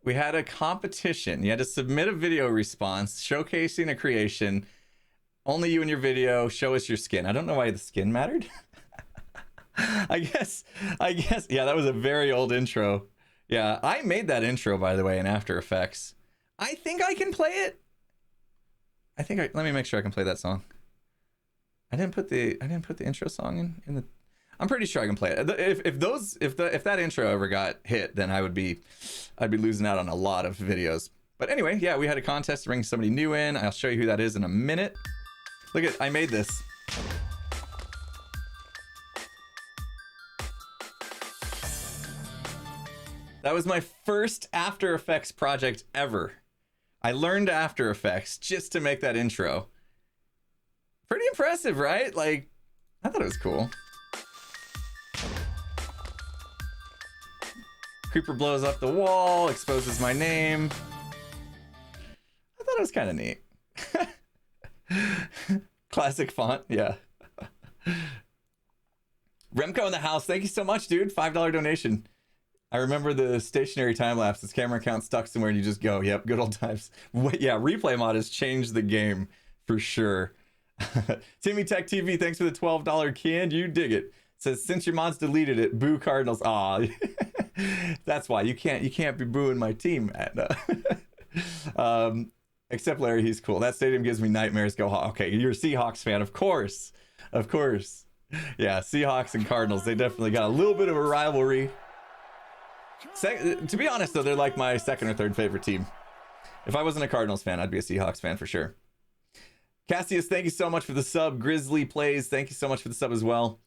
We had a competition. You had to submit a video response showcasing a creation. Only you and your video. Show us your skin. I don't know why the skin mattered. I guess. Yeah, that was a very old intro. Yeah, I made that intro, by the way, in After Effects. I think I can play it. Let me make sure I can play that song. I didn't put the intro song in the. I'm pretty sure I can play it. If that intro ever got hit, then I'd be losing out on a lot of videos. But anyway, yeah, we had a contest to bring somebody new in. I'll show you who that is in a minute. Look at, I made this. That was my first After Effects project ever. I learned After Effects just to make that intro. Pretty impressive, right? Like, I thought it was cool. Creeper blows up the wall, exposes my name. I thought it was kind of neat. Classic font, yeah. Remco in the house, thank you so much, dude. $5 donation. I remember the stationary time lapse. This camera account stuck somewhere and you just go, yep, good old times. Yeah, replay mod has changed the game for sure. Timmy Tech TV, thanks for the $12 can. You dig it. Says, since your mods deleted it, boo Cardinals. Aw, that's why you can't be booing my team, Matt. Except Larry, he's cool. That stadium gives me nightmares. Go Hawks. Okay, you're a Seahawks fan, of course. Yeah, Seahawks and Cardinals, they definitely got a little bit of a rivalry. To be honest, though, they're like my second or third favorite team. If I wasn't a Cardinals fan, I'd be a Seahawks fan for sure. Cassius, thank you so much for the sub. Grizzly Plays, thank you so much for the sub as well.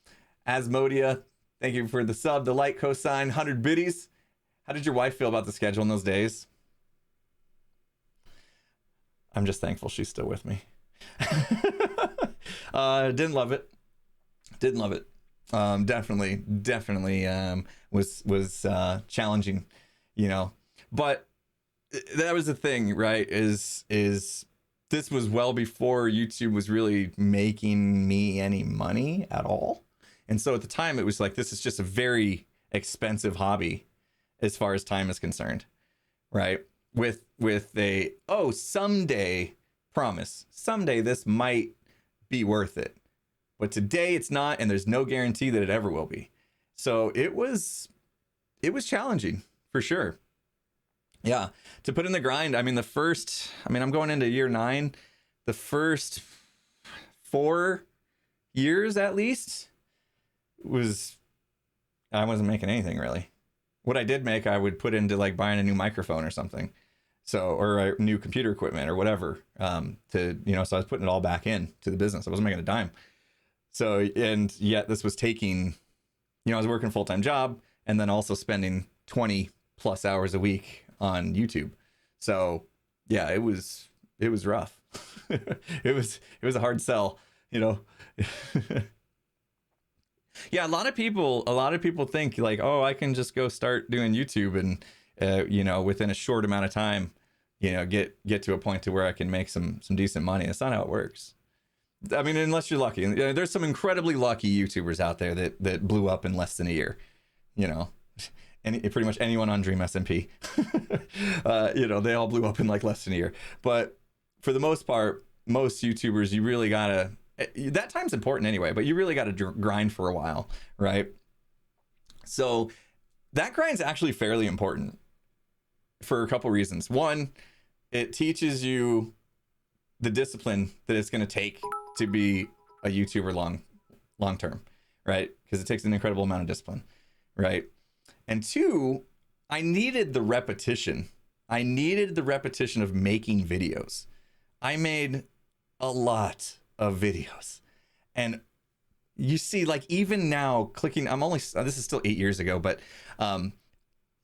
Asmodia, thank you for the sub. The light cosign, 100 biddies. How did your wife feel about the schedule in those days? I'm just thankful she's still with me. Didn't love it. Definitely was challenging, you know. But that was the thing, right? Is this was well before YouTube was really making me any money at all. And so at the time, it was like, this is just a very expensive hobby as far as time is concerned, right? With a, oh, someday promise, someday this might be worth it. But today it's not, and there's no guarantee that it ever will be. So it was challenging for sure. Yeah, to put in the grind. I mean, I'm going into year 9. The first 4 years at least I wasn't making anything really. What I did make, I would put into like buying a new microphone or something. So, or a new computer equipment or whatever, so I was putting it all back in to the business. I wasn't making a dime. So, and yet this was taking, I was working a full-time job and then also spending 20 plus hours a week on YouTube. So yeah, it was rough. it was a hard sell, Yeah, a lot of people think like, oh, I can just go start doing YouTube and within a short amount of time, get to a point to where I can make some decent money. That's not how it works. I mean, unless you're lucky. And there's some incredibly lucky YouTubers out there that blew up in less than a year. And pretty much anyone on Dream SMP, they all blew up in like less than a year. But for the most part, most YouTubers, you really gotta, that time's important anyway, but you really gotta grind for a while, right? So that grind's actually fairly important for a couple reasons. One, it teaches you the discipline that it's gonna take to be a YouTuber long term, right? Because it takes an incredible amount of discipline, right? And two, I needed the repetition. I needed the repetition of making videos. I made a lot of videos. And you see, like, even now clicking, this is still 8 years ago, but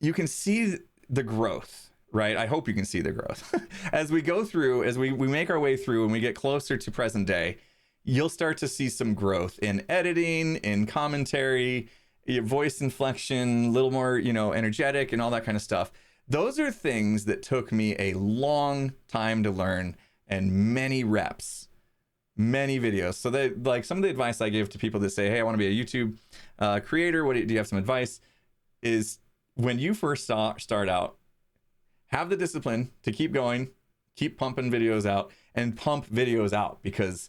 you can see the growth, right? I hope you can see the growth. As we go through, as we make our way through and we get closer to present day, you'll start to see some growth in editing, in commentary, your voice inflection, a little more, energetic and all that kind of stuff. Those are things that took me a long time to learn and many reps, many videos. So that, like, some of the advice I give to people that say, hey, I want to be a YouTube creator, do you have some advice? Is when you first start out, have the discipline to keep going, keep pumping videos out, and pump videos out, because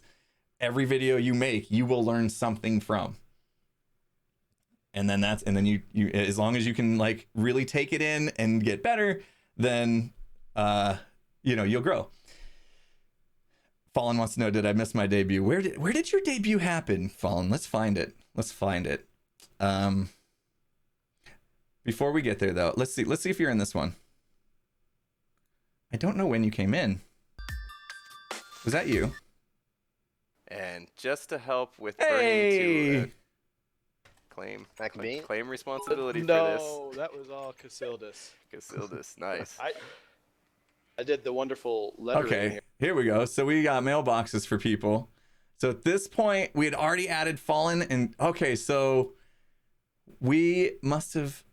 every video you make, you will learn something from. And then you as long as you can, like, really take it in and get better, then you'll grow. Fallen wants to know, did I miss my debut? Where did your debut happen, Fallen? Let's find it. Before we get there, though, let's see if you're in this one. I don't know when you came in. Was that you? And just to help with Hey! Bernie to claim responsibility for this. No, that was all Casildus. Casildus, nice. I did the wonderful lettering Okay, here we go. So we got mailboxes for people. So at this point, we had already added Fallen, and okay, so we must have.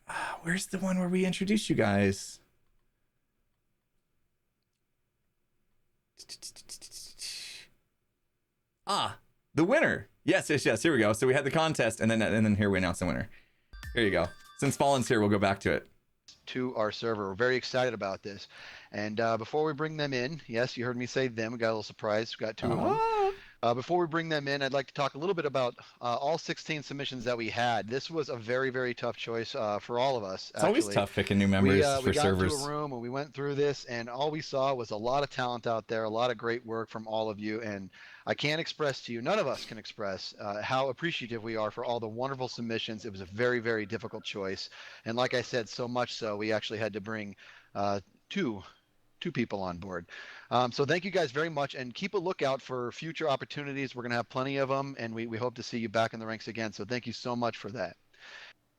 Where's the one where we introduced you guys? The winner. Yes. Here we go. So we had the contest, and then here we announce the winner. Here you go. Since Fallen's here, we'll go back to it. To our server. We're very excited about this. And before we bring them in, yes, you heard me say them. We got a little surprise. We got two of them. Before we bring them in, I'd like to talk a little bit about all 16 submissions that we had. This was a very, very tough choice for all of us. It's always tough picking new members for servers. We got into a room and we went through this, and all we saw was a lot of talent out there, a lot of great work from all of you. And I can't express to you, none of us can express how appreciative we are for all the wonderful submissions. It was a very, very difficult choice. And like I said, so much so, we actually had to bring two people on board. So thank you guys very much, and keep a lookout for future opportunities. We're going to have plenty of them, and we hope to see you back in the ranks again. So thank you so much for that.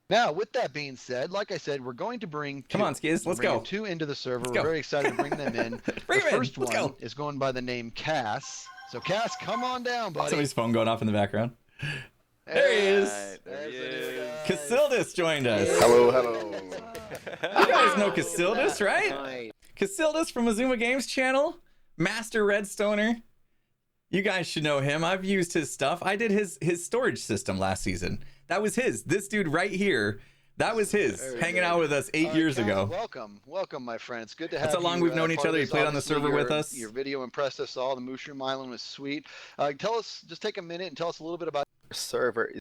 Now, with that being said, like I said, we're going to bring Come on, Skiz, let's go. Two into the server. Let's We're go. very excited to bring them in. Bring the him in. first Let's one go. is going by the name Cass. So Cass, come on down, buddy. Somebody's phone going off in the background. There he is. Right, there he is. Casildus joined us. Hello. You guys know Casildus, right? Casildus from Azuma Games channel, Master Redstoner. You guys should know him. I've used his stuff. I did his storage system last season. That was his. This dude right here, that was his. Hanging out with us 8 years Cass, ago. Welcome, my friend. It's good to have you. That's how long we've known each part of other. You this. played on the Obviously, server with us. Your video impressed us all. The Mushroom Island was sweet. Tell us, just take a minute and tell us a little bit about Server,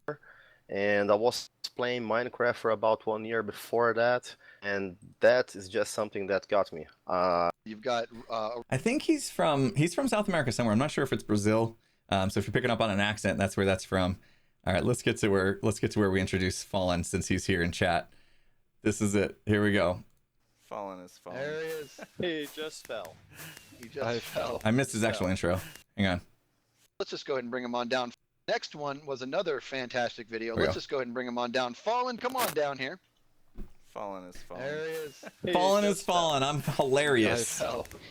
and I was playing Minecraft for about 1 year before that, and that is just something that got me. You've got I think he's from South America somewhere. I'm not sure if it's Brazil. So if you're picking up on an accent, that's where that's from. All right, let's get to where we introduce Fallen, since he's here in chat. This is it. Here we go. Fallen is fallen. There he is. He just fell. He just fell. I missed his actual intro. Hang on. Let's just go ahead and bring him on down. Next one was another fantastic video. There we Let's go. just go ahead and bring him on down. Fallen, come on down here. Fallen is fallen. There he is. Fallen is fallen. I'm hilarious.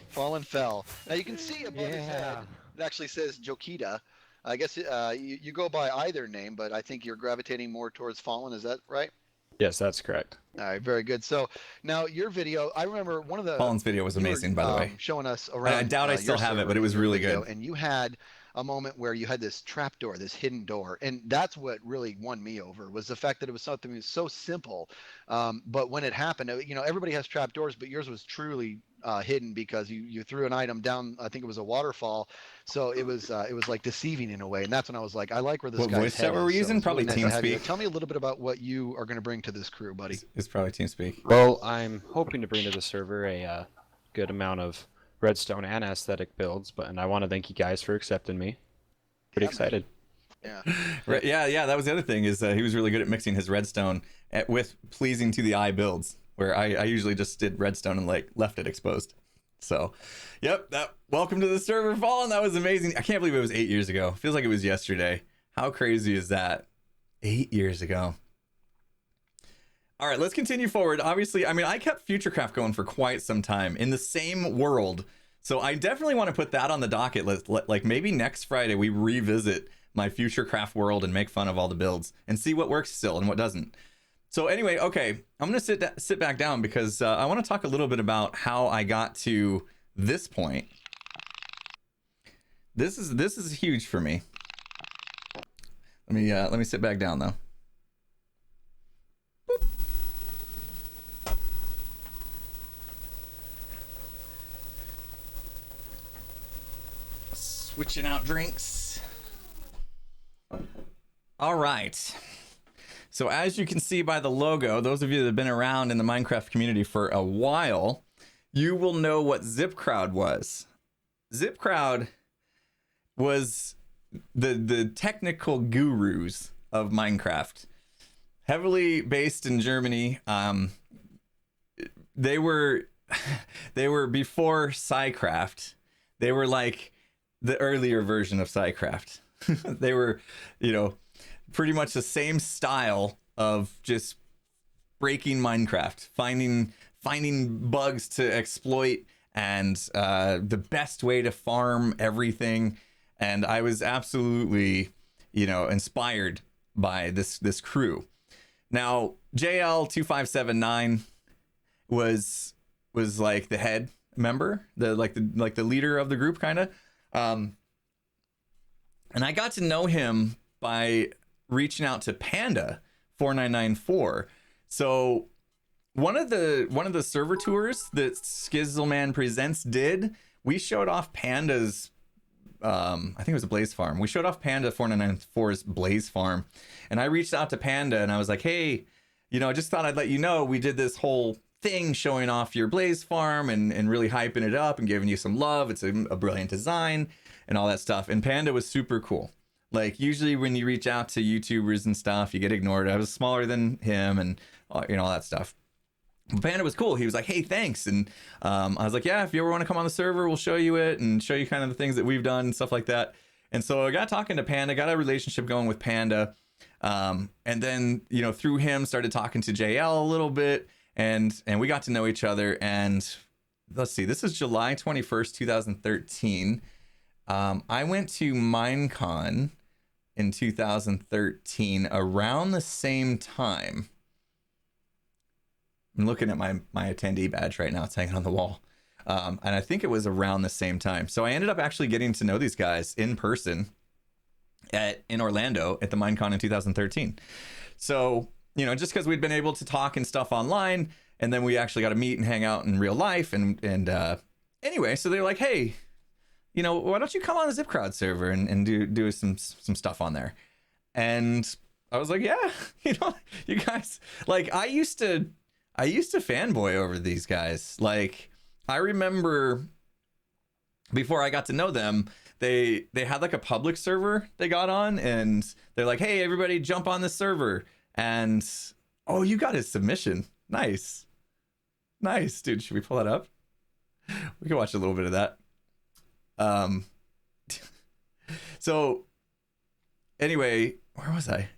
Fallen fell. Now you can see above his head, it actually says Jokita. I guess you go by either name, but I think you're gravitating more towards Fallen. Is that right? Yes, that's correct. All right, very good. So now your video, I remember one of the Fallen's video was amazing, by the way. showing us around. I doubt I still your have it, server but it was your really video, good. And you had a moment where you had this trap door, this hidden door, and that's what really won me over, was the fact that it was something that was so simple, but when it happened, everybody has trap doors, but yours was truly hidden because you threw an item down. I think it was a waterfall, so it was like deceiving in a way, and that's when I was like, I like where this What guy's voice chat head were is. we So using? it's Probably really nice to have you. TeamSpeak. Tell me a little bit about what you are going to bring to this crew, buddy. It's probably TeamSpeak. Well, I'm hoping to bring to the server a good amount of redstone and aesthetic builds, and I want to thank you guys for accepting me. Pretty Yeah, man. excited. Yeah. Right, yeah. That was the other thing is he was really good at mixing his redstone with pleasing to the eye builds, where I usually just did redstone and like left it exposed. So, yep. Welcome to the server, Fallen. That was amazing. I can't believe it was 8 years ago. Feels like it was yesterday. How crazy is that? 8 years ago. All right, let's continue forward. Obviously, I mean, I kept Futurecraft going for quite some time in the same world. So I definitely want to put that on the docket list. Like maybe next Friday we revisit my Futurecraft world and make fun of all the builds and see what works still and what doesn't. So anyway, okay, I'm gonna sit back down because I want to talk a little bit about how I got to this point. This is huge for me. Let me sit back down though. Switching out drinks. All right. So as you can see by the logo, those of you that have been around in the Minecraft community for a while, you will know what ZipCrowd was. ZipCrowd was the technical gurus of Minecraft. Heavily based in Germany. They were before SciCraft. They were like the earlier version of SciCraft. They were, pretty much the same style of just breaking Minecraft, finding bugs to exploit and the best way to farm everything. And I was absolutely, inspired by this crew. Now, JL2579 was like the head member, the leader of the group, kind of. And I got to know him by reaching out to Panda 4994. So one of the server tours that Skizzleman Presents did, we showed off Panda's I think it was a Blaze Farm. We showed off Panda 4994's Blaze Farm, and I reached out to Panda and I was like, hey, I just thought I'd let you know we did this whole thing showing off your Blaze Farm and really hyping it up and giving you some love. It's a brilliant design and all that stuff. And Panda was super cool. Like usually when you reach out to YouTubers and stuff, you get ignored. I was smaller than him and all that stuff. Panda was cool. He was like, hey, thanks. And I was like, yeah, if you ever want to come on the server, we'll show you it and show you kind of the things that we've done and stuff like that. And so I got talking to Panda, got a relationship going with Panda. And then, through him started talking to JL a little bit and we got to know each other. And let's see, this is July 21st, 2013. I went to Minecon in 2013 around the same time. I'm looking at my attendee badge right now. It's hanging on the wall. And I think it was around the same time. So I ended up actually getting to know these guys in person in Orlando at the Minecon in 2013. So, just because we'd been able to talk and stuff online, and then we actually got to meet and hang out in real life. And anyway, so they're like, hey, why don't you come on the ZipCrowd server and do some stuff on there? And I was like, yeah, you guys, like, I used to fanboy over these guys. Like, I remember before I got to know them, they had like a public server they got on, and they're like, hey, everybody jump on this server. And, oh, you got his submission. Nice, dude. Should we pull that up? We can watch a little bit of that. So anyway, where was I?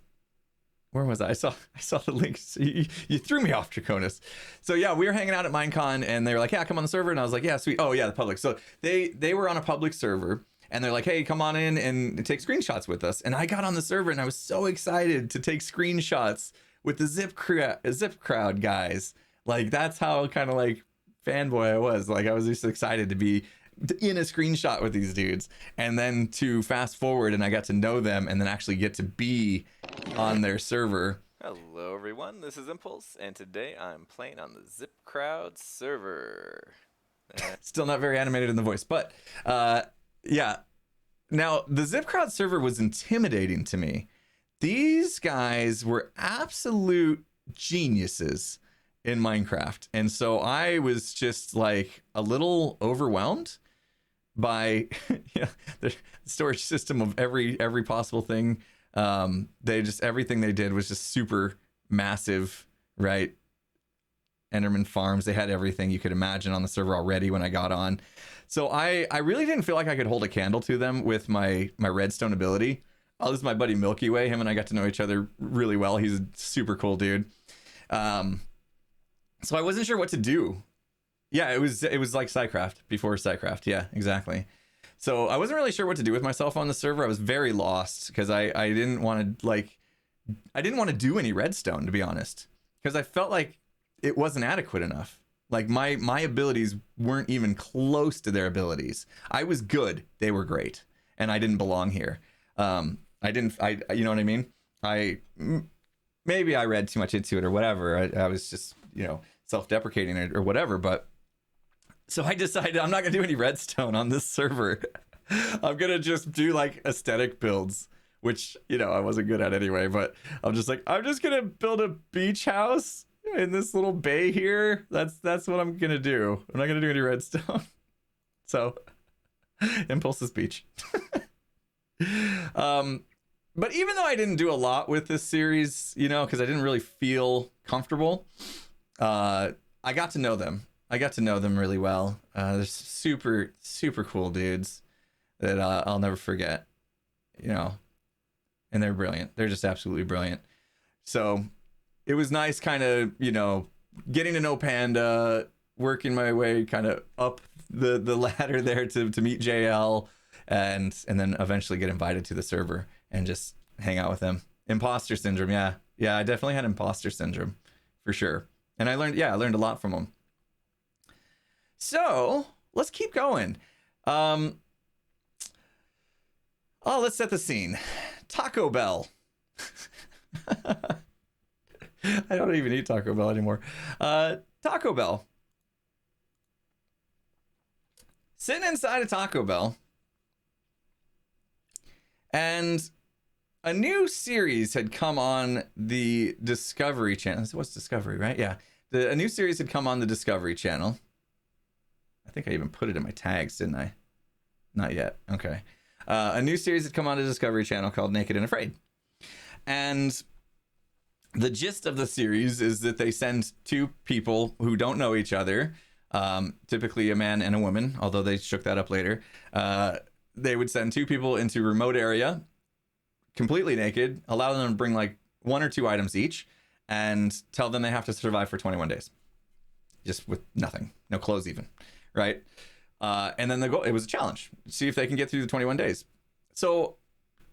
I saw the links. You threw me off, Draconis. So yeah, we were hanging out at Minecon and they were like, yeah, come on the server. And I was like, yeah, sweet. Oh yeah, the public. So they were on a public server and they're like, hey, come on in and take screenshots with us. And I got on the server and I was so excited to take screenshots with the ZipCrowd guys. Like, that's how kind of like fanboy I was. Like, I was just excited to be in a screenshot with these dudes, and then to fast forward and I got to know them and then actually get to be on their server. Hello everyone, this is Impulse, and today I'm playing on the ZipCrowd server. Still not very animated in the voice, but yeah. Now, the ZipCrowd server was intimidating to me. These guys were absolute geniuses in Minecraft, and so I was just like a little overwhelmed. by the storage system of every possible thing. Everything they did was just super massive, right? Enderman farms, they had everything you could imagine on the server already when I got on. So I really didn't feel like I could hold a candle to them with my redstone ability. Oh, this is my buddy Milky Way. Him and I got to know each other really well. He's a super cool dude. So I wasn't sure what to do. Yeah, it was like SciCraft before SciCraft. Yeah, exactly. So I wasn't really sure what to do with myself on the server. I was very lost because I didn't want to do any redstone, to be honest, because I felt like it wasn't adequate enough. Like my abilities weren't even close to their abilities. I was good, they were great, and I didn't belong here. You know what I mean? Maybe I read too much into it or whatever. I was just, self-deprecating or whatever, but so I decided I'm not gonna do any redstone on this server. I'm gonna just do like aesthetic builds, which, I wasn't good at anyway, but I'm just gonna build a beach house in this little bay here. That's what I'm gonna do. I'm not gonna do any redstone. So impulse speech. But even though I didn't do a lot with this series, because I didn't really feel comfortable, I got to know them. I got to know them really well. They're super, super cool dudes that I'll never forget, and they're brilliant. They're just absolutely brilliant. So it was nice kind of, getting to know Panda, working my way kind of up the ladder there to meet JL, and then eventually get invited to the server and just hang out with them. Imposter syndrome, yeah. Yeah, I definitely had imposter syndrome, for sure. And I learned a lot from them. So, let's keep going. Let's set the scene. Taco Bell. I don't even eat Taco Bell anymore. Taco Bell. Sitting inside a Taco Bell. And a new series had come on the Discovery Channel. What's Discovery, right? Yeah. A new series had come on the Discovery Channel. I think I even put it in my tags, didn't I? Not yet. Okay. A new series had come on the Discovery Channel called Naked and Afraid. And the gist of the series is that they send two people who don't know each other, typically a man and a woman, although they shook that up later. They would send two people into a remote area, completely naked, allow them to bring like 1 or 2 items each, and tell them they have to survive for 21 days. Just with nothing, no clothes even, right? And then it was a challenge. See if they can get through the 21 days. So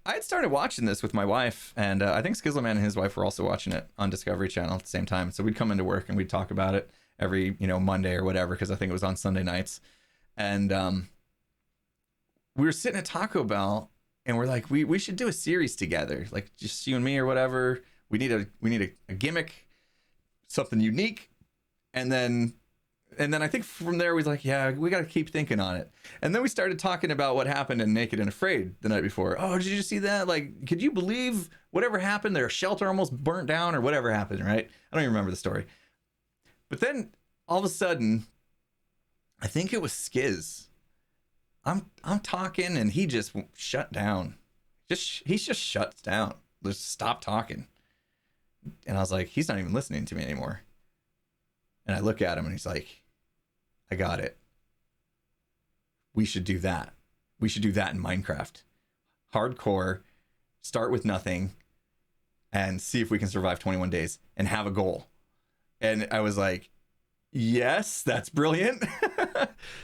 I had started watching this with my wife, and I think Skizzleman and his wife were also watching it on Discovery Channel at the same time. So we'd come into work and we'd talk about it every, Monday or whatever, because I think it was on Sunday nights. And we were sitting at Taco Bell, and we're like, we should do a series together, like just you and me or whatever. We need a gimmick, something unique, and then I think from there we was like, yeah, we got to keep thinking on it. And then we started talking about what happened in Naked and Afraid the night before. Oh, did you see that? Like, could you believe whatever happened? Their shelter almost burnt down or whatever happened, right? I don't even remember the story. But then all of a sudden, I think it was Skiz. I'm talking and he just shut down. He just shuts down. Just stop talking. And I was like, he's not even listening to me anymore. And I look at him and he's like, I got it. We should do that. We should do that in Minecraft. Hardcore, start with nothing, and see if we can survive 21 days and have a goal. And I was like, yes, that's brilliant.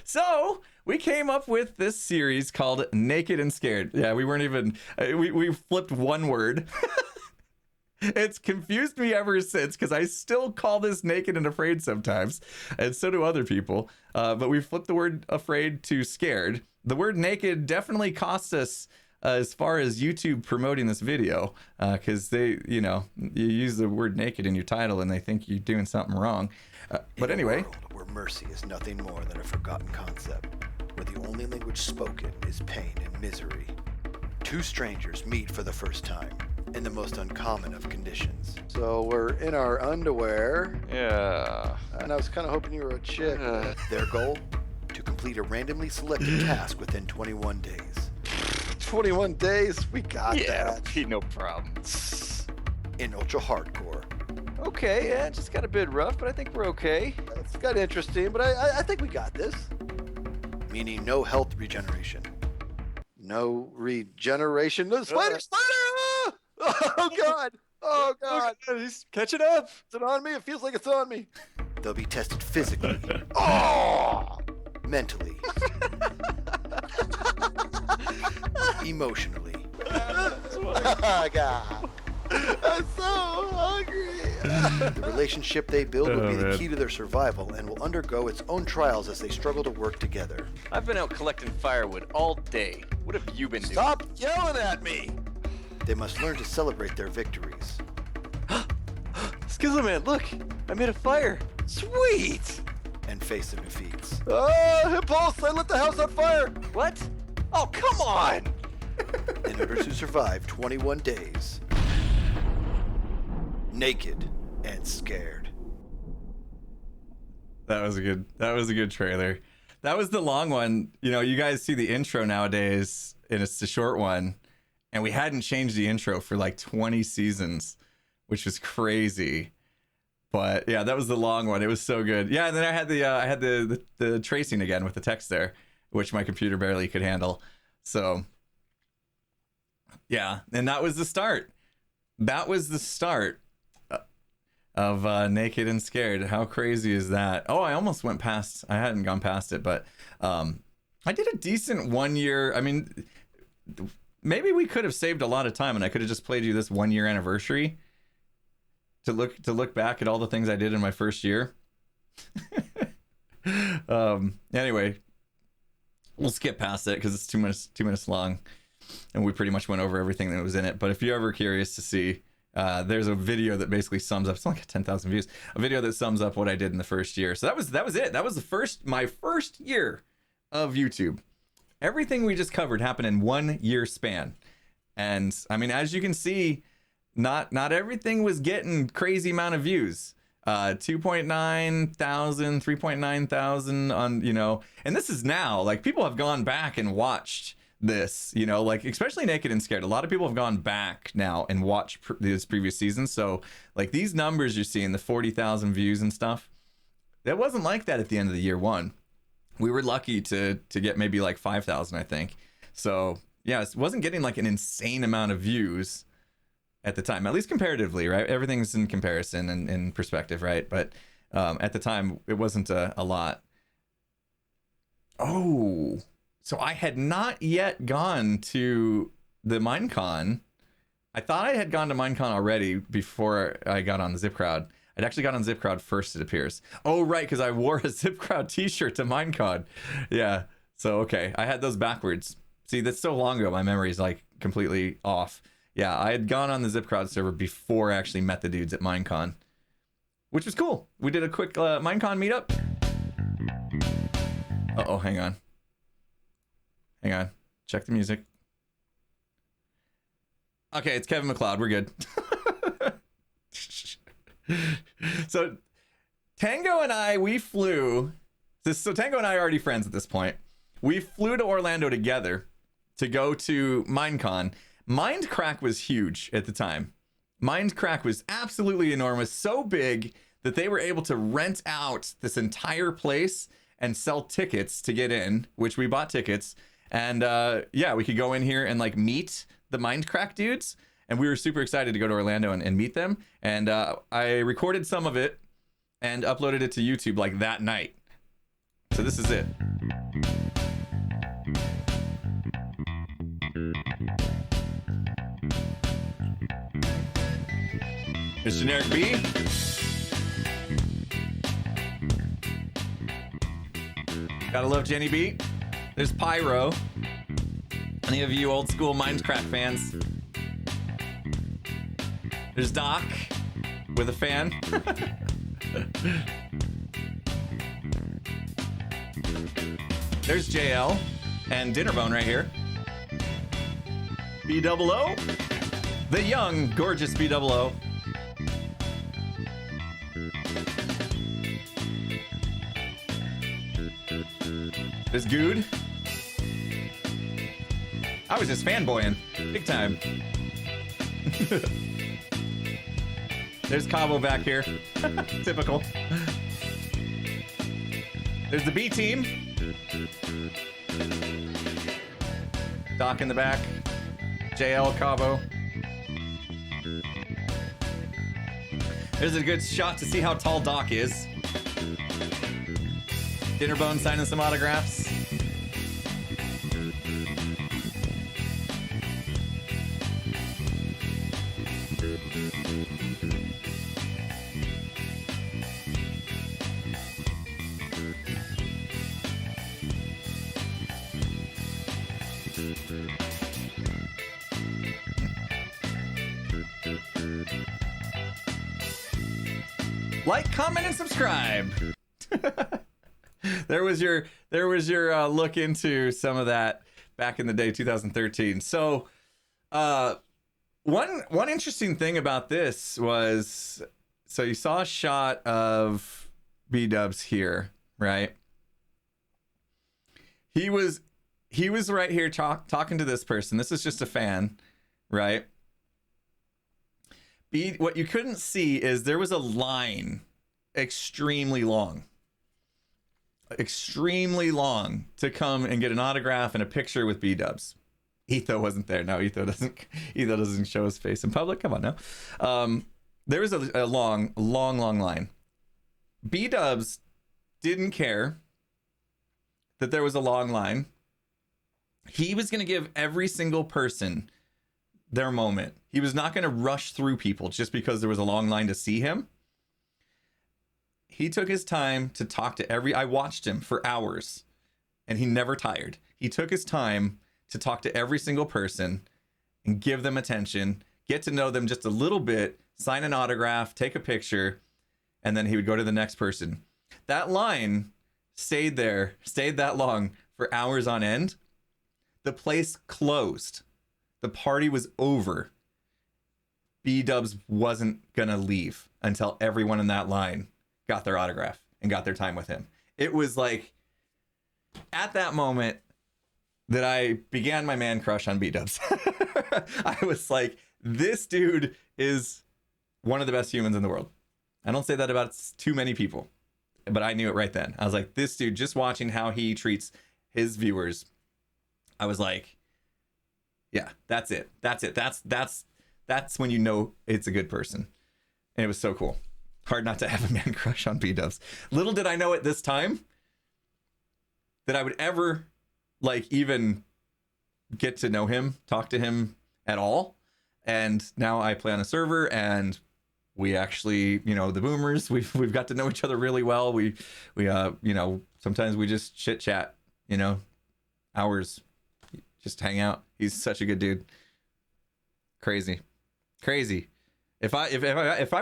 So we came up with this series called Naked and Scared. Yeah, we weren't even, we flipped one word. It's confused me ever since, because I still call this Naked and Afraid sometimes, and so do other people. But we flipped the word afraid to scared. The word naked definitely cost us as far as YouTube promoting this video, because they, you use the word naked in your title and they think you're doing something wrong. But anyway. In a world where mercy is nothing more than a forgotten concept, where the only language spoken is pain and misery, two strangers meet for the first time in the most uncommon of conditions. So we're in our underwear. Yeah. And I was kind of hoping you were a chick. Their goal? To complete a randomly selected task within 21 days. 21 days? We got that. Be no problem. In ultra hardcore. Okay, yeah, just got a bit rough, but I think we're okay. It's got interesting, but I think we got this. Meaning no health regeneration. No regeneration. No, spider! Ah! Oh, God! Oh, God! He's catching up. Is it on me? It feels like it's on me. They'll be tested physically, Oh! mentally, emotionally, Oh, God. I'm so hungry. The relationship they build will be Oh, the man. key to their survival and will undergo its own trials as they struggle to work together. I've been out collecting firewood all day. What have you been doing? Stop yelling at me. They must learn to celebrate their victories. Skizzleman, look! I made a fire. Sweet. And face their defeats. Impulse, I lit the house on fire. What? Oh, come on! In order to survive 21 days, naked and scared. That was a good trailer. That was the long one. You know, you guys see the intro nowadays, and it's the short one. And we hadn't changed the intro for like 20 seasons, which was crazy. But yeah, that was the long one. It was so good. Yeah, and then I had the tracing again with the text there, which my computer barely could handle. So yeah, and that was the start. That was the start of Naked and Scared. How crazy is that? Oh, I almost went past. I hadn't gone past it, but I did a decent 1 year. I mean, maybe we could have saved a lot of time, and I could have just played you this 1 year anniversary to look back at all the things I did in my first year. Anyway, we'll skip past it because it's 2 minutes long, and we pretty much went over everything that was in it. But if you're ever curious to see, there's a video that basically sums up. It's like 10,000 views. A video that sums up what I did in the first year. So that was it. That was my first year of YouTube. Everything we just covered happened in 1 year span, and I mean, as you can see, not everything was getting crazy amount of views. 2.9 thousand, 3.9 thousand on, you know, and this is now, like, people have gone back and watched this, you know, like, especially Naked and Scared. A lot of people have gone back now and watched these previous seasons. So like these numbers you're seeing, the 40,000 views and stuff, that wasn't like that at the end of the year one. We were lucky to get maybe like 5,000, I think. So yeah, it wasn't getting like an insane amount of views at the time, at least comparatively, right? Everything's in comparison and in perspective, right? But at the time, it wasn't a lot. Oh, so I had not yet gone to the Minecon. I thought I had gone to Minecon already before I got on the Zip Crowd. I'd actually got on Zip Crowd first, it appears. Oh, right, because I wore a Zip Crowd t-shirt to Minecon. Yeah, so okay, I had those backwards. See, that's so long ago, my memory's like completely off. Yeah, I had gone on the Zip Crowd server before I actually met the dudes at Minecon, which was cool. We did a quick Minecon meetup. Uh-oh, hang on. Hang on. Check the music. Okay, it's Kevin McLeod. We're good. So Tango and I, we flew. So Tango and I are already friends at this point. We flew to Orlando together to go to Minecon. Mindcrack was huge at the time. Mindcrack was absolutely enormous, so big that they were able to rent out this entire place and sell tickets to get in, which we bought tickets. And yeah, we could go in here and like meet the Mindcrack dudes. And we were super excited to go to Orlando and meet them. And I recorded some of it and uploaded it to YouTube like that night. So this is it. It's Generic B. Gotta love Jenny B. There's Pyro. Any of you old school Minecraft fans? There's Doc with a fan. There's JL and Dinnerbone right here. B00. The young, gorgeous B00. There's Good. I was just fanboying. Big time. There's Cabo back here. Typical. There's the B team. Doc in the back. JL Cabo. There's a good shot to see how tall Doc is. Dinnerbone signing some autographs. Like, comment, and subscribe. There was your look into some of that back in the day, 2013. So, one interesting thing about this was, so you saw a shot of B-Dubs here, right? He was right here talking to this person. This is just a fan, right? What you couldn't see is there was a line extremely long to come and get an autograph and a picture with B-Dubs. Etho wasn't there. No, Etho doesn't show his face in public. Come on now. There was a long line. B-Dubs didn't care that there was a long line. He was going to give every single person their moment. He was not going to rush through people just because there was a long line to see him. He took his time to talk to I watched him for hours and he never tired. He took his time to talk to every single person and give them attention, get to know them just a little bit, sign an autograph, take a picture, and then he would go to the next person. That line stayed that long for hours on end. The place closed. The party was over. B-Dubs wasn't gonna leave until everyone in that line got their autograph and got their time with him. It was like, at that moment that I began my man crush on B-Dubs. I was like, this dude is one of the best humans in the world. I don't say that about too many people, but I knew it right then. I was like, this dude, just watching how he treats his viewers, I was like, yeah, that's it. That's when you know it's a good person. And it was so cool. Hard not to have a man crush on B-Dubs. Little did I know at this time that I would ever even get to know him, talk to him at all. And now I play on a server and we actually, the boomers, we've got to know each other really well. We sometimes we just chit chat, hours, just hang out. He's such a good dude. Crazy. If I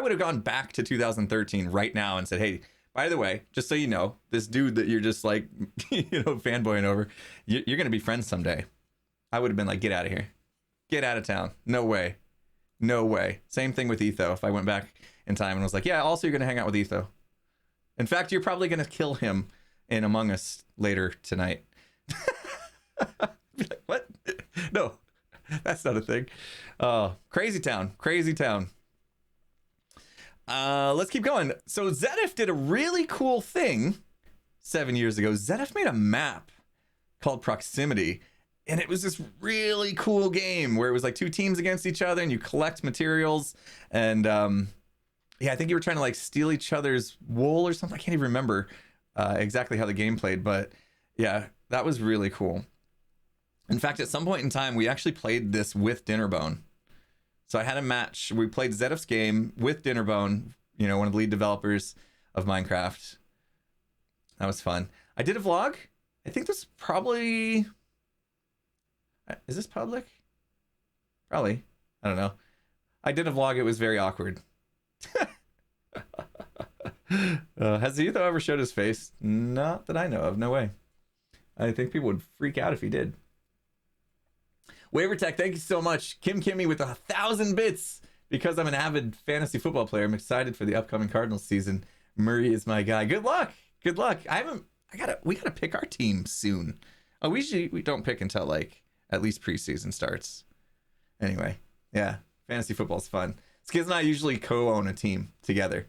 would have gone back to 2013 right now and said, hey, by the way, just so you know, this dude that you're just fanboying over, you're going to be friends someday. I would have been like, get out of here. Get out of town. No way. Same thing with Etho. If I went back in time and was like, yeah, also you're going to hang out with Etho. In fact, you're probably going to kill him in Among Us later tonight. Like, what? No, that's not a thing. Crazy town. Let's keep going. So Zedif did a really cool thing 7 years ago. Zedif made a map called Proximity, and it was this really cool game where it was like two teams against each other and you collect materials. And I think you were trying to steal each other's wool or something. I can't even remember exactly how the game played, but yeah, that was really cool. In fact, at some point in time, we actually played this with Dinnerbone. So I had a match. We played Zedif's game with Dinnerbone, one of the lead developers of Minecraft. That was fun. I did a vlog. I think this probably... Is this public? Probably. I don't know. I did a vlog. It was very awkward. Has Etho ever showed his face? Not that I know of. No way. I think people would freak out if he did. WaverTech, thank you so much. Kimmy with 1,000 bits. Because I'm an avid fantasy football player, I'm excited for the upcoming Cardinals season. Murray is my guy. Good luck. I we gotta pick our team soon. Oh, we don't pick until like at least preseason starts. Anyway, yeah, fantasy football's fun. Skiz and I usually co-own a team together,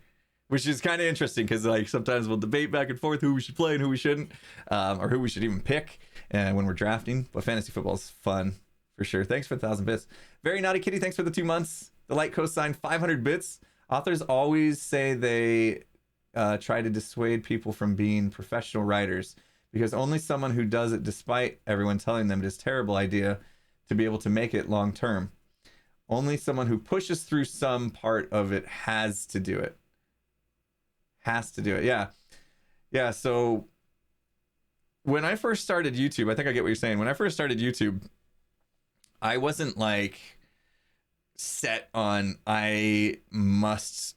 which is kind of interesting because like sometimes we'll debate back and forth who we should play and who we shouldn't, or who we should even pick when we're drafting. But fantasy football's fun for sure. Thanks for the 1,000 bits. Very Naughty Kitty, thanks for the 2 months. The Light Coast signed 500 bits. Authors always say they try to dissuade people from being professional writers because only someone who does it despite everyone telling them it is a terrible idea to be able to make it long term. Only someone who pushes through some part of it has to do it. Has to do it. Yeah. Yeah. So when I first started YouTube, I think I get what you're saying. When I first started YouTube, I wasn't like set on I must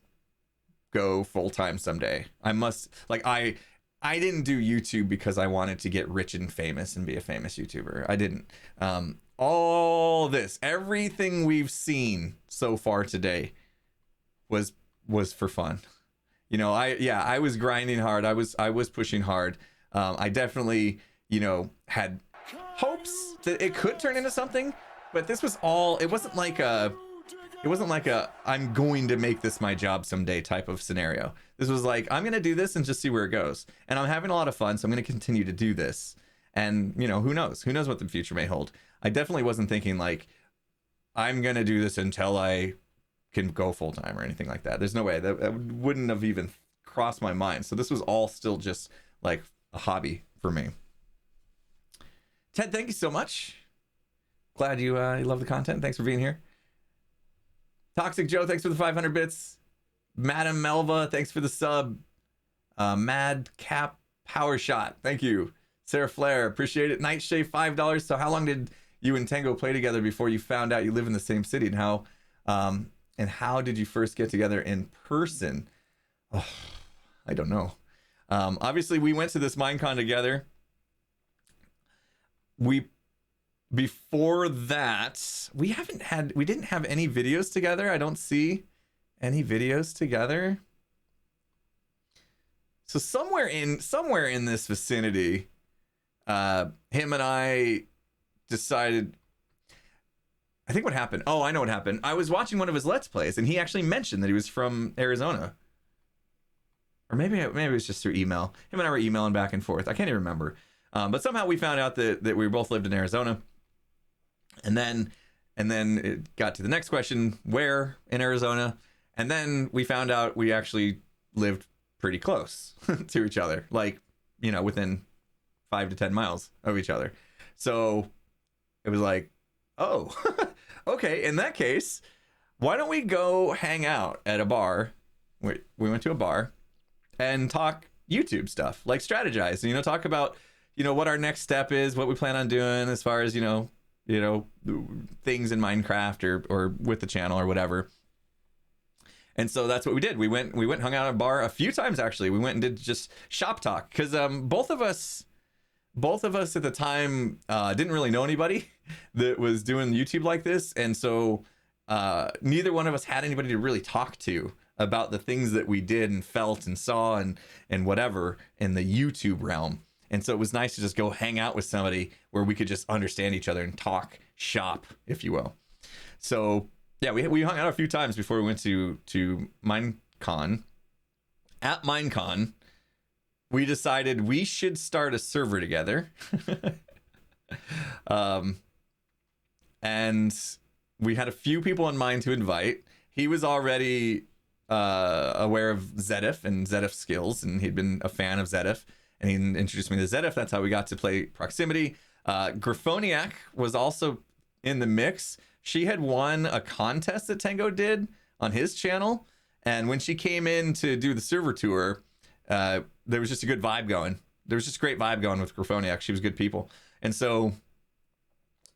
go full-time someday. I must like I didn't do YouTube because I wanted to get rich and famous and be a famous YouTuber. I didn't. All this, everything we've seen so far today was for fun. You know, I was grinding hard. I was pushing hard. I definitely, you know, had hopes that it could turn into something, but this was all, it wasn't like a I'm going to make this my job someday type of scenario. This was like, I'm going to do this and just see where it goes. And I'm having a lot of fun, so I'm going to continue to do this. And, you know, who knows what the future may hold. I definitely wasn't thinking like I'm going to do this until I can go full time or anything like that. There's no way that wouldn't have even crossed my mind. So this was all still just like a hobby for me. Ted, thank you so much. Glad you love the content. Thanks for being here. Toxic Joe, thanks for the 500 bits. Madam Melva, thanks for the sub. Mad Cap Power Shot, thank you. Sarah Flair, appreciate it. Nightshave, $5. So how long did you and Tango play together before you found out you live in the same city? And how did you first get together in person? Oh, I don't know. Obviously, we went to this Minecon together. Before that, we didn't have any videos together. I don't see any videos together. So somewhere in this vicinity, him and I decided, I think what happened. Oh, I know what happened. I was watching one of his Let's Plays and he actually mentioned that he was from Arizona. Or maybe it was just through email. Him and I were emailing back and forth. I can't even remember. But somehow we found out that we both lived in Arizona. And then it got to the next question, where in Arizona? And then we found out we actually lived pretty close to each other, like, you know, within 5 to 10 miles of each other. So it was like, oh, okay, in that case, why don't we go hang out at a bar? We went to a bar and talk YouTube stuff, like strategize, you know, talk about, you know, what our next step is, what we plan on doing as far as, you know, things in Minecraft or with the channel or whatever. And so that's what we did. We went and hung out at a bar a few times, actually. We went and did just shop talk because both of us at the time didn't really know anybody that was doing YouTube like this. And so neither one of us had anybody to really talk to about the things that we did and felt and saw and whatever in the YouTube realm. And so it was nice to just go hang out with somebody where we could just understand each other and talk shop, if you will. So yeah, we hung out a few times before we went to Minecon. At Minecon, we decided we should start a server together. And we had a few people in mind to invite. He was already aware of Zedif and Zedif skills, and he'd been a fan of Zedif. And he introduced me to Zedif. That's how we got to play Proximity. Griffoniac was also in the mix. She had won a contest that Tango did on his channel. And when she came in to do the server tour, there was just a good vibe going. There was just a great vibe going with Griffoniac. She was good people. And so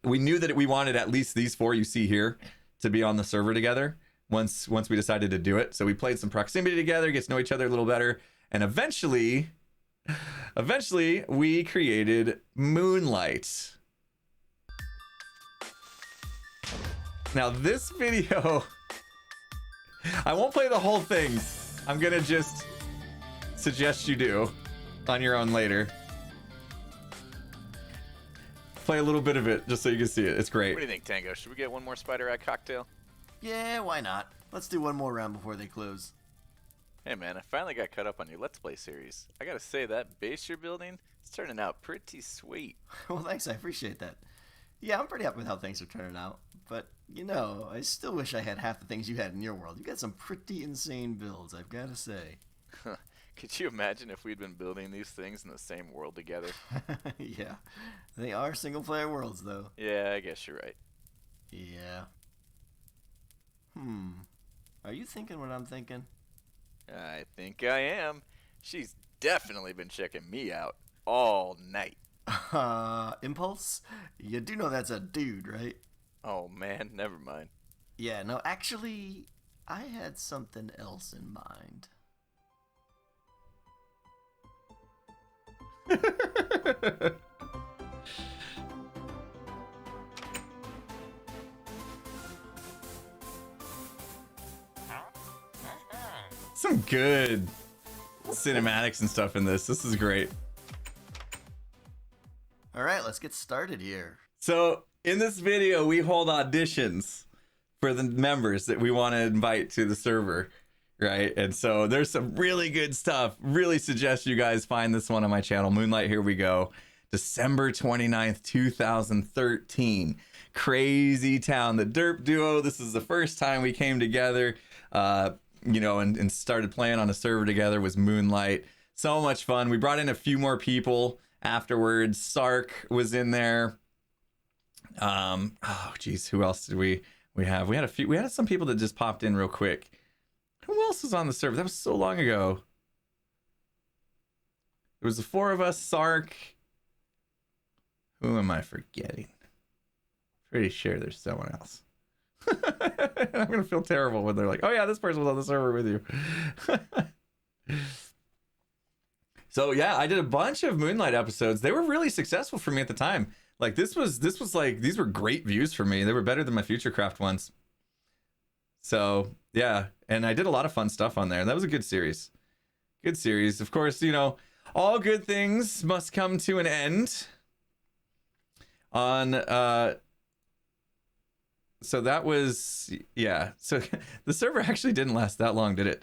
we knew that we wanted at least these 4 you see here to be on the server together once we decided to do it. So we played some Proximity together, get to know each other a little better. And eventually we created Moonlight. Now this video, I won't play the whole thing. I'm gonna just suggest you do on your own later. play a little bit of it just so you can see it. It's great. What do you think, Tango? Should we get one more Spider Eye cocktail? Yeah, why not? Let's do one more round before they close. Hey man, I finally got caught up on your Let's Play series. I gotta say, that base you're building, it's turning out pretty sweet. Well, thanks, I appreciate that. Yeah, I'm pretty happy with how things are turning out. But, you know, I still wish I had half the things you had in your world. You got some pretty insane builds, I've gotta say. Could you imagine if we'd been building these things in the same world together? Yeah, they are single-player worlds, though. Yeah, I guess you're right. Yeah. Are you thinking what I'm thinking? I think I am. She's definitely been checking me out all night. Impulse? You do know that's a dude, right? Oh man, never mind. Yeah, no, actually, I had something else in mind. Some good cinematics and stuff in this. This is great. All right, let's get started here. So in this video, we hold auditions for the members that we want to invite to the server, right? And so there's some really good stuff. Really suggest you guys find this one on my channel, Moonlight Here We Go. December 29th, 2013. Crazy Town, the Derp Duo. This is the first time we came together, you know, and started playing on a server together. Was Moonlight. So much fun. We brought in a few more people afterwards. Sark was in there. Oh geez, who else did we have? We had some people that just popped in real quick. Who else was on the server? That was so long ago. It was the four of us. Sark. Who am I forgetting? Pretty sure there's someone else. I'm gonna feel terrible when they're like, oh yeah, this person was on the server with you. So yeah, I did a bunch of Moonlight episodes. They were really successful for me at the time. Like this was like, these were great views for me. They were better than my Futurecraft ones. So yeah, and I did a lot of fun stuff on there. That was a good series. Good series. Of course, you know, all good things must come to an end. So that was, yeah. So the server actually didn't last that long, did it?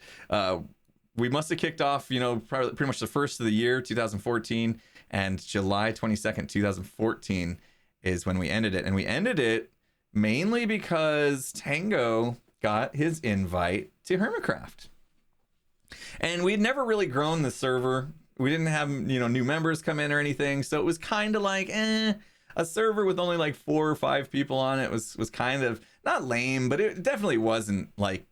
We must have kicked off, you know, pretty much the first of the year, 2014, and July 22nd, 2014 is when we ended it. And we ended it mainly because Tango got his invite to Hermitcraft. And we'd never really grown the server. We didn't have, you know, new members come in or anything. So it was kind of like, a server with only like 4 or 5 people on it was kind of not lame, but it definitely wasn't like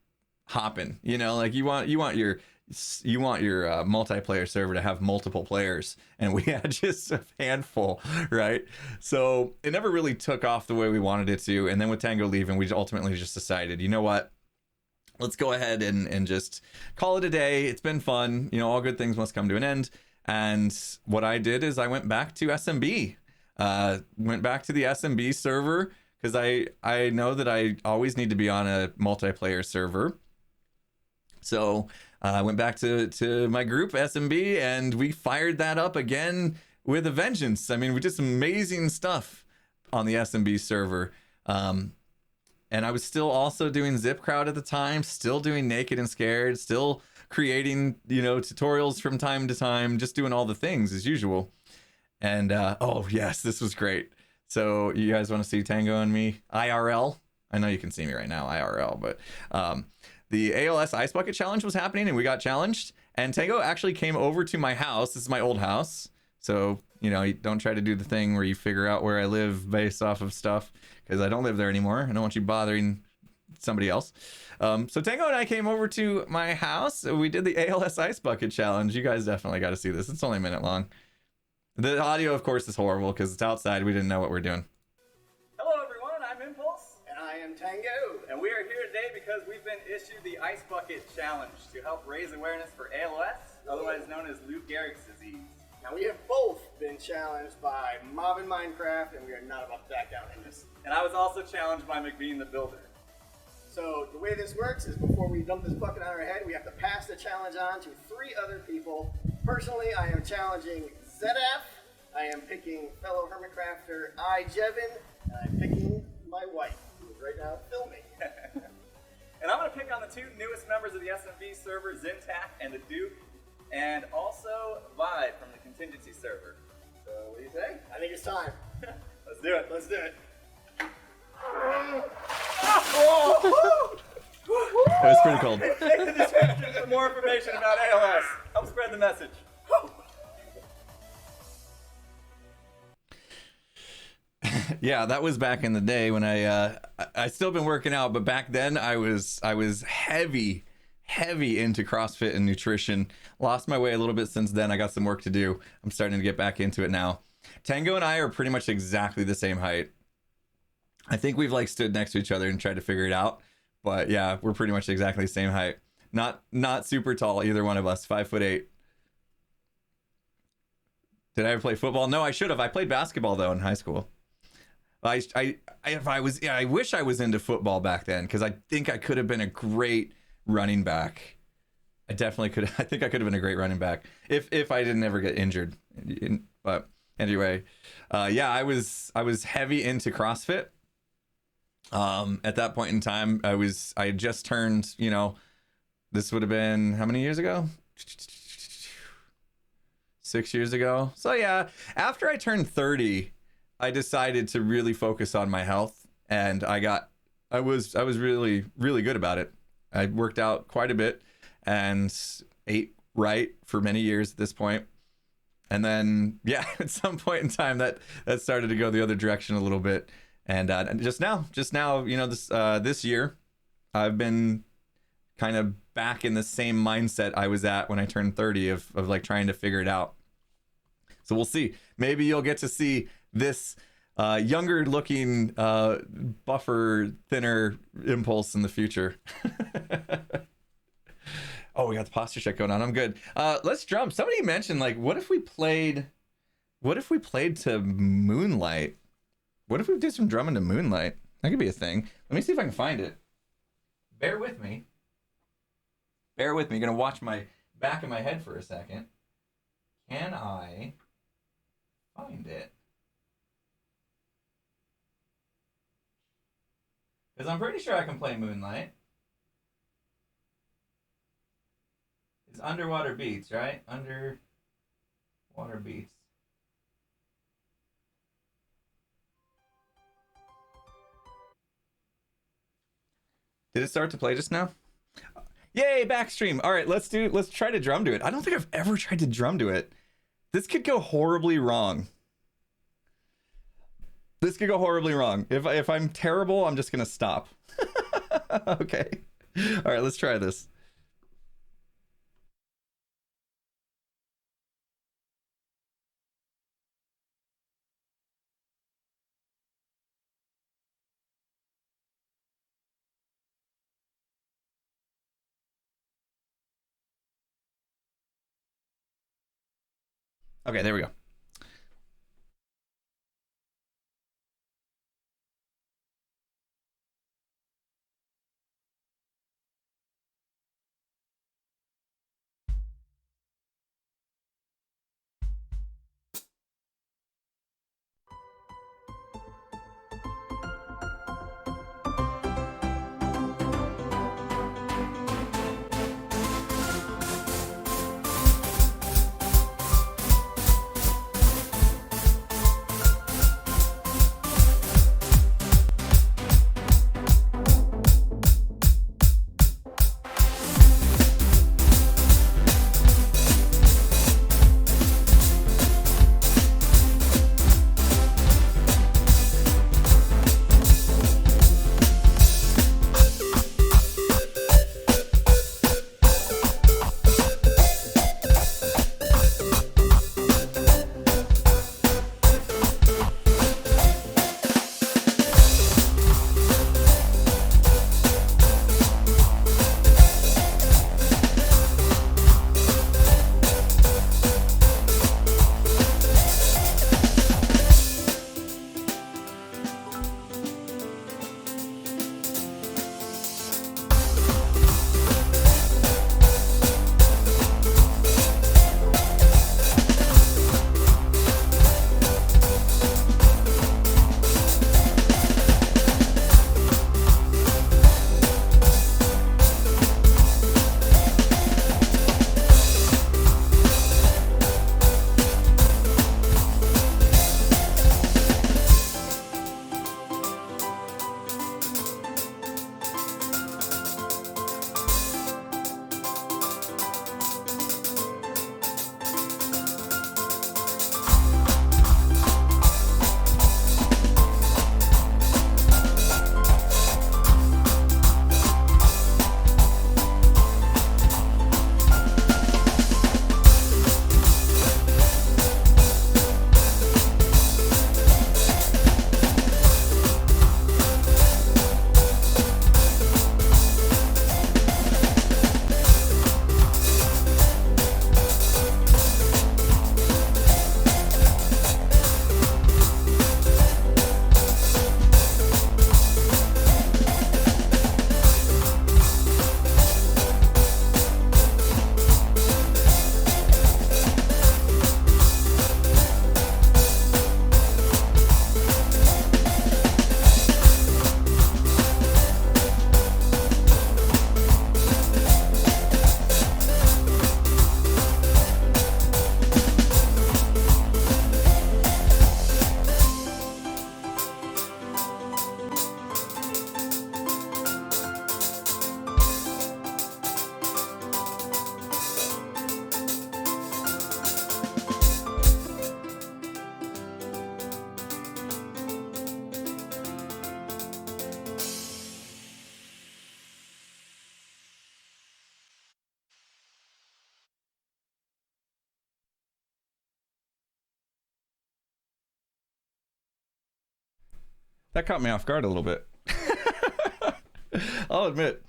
hopping, you know, like you want your multiplayer server to have multiple players, and we had just a handful, right? So it never really took off the way we wanted it to. And then with Tango leaving, we ultimately just decided, you know what, let's go ahead and just call it a day. It's been fun, you know, all good things must come to an end. And what I did is I went back to SMB. Went back to the SMB server because I know that I always need to be on a multiplayer server. So I went back to my group SMB, and we fired that up again with a vengeance. I mean, we did some amazing stuff on the SMB server. And I was still also doing Zip Crowd at the time, still doing Naked and Scared, still creating, you know, tutorials from time to time, just doing all the things as usual. And oh yes, this was great. So you guys want to see Tango and me IRL? I know you can see me right now IRL, but the ALS Ice Bucket Challenge was happening, and we got challenged. And Tango actually came over to my house. This is my old house, so you know, you don't try to do the thing where you figure out where I live based off of stuff, because I don't live there anymore. I don't want you bothering somebody else. So Tango and I came over to my house. We did the ALS Ice Bucket Challenge. You guys definitely got to see this. It's only a minute long. The audio, of course, is horrible because it's outside. We didn't know what we're doing. Hello, everyone. I'm Impulse. And I am Tango. And we are here today because we've been issued the Ice Bucket Challenge to help raise awareness for ALS, otherwise known as Lou Gehrig's disease. Now, we have both been challenged by Mob in Minecraft, and we are not about to back down in this. And I was also challenged by McBean the Builder. So the way this works is before we dump this bucket on our head, we have to pass the challenge on to 3 other people. Personally, I am challenging ZF, I am picking fellow Hermitcrafter Jevin, and I'm picking my wife, who is right now filming. And I'm going to pick on the two newest members of the SMB server, Zintac and the Duke, and also Vibe from the contingency server. So what do you say? I think it's time. Let's do it. Let's do it. That was pretty cold. Take the description for more information about ALS. Help spread the message. Yeah, that was back in the day when I still been working out, but back then I was heavy into CrossFit and nutrition. Lost my way a little bit since then. I got some work to do. I'm starting to get back into it now. Tango and I are pretty much exactly the same height. I think we've like stood next to each other and tried to figure it out, but yeah, we're pretty much exactly the same height. Not super tall, either one of us. 5'8". Did I ever play football? No, I should have. I played basketball though in high school. I wish I was into football back then, because I think I could have been a great running back. I definitely could. I think I could have been a great running back if I didn't ever get injured. But anyway, yeah, I was heavy into CrossFit. At that point in time, I had just turned, this would have been how many years ago? 6 years ago. So yeah, after I turned 30, I decided to really focus on my health, and I was really, really good about it. I worked out quite a bit and ate right for many years at this point. And then, yeah, at some point in time that started to go the other direction a little bit. And just now, this year, I've been kind of back in the same mindset I was at when I turned 30 of like trying to figure it out. So we'll see. Maybe you'll get to see this younger looking, buffer, thinner Impulse in the future. Oh, we got the posture check going on. I'm good. Let's drum. Somebody mentioned, like, what if we played to Moonlight? What if we did some drumming to Moonlight? That could be a thing. Let me see if I can find it. Bear with me. Bear with me. I'm going to watch my back of my head for a second. Can I find it? Because I'm pretty sure I can play Moonlight. It's Underwater Beats, right? Underwater Beats. Did it start to play just now? Yay, backstream. All right, let's try to drum to it. I don't think I've ever tried to drum to it. This could go horribly wrong. This could go horribly wrong. If I'm terrible, I'm just gonna stop. Okay. All right, let's try this. Okay, there we go. That caught me off guard a little bit. I'll admit.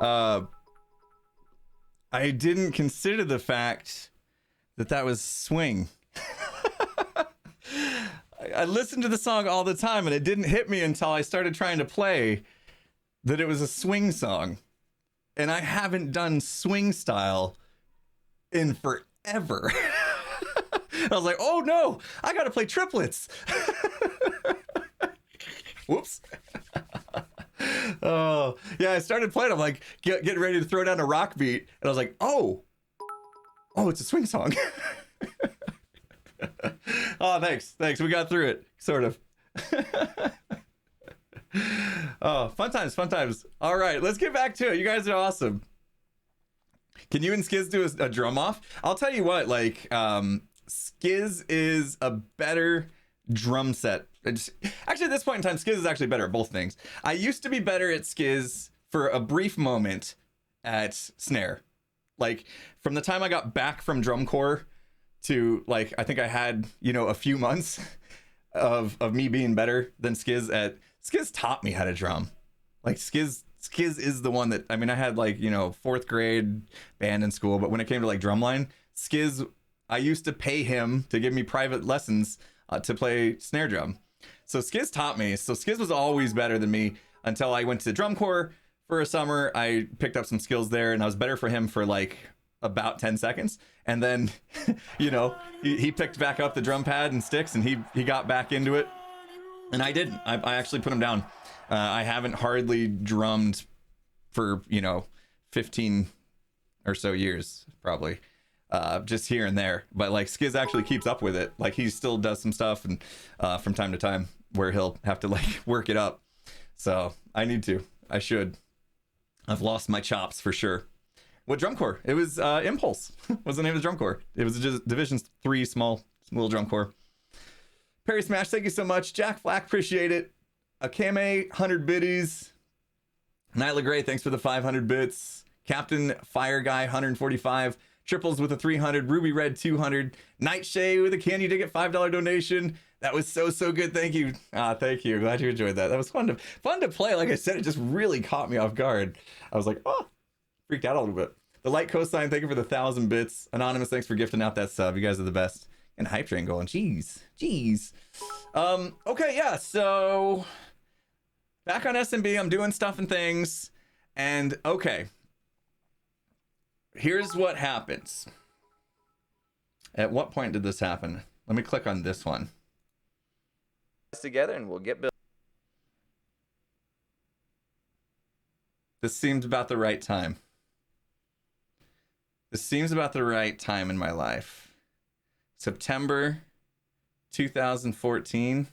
I didn't consider the fact that that was swing. I listened to the song all the time, and it didn't hit me until I started trying to play that it was a swing song. And I haven't done swing style in forever. I was like, oh no, I gotta play triplets. Whoops. Oh, yeah, I started playing. I'm like, getting ready to throw down a rock beat. And I was like, oh, it's a swing song. Oh, thanks. We got through it, sort of. Oh, fun times. All right, let's get back to it. You guys are awesome. Can you and Skiz do a drum off? I'll tell you what, like, Skiz is a better drum set. Actually, at this point in time, Skiz is actually better at both things. I used to be better at Skiz for a brief moment at snare. Like, from the time I got back from drum corps to, like, I think I had, a few months of me being better than Skiz at... Skiz taught me how to drum. Like, Skiz is the one that... I mean, I had, like, 4th grade band in school, but when it came to, like, drumline, Skiz... I used to pay him to give me private lessons to play snare drum. So Skiz taught me. So Skiz was always better than me until I went to drum corps for a summer. I picked up some skills there, and I was better for him for like about 10 seconds. And then, he picked back up the drum pad and sticks, and he got back into it. And I didn't. I actually put him down. I haven't hardly drummed for, 15 or so years, probably. Just here and there, but like Skiz actually keeps up with it. Like he still does some stuff, and from time to time where he'll have to like work it up. So I should. I've lost my chops for sure. What drum corps? It was Impulse. Was the name of the drum corps? It was just Division 3 small little drum corps. Perry Smash, thank you so much. Jack Flack, appreciate it. Akame, 100 biddies. Nyla Gray, thanks for the 500 bits. Captain Fire Guy, 145. Triples with a 300, Ruby Red 200, Nightshade with a Can You Dig It $5 donation. That was so good. Thank you. Thank you. Glad you enjoyed that. That was fun to play. Like I said, it just really caught me off guard. I was like, freaked out a little bit. The Light Coastline, thank you for the 1,000 bits. Anonymous, thanks for gifting out that sub. You guys are the best. And Hype Train going, jeez. Okay, yeah. So back on SMB, I'm doing stuff and things, and okay. Here's what happens. At what point did this happen? Let me click on this one. Together and we'll get built. This seems about the right time. This seems about the right time in my life. September 2014.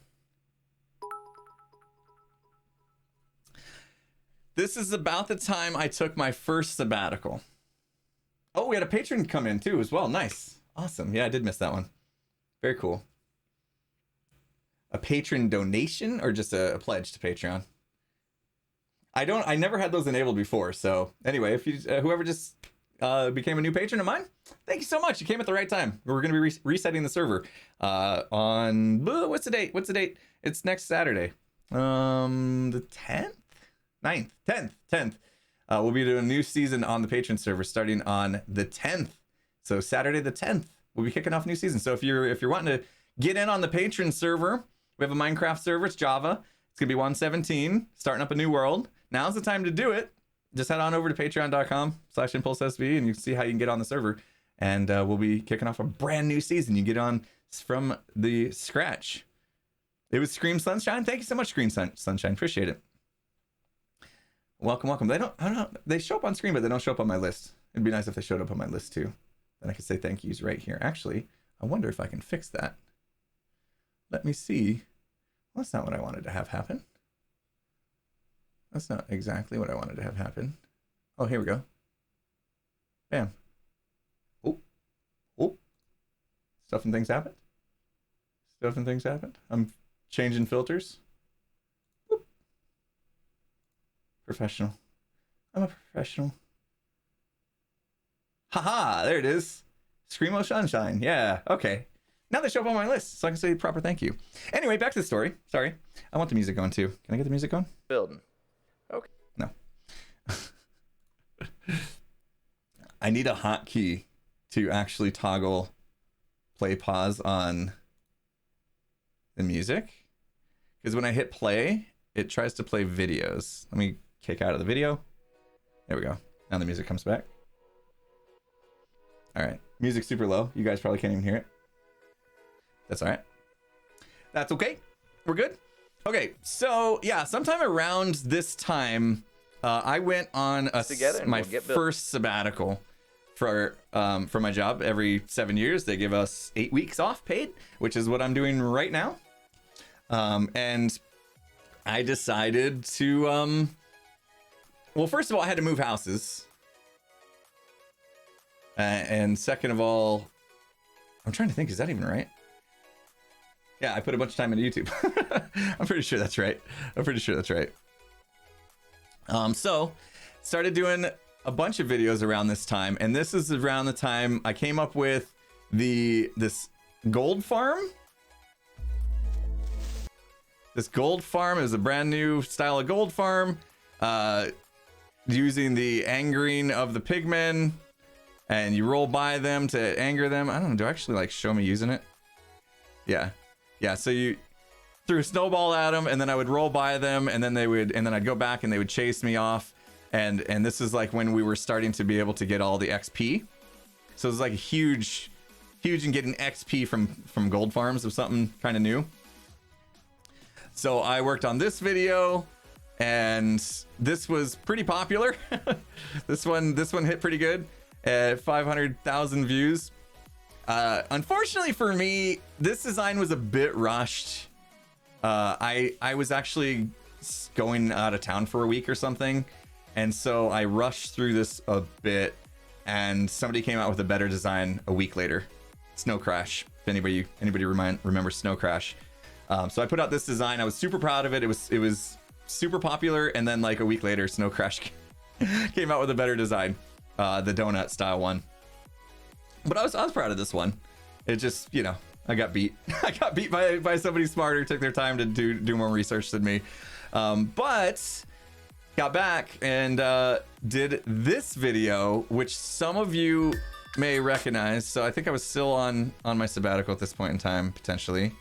This is about the time I took my first sabbatical. Oh, we had a patron come in too as well. Nice. Awesome. Yeah, I did miss that one. Very cool. A patron donation or just a pledge to Patreon? I never had those enabled before. So anyway, if you, whoever just became a new patron of mine, thank you so much. You came at the right time. We're going to be resetting the server on, what's the date? It's next Saturday. The 10th? 9th? 10th. We'll be doing a new season on the patron server starting on the 10th. So Saturday the 10th, we'll be kicking off a new season. So if you're wanting to get in on the patron server, we have a Minecraft server. It's Java. It's gonna be 1.17, starting up a new world. Now's the time to do it. Just head on over to patreon.com/impulsesv and you can see how you can get on the server. And we'll be kicking off a brand new season. You get on from the scratch. It was Scream Sunshine. Thank you so much, Scream Sunshine. Appreciate it. Welcome. I don't know. They show up on screen, but they don't show up on my list. It'd be nice if they showed up on my list too. Then I could say thank yous right here. Actually, I wonder if I can fix that. Let me see. Well, that's not what I wanted to have happen. That's not exactly what I wanted to have happen. Oh, here we go. Bam. Oh. Stuff and things happened. I'm changing filters. Professional. I'm a professional. Haha, there it is. Screamo Sunshine. Yeah, okay. Now they show up on my list, so I can say proper thank you. Anyway, back to the story. Sorry. I want the music going too. Can I get the music going? Building. Okay. No. I need a hotkey to actually toggle play pause on the music. Because when I hit play, it tries to play videos. Let me kick out of the video. There we go. Now the music comes back. All right. Music's super low. You guys probably can't even hear it. That's all right. That's okay. We're good. Okay. So yeah, sometime around this time, I went on my first sabbatical for my job. Every 7 years, they give us 8 weeks off paid, which is what I'm doing right now. And I decided to, well, first of all, I had to move houses. And second of all, I'm trying to think, is that even right? Yeah, I put a bunch of time into YouTube. I'm pretty sure that's right. So started doing a bunch of videos around this time, and this is around the time I came up with this gold farm. This gold farm is a brand new style of gold farm, using the angering of the pigmen, and you roll by them to anger them. I don't know, do I actually like show me using it? Yeah. So you threw a snowball at them, and then I would roll by them, and then I'd go back and they would chase me off. And this is like when we were starting to be able to get all the XP. So it was like a huge in getting XP from gold farms of something kind of new. So I worked on this video, and this was pretty popular. This one hit pretty good at 500,000 views. Unfortunately for me, this design was a bit rushed. I was actually going out of town for a week or something, and so I rushed through this a bit, and somebody came out with a better design a week later. Snow Crash. If anybody remembers Snow Crash. So I put out this design. I was super proud of it. It was super popular, and then like a week later, Snow Crash came out with a better design, the donut style one. But I was proud of this one. It just, I got beat. I got beat by somebody smarter, took their time to do more research than me. But got back and did this video, which some of you may recognize. So I think I was still on my sabbatical at this point in time, potentially.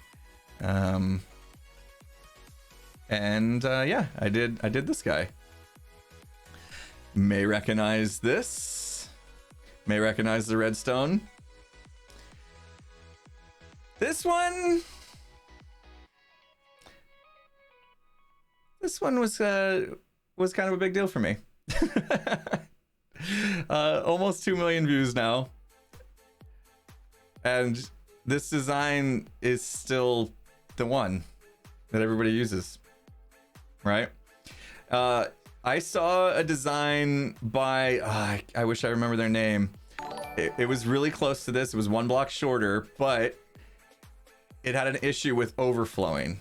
Yeah, I did this guy. May recognize this. May recognize the redstone. This one was kind of a big deal for me. Almost 2 million views now, and this design is still the one that everybody uses, right? I saw a design by I wish I remember their name. It was really close to this. It was one block shorter, but it had an issue with overflowing.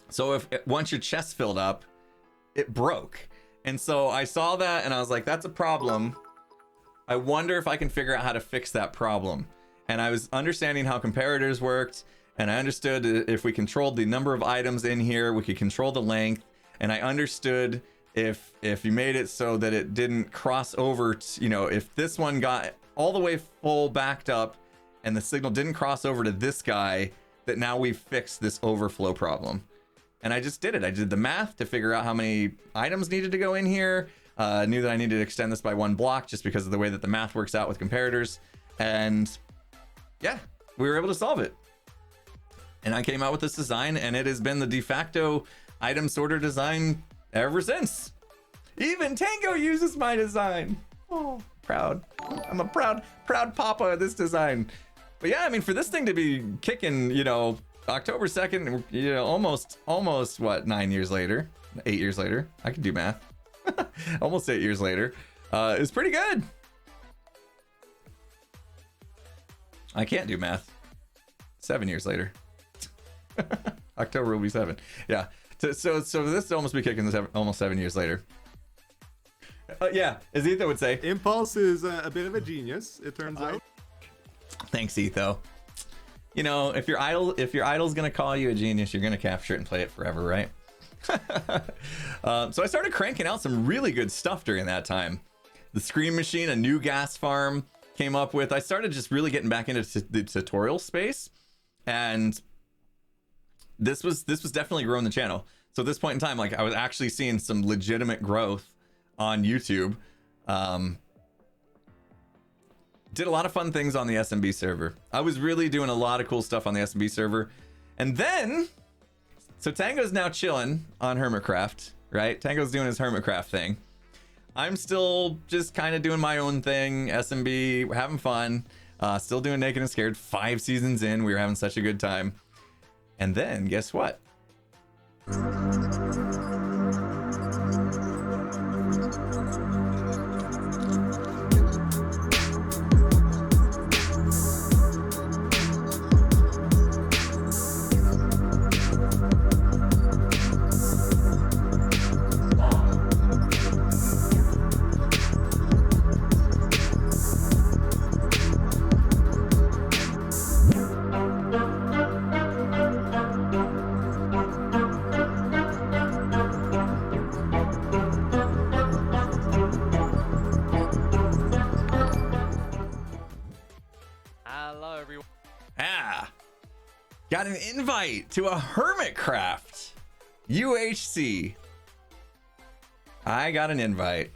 So once your chest filled up, it broke. And so I saw that and I was like, that's a problem. I wonder if I can figure out how to fix that problem. And I was understanding how comparators worked, and I understood if we controlled the number of items in here, we could control the length. And I understood if you made it so that it didn't cross over, if this one got all the way full backed up and the signal didn't cross over to this guy, that now we've fixed this overflow problem. And I just did it. I did the math to figure out how many items needed to go in here. Knew that I needed to extend this by 1 block just because of the way that the math works out with comparators. And yeah, we were able to solve it. And I came out with this design, and it has been the de facto item sorter design ever since. Even Tango uses my design. Oh, proud. I'm a proud papa of this design. But yeah, I mean, for this thing to be kicking, October 2nd, almost what, 9 years later, 8 years later, I can do math. Almost 8 years later, is pretty good. I can't do math. 7 years later. October will be 7. Yeah. So this will almost be kicking this almost 7 years later. Yeah, as Etho would say. Impulse is a bit of a genius, it turns out. Thanks, Etho. You know, if your idol's gonna call you a genius, you're gonna capture it and play it forever, right? So I started cranking out some really good stuff during that time. The Scream Machine, a new gas farm, came up with. I started just really getting back into the tutorial space, and this was definitely growing the channel. So at this point in time, like, I was actually seeing some legitimate growth on YouTube. Did a lot of fun things on the SMB server. I was really doing a lot of cool stuff on the SMB server. And then, so Tango's now chilling on Hermitcraft, right? Tango's doing his Hermitcraft thing. I'm still just kind of doing my own thing, SMB, having fun. Still doing Naked and Scared. 5 seasons in, we were having such a good time. And then, guess what? Got an invite to a Hermitcraft UHC. I got an invite.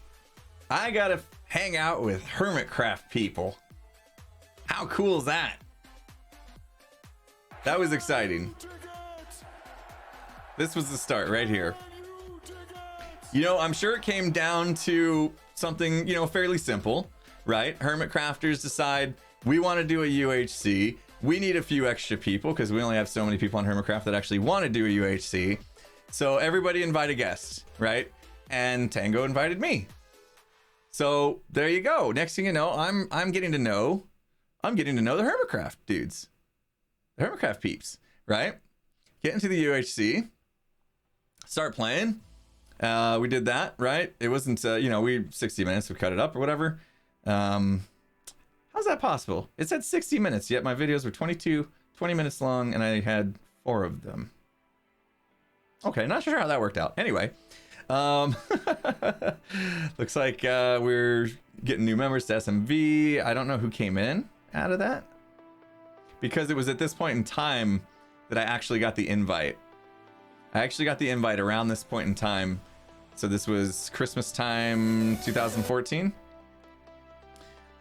I got to hang out with Hermitcraft people. How cool is that? That was exciting. This was the start right here. You know, I'm sure it came down to something, you know, fairly simple, right? Hermitcrafters decide we want to do a UHC. We need a few extra people because we only have so many people on Hermitcraft that actually want to do a UHC. So everybody invite a guest, right? And Tango invited me. So there you go. Next thing you know, I'm getting to know the Hermitcraft dudes, the Hermitcraft peeps, right? Get into the UHC, start playing. We did that, right? It wasn't, you know, 60 minutes, we cut it up or whatever. How's that possible? It said 60 minutes, yet my videos were 20 minutes long, and I had 4 of them. Okay, not sure how that worked out. Anyway, looks like we're getting new members to SMV. I don't know who came in out of that, because it was at this point in time that I actually got the invite. I actually got the invite around this point in time. So this was Christmas time 2014.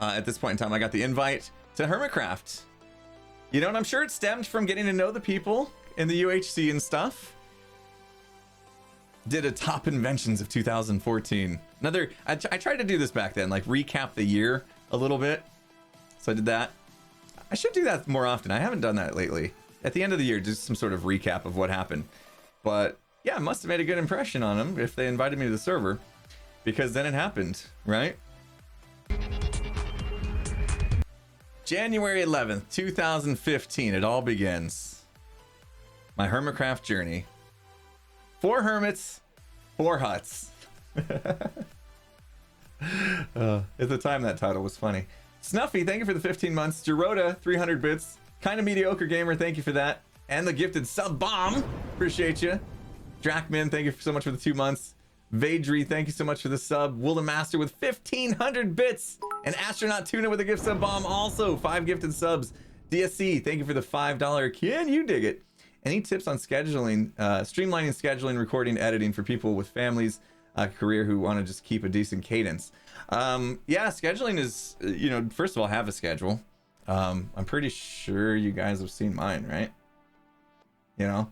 At this point in time, I got the invite to Hermitcraft. You know, and I'm sure it stemmed from getting to know the people in the UHC and stuff. Did a top inventions of 2014. I tried to do this back then, like recap the year a little bit. So I did that. I should do that more often. I haven't done that lately. At the end of the year, just some sort of recap of what happened. But yeah, I must have made a good impression on them if they invited me to the server, because then it happened, right? January 11th, 2015, it all begins. My Hermitcraft journey. 4 hermits, 4 huts. At the time, that title was funny. Snuffy, thank you for the 15 months. Gerota, 300 bits. Kinda Mediocre Gamer, thank you for that. And the gifted sub bomb, appreciate you. Drakman, thank you so much for the 2 months. Vadri, thank you so much for the sub. Will the Master with 1,500 bits. And Astronaut Tuna with a gift sub bomb also. 5 gifted subs. DSC, thank you for the $5. Can you dig it? Any tips on scheduling, streamlining scheduling, recording, editing for people with families, career who want to just keep a decent cadence? Yeah, scheduling is, you know, first of all, have a schedule. I'm pretty sure you guys have seen mine, right? You know,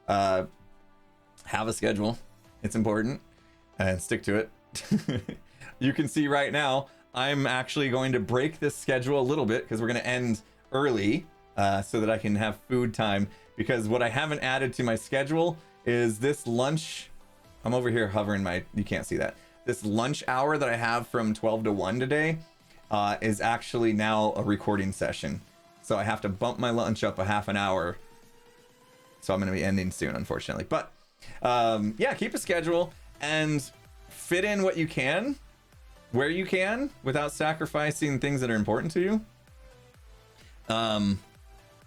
have a schedule. It's important, and stick to it. You can see right now, I'm actually going to break this schedule a little bit because we're going to end early so that I can have food time. Because what I haven't added to my schedule is this lunch. I'm over here hovering you can't see that. This lunch hour that I have from 12 to 1 today is actually now a recording session. So I have to bump my lunch up a half an hour. So I'm going to be ending soon, unfortunately. But yeah, keep a schedule and fit in what you can, where you can, without sacrificing things that are important to you.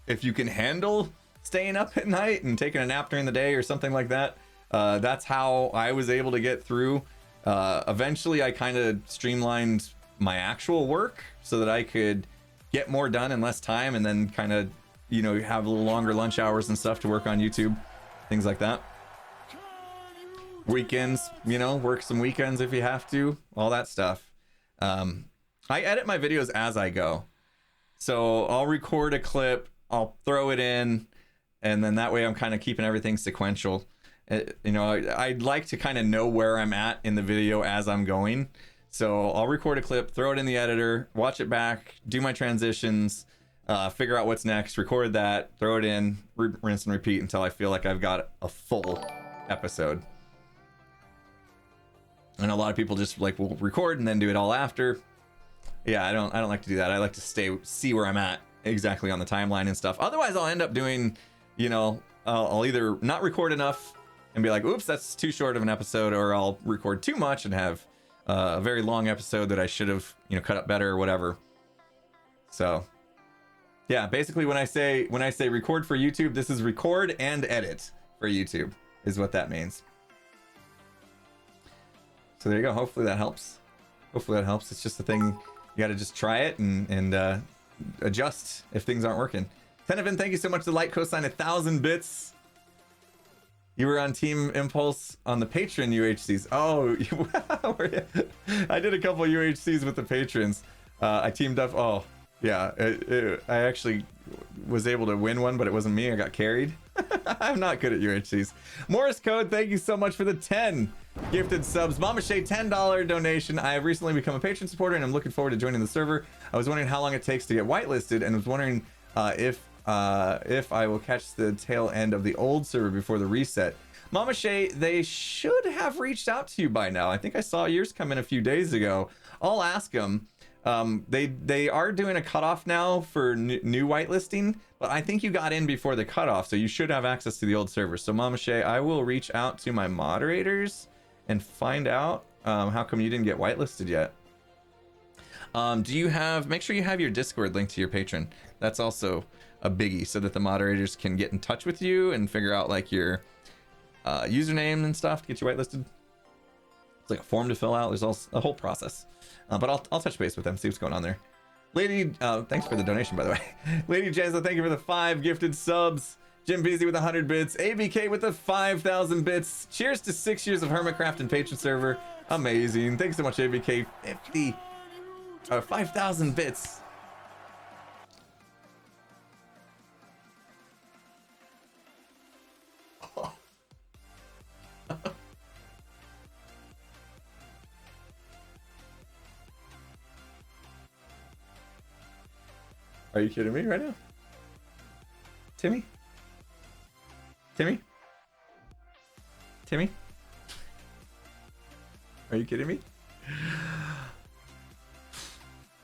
if you can handle staying up at night and taking a nap during the day or something like that, that's how I was able to get through. Eventually I kind of streamlined my actual work so that I could get more done in less time, and then kind of, you know, have a little longer lunch hours and stuff to work on YouTube, things like that. Weekends, you know, work some weekends if you have to, all that stuff. I edit my videos as I go. So I'll record a clip, I'll throw it in, and then that way I'm kind of keeping everything sequential. You know, I'd like to kind of know where I'm at in the video as I'm going. So I'll record a clip, throw it in the editor, watch it back, do my transitions, figure out what's next, record that, throw it in, rinse and repeat until I feel like I've got a full episode. And a lot of people just like will record and then do it all after. Yeah, I don't like to do that. I like to see where I'm at exactly on the timeline and stuff. Otherwise, I'll end up doing, you know, I'll either not record enough and be like, oops, that's too short of an episode, or I'll record too much and have a very long episode that I should have, you know, cut up better or whatever. So yeah, basically when I say record for YouTube, this is record and edit for YouTube is what that means. So there you go. Hopefully that helps. It's just a thing. You got to just try it and adjust if things aren't working. Tenevin, thank you so much. The light cosine 1,000 bits. You were on Team Impulse on the patron UHCs. Oh, I did a couple UHCs with the patrons. I teamed up. Oh, yeah. I actually was able to win one, but it wasn't me. I got carried. I'm not good at UHCs. Morse Code, thank you so much for the 10 gifted subs. Mama Shay, $10 donation. I have recently become a patron supporter and I'm looking forward to joining the server. I was wondering how long it takes to get whitelisted, and was wondering if I will catch the tail end of the old server before the reset. Mama Shay, they should have reached out to you by now. I think I saw yours come in a few days ago. I'll ask them. They are doing a cutoff now for new whitelisting, but I think you got in before the cutoff, so you should have access to the old server. So Mama Shay, I will reach out to my moderators and find out how come you didn't get whitelisted yet. Make sure you have your Discord linked to your patron. That's also a biggie, so that the moderators can get in touch with you and figure out like your username and stuff to get you whitelisted. It's like a form to fill out. There's also a whole process. But I'll touch base with them, see what's going on there. Lady, thanks for the donation, by the way. Lady Janza, thank you for the 5 gifted subs. Jim Beasy with 100 bits. ABK with the 5,000 bits. Cheers to 6 years of Hermitcraft and patron server. Amazing. Thanks so much, ABK. 5,000 bits. Are you kidding me right now? Timmy? Are you kidding me?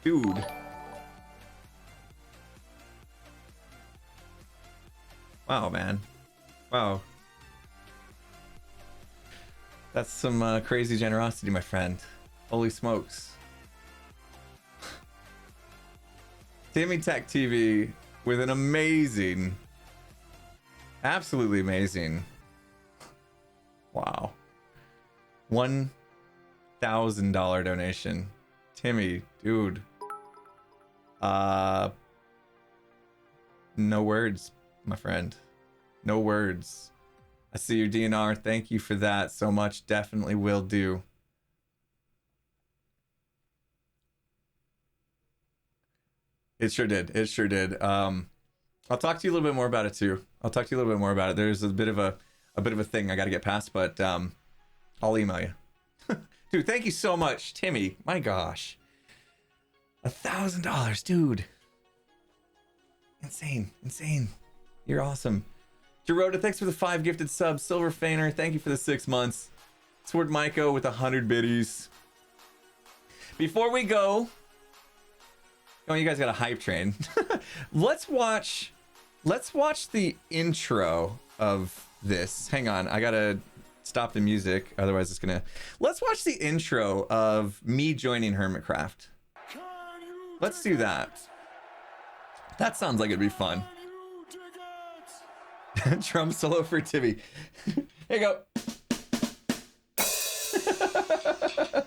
Dude. Wow, man. Wow. That's some crazy generosity, my friend. Holy smokes. Timmy Tech TV with an amazing, absolutely amazing, wow, $1,000 donation. Timmy, dude, no words, my friend, no words. I see your DNR. Thank you for that so much. Definitely will do. It sure did. I'll talk to you a little bit more about it too. There's a bit of a thing I got to get past, but I'll email you. Dude, thank you so much, Timmy. My gosh, $1,000, dude. Insane. You're awesome. Gerota, thanks for the 5 gifted subs. Silver Feiner, thank you for the 6 months. Sword Maiko with 100 biddies. Before we go. Oh, you guys got a hype train. Let's watch the intro of this. Hang on, I gotta stop the music, otherwise it's gonna. Let's watch the intro of me joining Hermitcraft. Let's do that. That sounds like it'd be fun. Drum solo for Timmy. Here you go.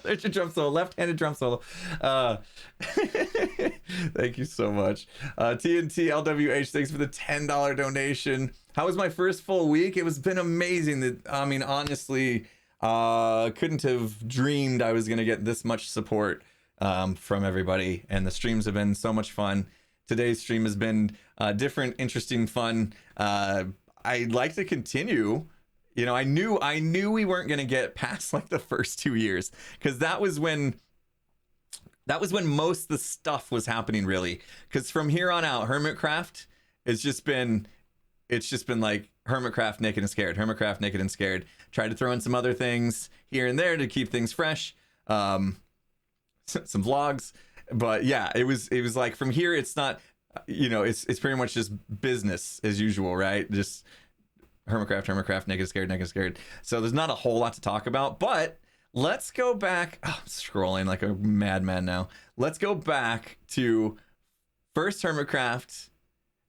There's your drum solo, left-handed drum solo. Thank you so much. TNT LWH, thanks for the $10 donation. How was my first full week? It was been amazing. I mean, honestly, couldn't have dreamed I was gonna get this much support from everybody, and the streams have been so much fun. Today's stream has been different, interesting, fun. I'd like to continue. You know, I knew we weren't gonna get past like the first 2 years, because that was when most of the stuff was happening, really. Because from here on out, Hermitcraft it's just been like Hermitcraft naked and scared, Hermitcraft naked and scared. Tried to throw in some other things here and there to keep things fresh, some vlogs, but yeah, it was like from here it's not, you know, it's pretty much just business as usual, right? Just Hermitcraft, naked and scared. So there's not a whole lot to talk about, but let's go back. Oh, I'm scrolling like a madman now. Let's go back to first Hermitcraft,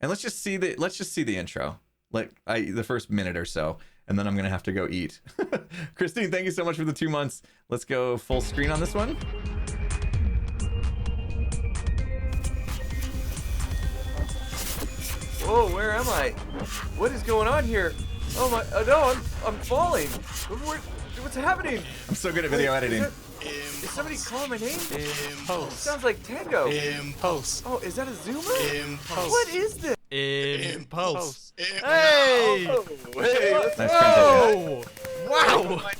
and let's just see the intro, like the first minute or so, and then I'm gonna have to go eat. Christine, thank you so much for the 2 months. Let's go full screen on this one. Whoa, where am I? What is going on here? Oh my, no, I'm falling. What's happening? I'm so good at video editing. Is somebody calling my name? Impulse. Sounds like Tango. Impulse. Oh, is that a Zoomer? Impulse. What is this? Impulse. Hey! Oh, Hey! let's Nice go! Wow! What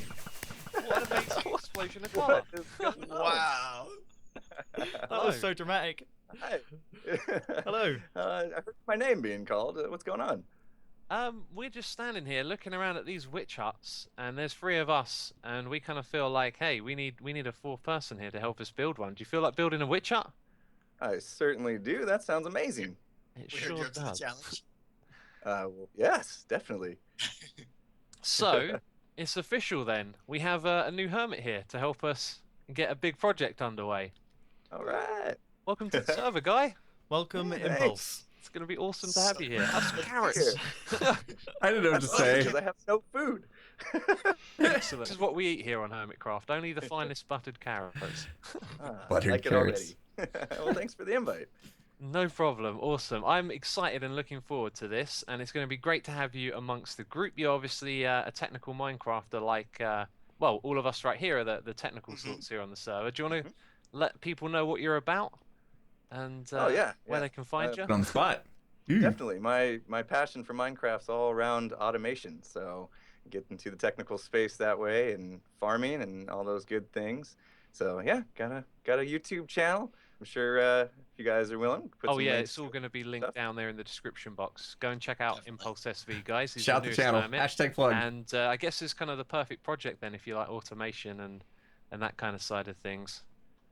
an amazing explosion of colour. Wow. That was so dramatic. Hi. Hello. I heard my name being called. What's going on? We're just standing here looking around at these witch huts, and there's 3 of us, and we kind of feel like, hey, we need a 4th person here to help us build one. Do you feel like building a witch hut? I certainly do. That sounds amazing. It sure does. Well, yes, definitely. So, it's official then. We have a new hermit here to help us get a big project underway. All right. Welcome to the server, guy. Welcome, Thanks. Impulse. It's going to be awesome to have you here. Have some carrots. I didn't know what to say. Because I have no food. Excellent. This is what we eat here on Hermitcraft. Only the finest buttered carrots. Buttered like carrots. It already. Well, thanks for the invite. No problem. Awesome. I'm excited and looking forward to this, and it's going to be great to have you amongst the group. You're obviously a technical Minecrafter, like, well, all of us right here are the technical sorts here on the server. Do you want to let people know what you're about? And where they can find you? On the spot. Definitely. My passion for Minecraft's all around automation, so get into the technical space that way, and farming and all those good things. So yeah, got a YouTube channel. I'm sure if you guys are willing. Oh yeah, it's all going to be linked down there in the description box. Go and check out Impulse SV, guys. He's Shout the channel. Hermit. Hashtag plug. And I guess it's kind of the perfect project then if you like automation and that kind of side of things.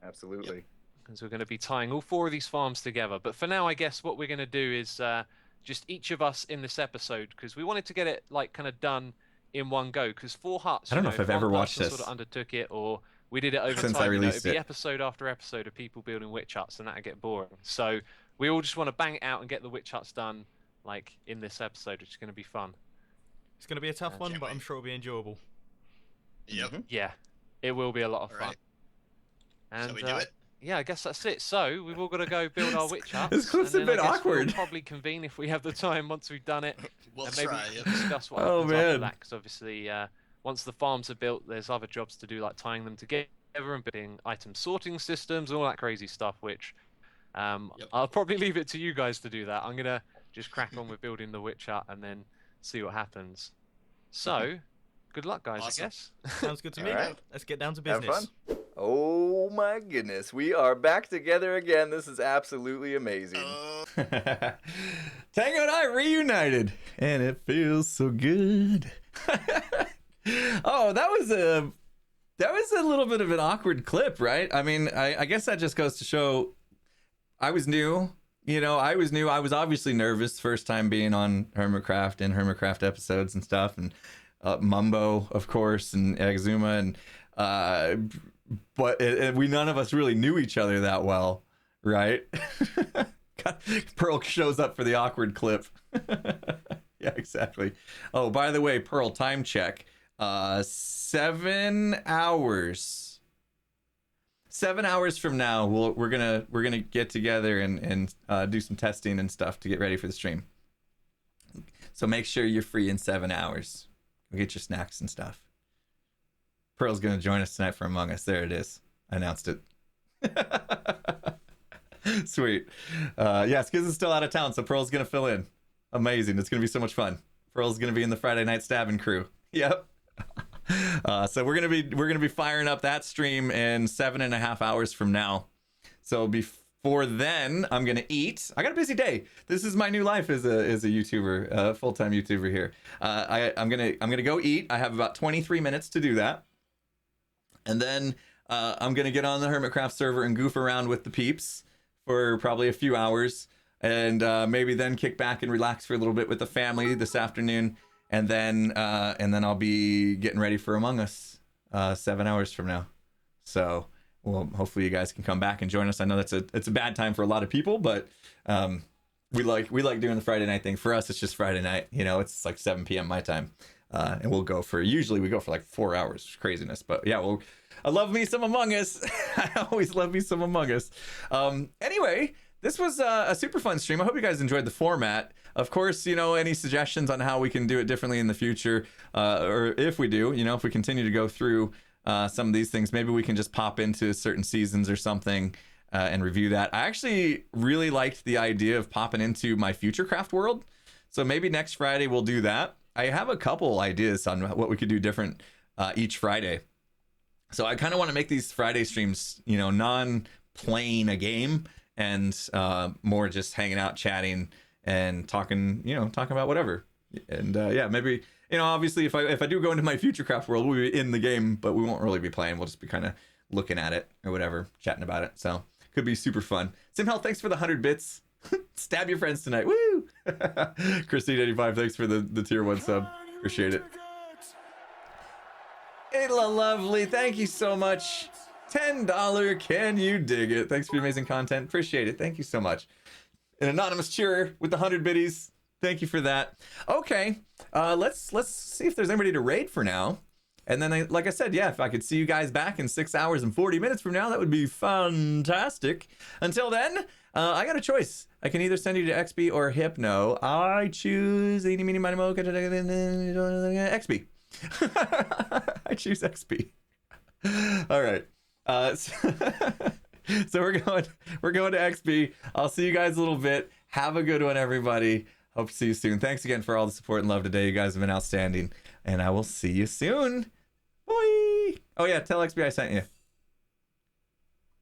Absolutely. Because we're going to be tying all 4 of these farms together. But for now, I guess what we're going to do is just each of us in this episode, because we wanted to get it like kind of done in one go. Because 4 huts. I don't know if I've ever watched this. Sort of undertook it, or we did it over Since time. I released it'd be it. episode after episode of people building witch huts, and that'd get boring. So we all just want to bang it out and get the witch huts done, like in this episode, which is going to be fun. It's going to be a tough one, but I'm sure it'll be enjoyable. Yep. Yeah, it will be a lot of fun. Right. And, Shall we do it? Yeah, I guess that's it. So we've all got to go build our witch huts. This clip's a and then bit I guess awkward. We'll probably convene if we have the time once we've done it, We'll and maybe try, we yep. can discuss what Oh, happens after man. that. Because obviously, once the farms are built, there's other jobs to do, like tying them together and building item sorting systems, all that crazy stuff. Which I'll probably leave it to you guys to do that. I'm gonna just crack on with building the witch hut and then see what happens. So, good luck, guys. Awesome. I guess. Sounds good to me. All right. Let's get down to Have business. fun. Oh my goodness, we are back together again. This is absolutely amazing. Tango and I reunited, and it feels so good. Oh, that was a little bit of an awkward clip, right? I mean, I guess that just goes to show I was new. You know, I was new. I was obviously nervous first time being on Hermitcraft and Hermitcraft episodes and stuff, and Mumbo, of course, and Exuma, and but we none of us really knew each other that well, right? Pearl shows up for the awkward clip. Yeah, exactly. Oh, by the way, Pearl, time check. 7 hours. 7 hours from now, we're gonna get together and do some testing and stuff to get ready for the stream. So make sure you're free in 7 hours. Go get your snacks and stuff. Pearl's gonna join us tonight for Among Us. There it is. I announced it. Sweet. Yeah, Skiz is still out of town, so Pearl's gonna fill in. Amazing. It's gonna be so much fun. Pearl's gonna be in the Friday night stabbing crew. Yep. So we're gonna be firing up that stream in 7.5 hours from now. So before then, I'm gonna eat. I got a busy day. This is my new life as a YouTuber, full-time YouTuber here. I'm gonna go eat. I have about 23 minutes to do that, and then I'm gonna get on the Hermitcraft server and goof around with the peeps for probably a few hours, and maybe then kick back and relax for a little bit with the family this afternoon. And then I'll be getting ready for Among Us 7 hours from now. So, well, hopefully you guys can come back and join us. I know it's a bad time for a lot of people, but we like doing the Friday night thing. For us, it's just Friday night. You know, it's like 7 p.m. my time, and usually we go for like 4 hours. Craziness, but yeah, well, I love me some Among Us. I always love me some Among Us. Anyway, this was a super fun stream. I hope you guys enjoyed the format. Of course, you know, any suggestions on how we can do it differently in the future, or if we do, you know, if we continue to go through some of these things, maybe we can just pop into certain seasons or something and review that. I actually really liked the idea of popping into my Futurecraft world. So maybe next Friday we'll do that. I have a couple ideas on what we could do different each Friday. So I kind of want to make these Friday streams, you know, non-playing a game and more just hanging out, chatting, and talking about whatever. And yeah, maybe, you know, obviously if I do go into my Futurecraft world, we'll be in the game, but we won't really be playing. We'll just be kind of looking at it or whatever, chatting about it. So could be super fun. Simhel, thanks for the 100 bits. Stab your friends tonight. Woo! Christine85, thanks for the tier 1 sub. Appreciate it. Ayla Lovely, thank you so much. $10, can you dig it? Thanks for your amazing content. Appreciate it. Thank you so much. An anonymous cheerer with the 100 biddies. Thank you for that. Okay, let's see if there's anybody to raid for now. And then, like I said, yeah, if I could see you guys back in 6 hours and 40 minutes from now, that would be fantastic. Until then, I got a choice. I can either send you to XB or Hypno. I choose Eeny, Meeny, Miny, Mo, XB. I choose XB. All right. So we're going to XB. I'll see you guys a little bit. Have a good one, everybody. Hope to see you soon. Thanks again for all the support and love today. You guys have been outstanding, and I will see you soon. Bye. Oh yeah, tell XB I sent you.